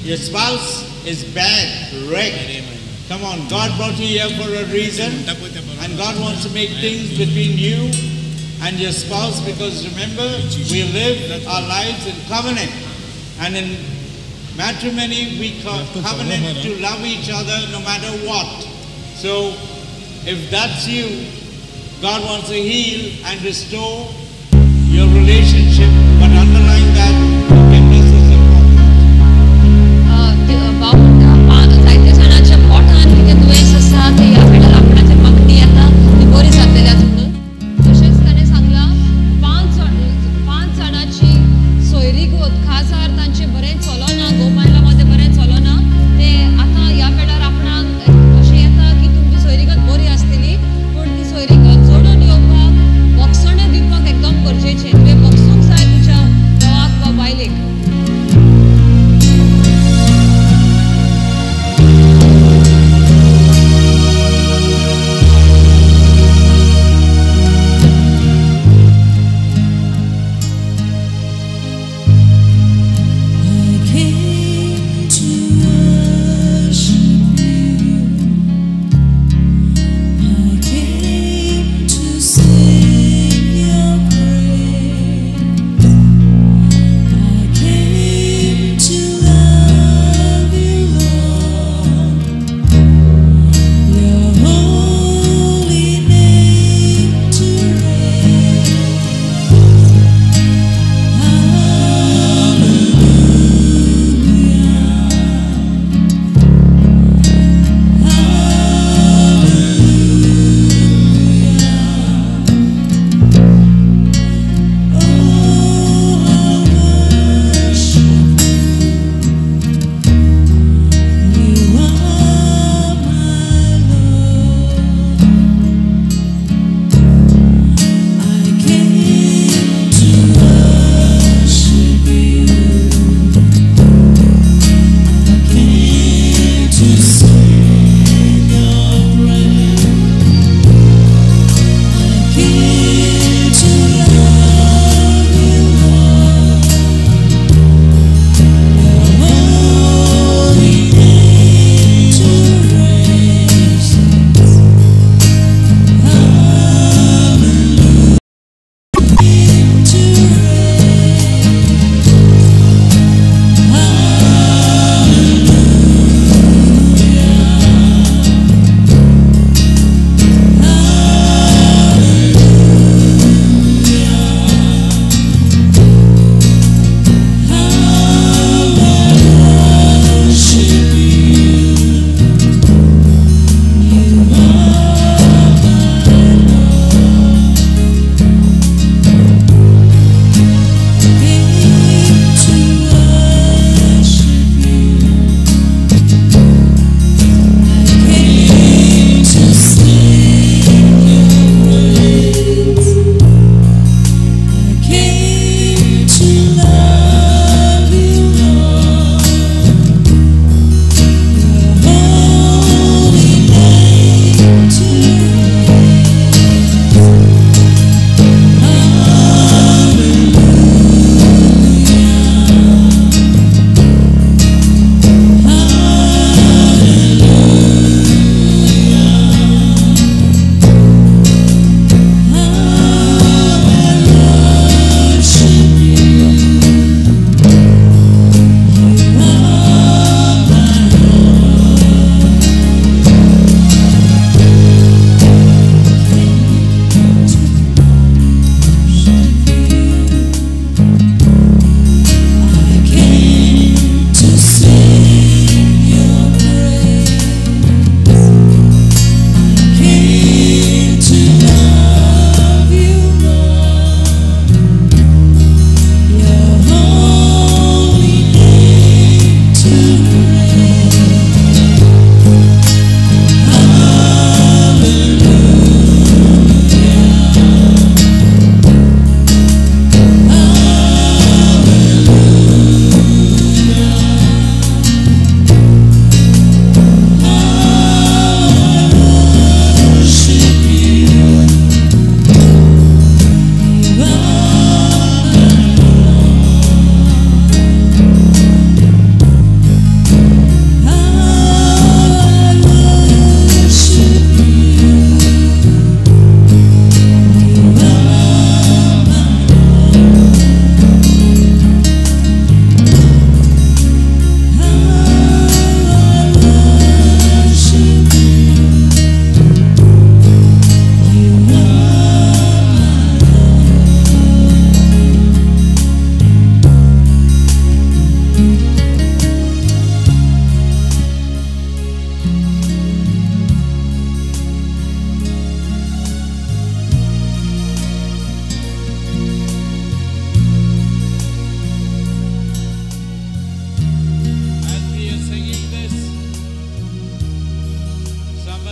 Your spouse is bad, wrecked. Come on, God brought you here for a reason. And God wants to make things between you and your spouse, because remember, we live our lives in covenant. And in matrimony, we covenant to love each other no matter what. So, if that's you, God wants to heal and restore your relationship, but underlying that, forgiveness is important. जायते जाणांच्या पोटान कितें दुयेंस आसा ते ह्या वेळार आपणाचे मागणी येता ती बरी जातली म्हणून. तशेंच ताणें सांगलां 5 जाणांची सोयरीगत खाजार तांचे बरें चलोना, गोमायलामध्ये बरें चलोना. ते आतां ह्या वेळार आपणाक अशें येता की तुमची सोयरीगत बरी आसतली, पूण ती सोयरीगत जोडून येवपाक वखसणें दिवपाक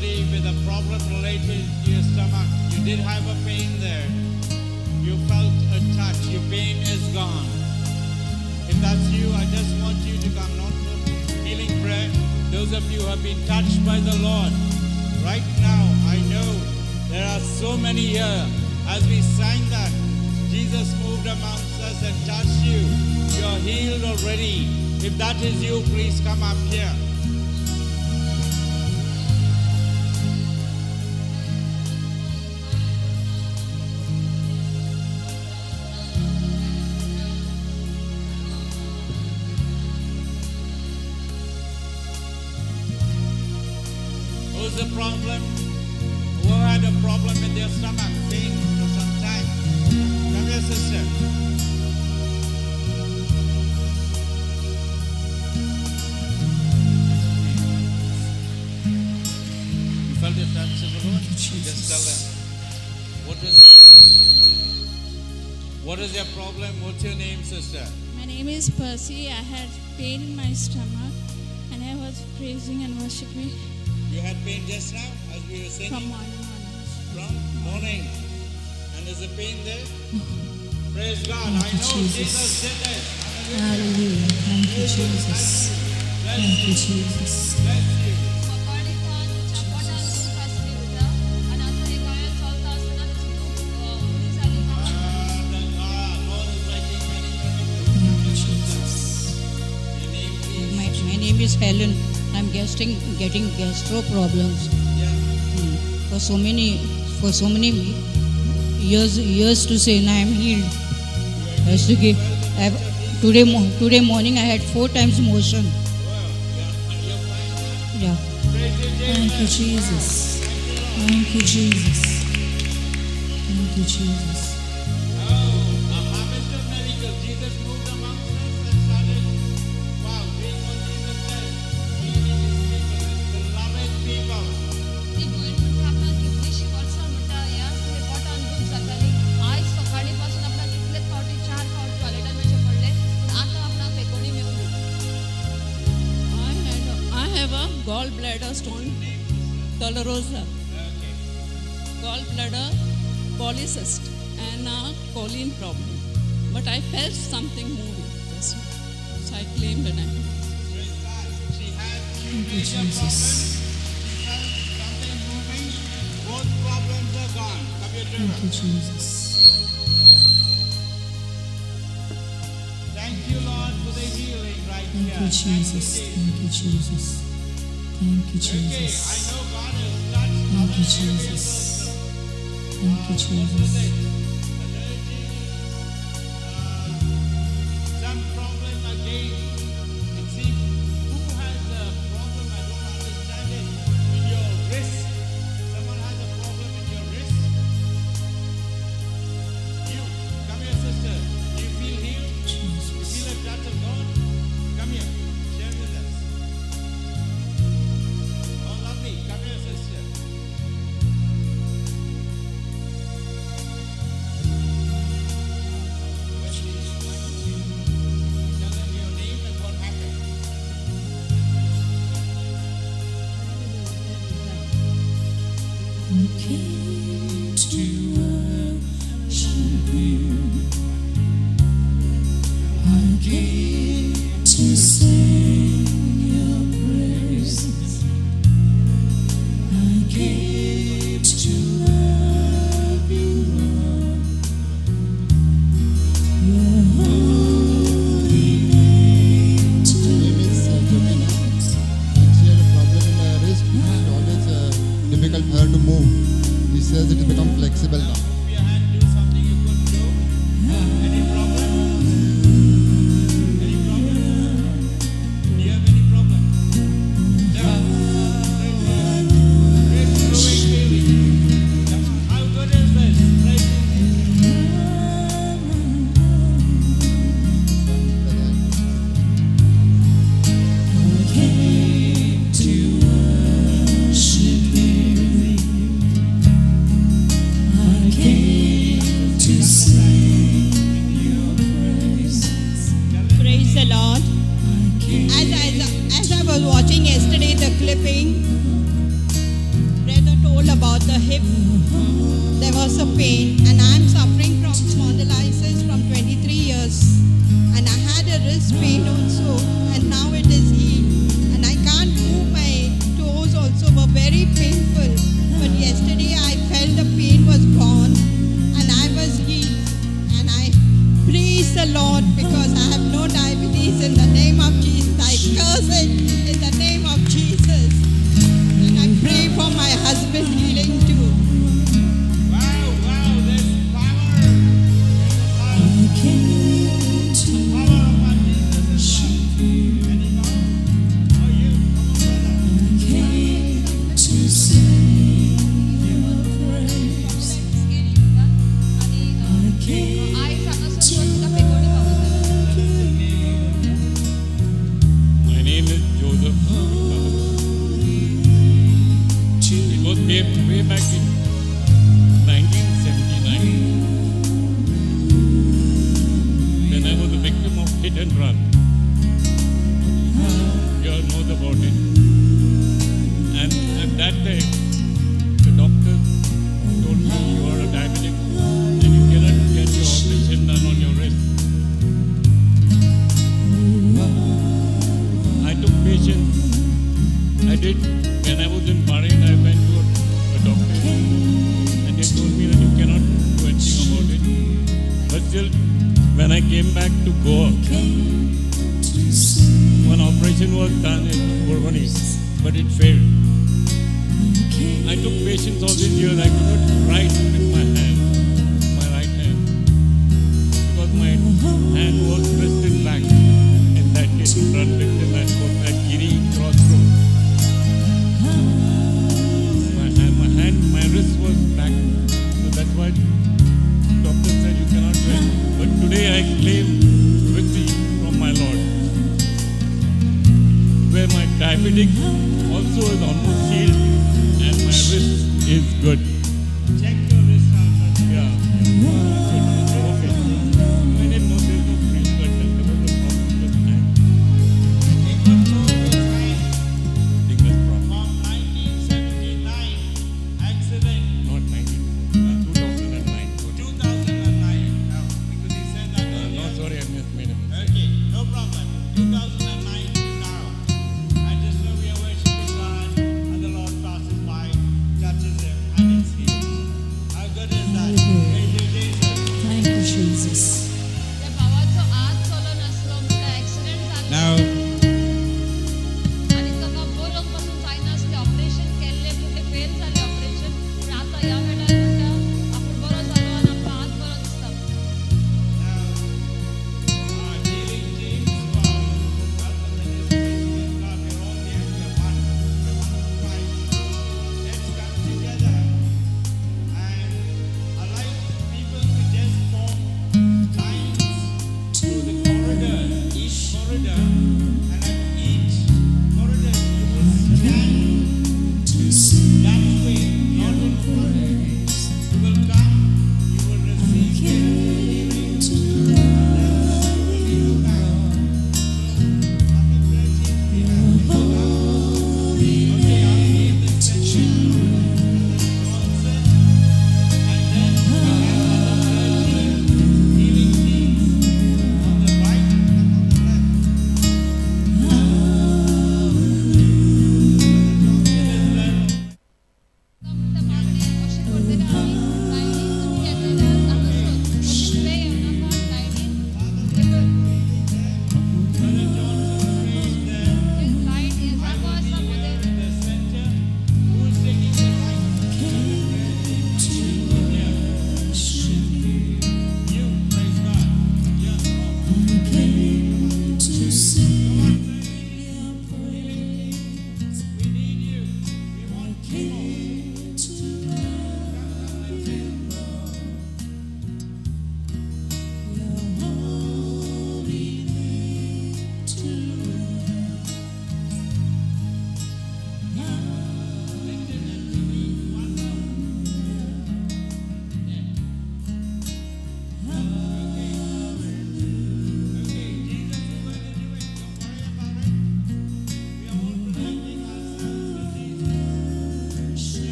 somebody with a problem related to your stomach. You did have a pain there. You felt a touch. Your pain is gone. If that's you, I just want you to come, not for healing prayer. Those of you who have been touched by the Lord, right now, I know there are so many here. As we sang that, Jesus moved amongst us and touched you. You're healed already. If that is you, please come up here. Who's the problem? Who had a problem with their stomach, pain for some time? Come here, sister. You felt the touch of the Lord? Just tell them. What is your problem? What's your name, sister? My name is Percy. I had pain in my stomach and I was praising and worshiping You had pain just now as we were singing? from morning onwards. From morning. And is the pain there? Praise God. Thank I you, know Jesus. Jesus did it. Hallelujah. Thank you, Jesus. Thank you, Jesus. Bless you. सकाळी तांच्या पोटान दूख आसली उठा आणि आता हे गायन चलता आसतना त्याची दूख बरी जाली का The Lord is making many miracles. Thank you, Jesus. Your name is? My name is Helen. I'm getting gastro problems Yeah. for so many years to say, and I am healed. As to give, today morning I had 4 times motion. You're fine. Yeah. Praise you, Thank you, Jesus. Thank you, Jesus. Thank you, Jesus. Oh, a harvest of miracles. Jesus moved amongst us and started, wow, doing what Jesus said. Healing his people, his beloved people. ती point म्हणजे आपणाक कितलीशी वर्सां म्हणटा ह्या सगळे पोटान दूख जाताली आयज सकाळी पासून आपणाक कितलेच फावटी 4 फावट टॉयलेटान वयचे पडले पूण आतां आपणाक पेकोणी मेवली I have a gallbladder stone, tuberosa, Okay. gallbladder polycyst, and a choline problem. But I felt something moving just now. So I claimed and I Praise God. She had Thank you, major Jesus. problems. She felt something moving. Both problems are gone. Come here, Thank Trevor. you, Jesus. Thank you, Lord, for the healing right Thank here. you, Jesus. Thank you, Jesus. Thank you, Okay, I Jesus. know God has touched Thank you, other areas Jesus. also. Thank you, What was Jesus. it? Allergies, some problem again. It seems, who has a problem? I don't understand it. In your wrist. Someone has a problem in your wrist. You, come here, sister. Do you feel healed? You Jesus. feel a touch of God? Come here. Share with us. Oh, lovely. Come here, sister. Tell them your name and what happened. We came to worship you. I came to sing your praises. I came to love you, Lord. Your holy name to name is Jovina, and she had a problem in her wrist. It's always difficult for her to move. He says it has become flexible now. Move your hand, do something you couldn't do. Any problem? Any problem? Do you have any problem? No. Praise God. Praise healing. How good is this? Praise I came to worship you. I came to sing your praises. Praise the Lord. I came As I was watching yesterday the clipping, hip, there was a pain, and I'm suffering from spondylitis from 23 years. And I had a wrist pain also, and now it is healed. And I can't move, my toes also were very painful. But yesterday I felt the pain was gone, and I was healed. And I praise the Lord because I have no diabetes in the name of Jesus. I curse it in the name of Jesus. And I pray for my husband healing too. Wow, there's power. There's the power of our Jesus is love. Any more? Oh, you. Come on, brother. My name is Joseph. It was way back in 1979 when I was a victim of hit and run. You all know about it. And at that time, the doctor told me you are a diabetic and you cannot get your operation done on your wrist. I took patience. I did. When I was in Bahrain, I went to a doctor and they told me that you cannot do anything about it. But still, when I came back to Goa, one operation was done in Borbani, but it failed. I took patience all these years. I could not write with my hand, my right hand, because my hand was twisted back in that case, run victim at Giri Crossroad. My wrist was back, so that's why doctor said you cannot do it. But today I claim victory from my Lord, where my diabetic also is almost healed and my wrist is good. Check your wrist out. Yeah. Okay. I didn't know there was no freeze, but there was a problem with my hand. Take one more time. Fingers problem. From 1979 accident. Not 2009. 2009. No, because he said that No, earlier. sorry, I missed made a mistake. Okay, no problem. 2009 to now. And just know we are worshiping God and the Lord passes by, touches him, and it's healed.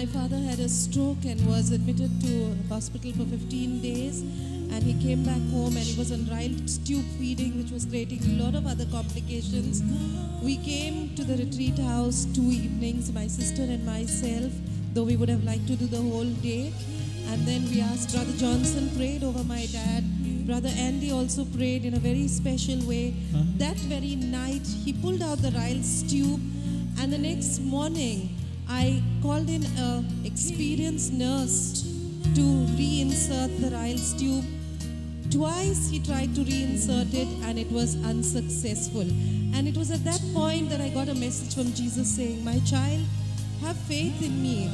My father had a stroke and was admitted to hospital for 15 days, and he came back home and he was on Ryle tube feeding, which was creating a lot of other complications. We came to the retreat house 2 evenings, my sister and myself, though we would have liked to do the whole day. And then we asked, Brother Johnson prayed over my dad. Brother Andy also prayed in a very special way. That very night, he pulled out the Ryle's tube, and the next morning, I called in an experienced nurse to reinsert the Ryle's tube. Twice he tried to reinsert it, and it was unsuccessful. And it was at that point that I got a message from Jesus saying, "My child, have faith in me.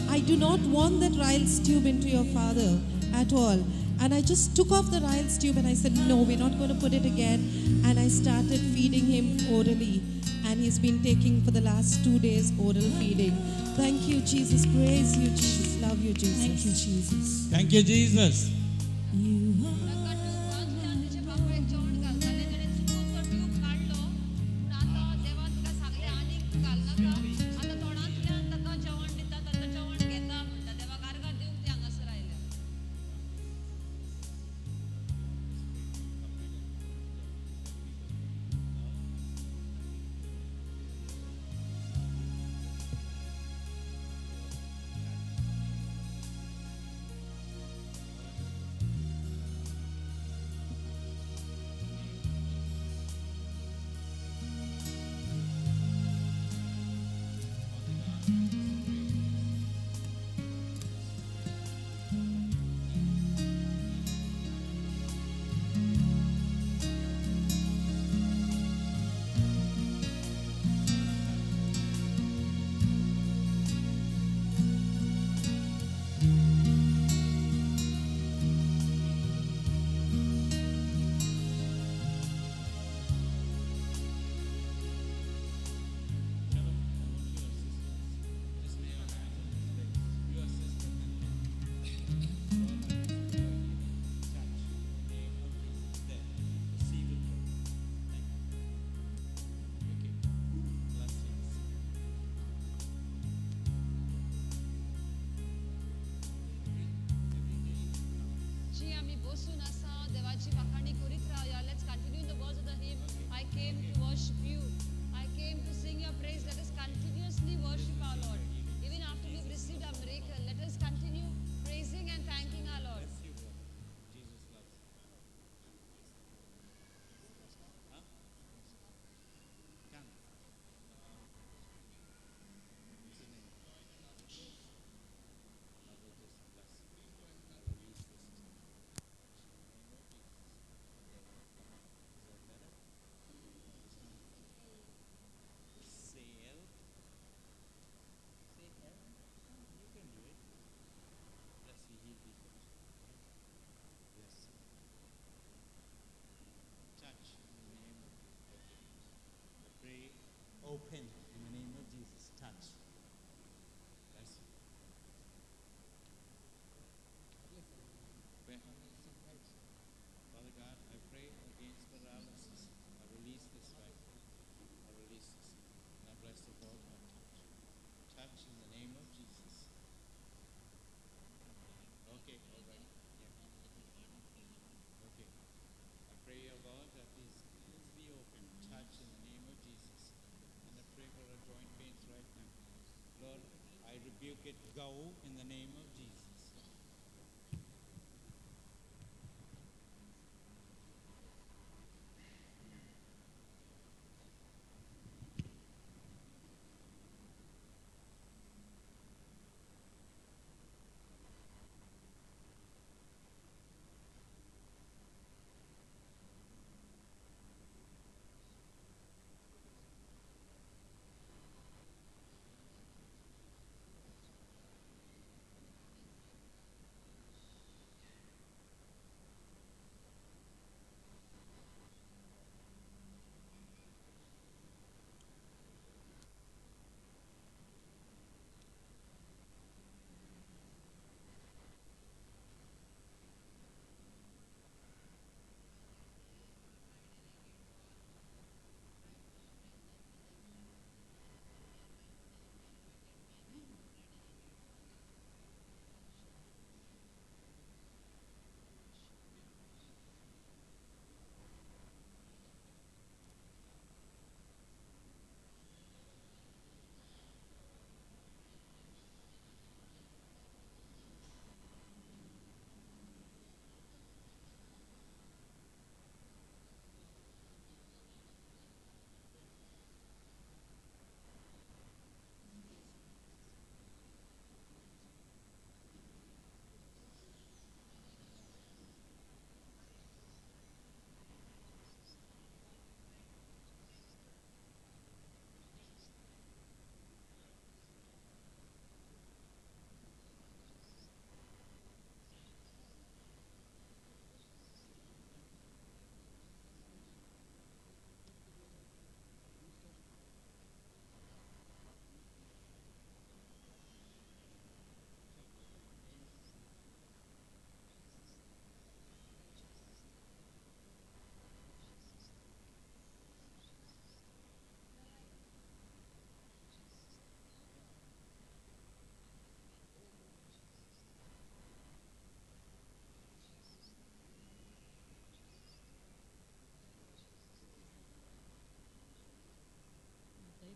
I do not want that Ryle's tube into your father at all." And I just took off the Ryle's tube and I said, "No, we're not going to put it again." And I started feeding him orally. And he's been taking for the last 2 days oral feeding. Thank you, Jesus. Praise you, Jesus. Love you, Jesus. Thank you, Jesus. Thank you, Jesus. Open in the name of Jesus. Touch. Bless you. Father God, I pray against paralysis. I release this right now. I release this. And I bless the Lord. Touch in the name of Jesus. Okay, all right. Yeah. Okay. I pray, O God, that these things be open. Touch in the name of Jesus. And I pray for our joint pains right now. Lord, I rebuke it. Go in the name of Jesus.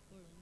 पळोवन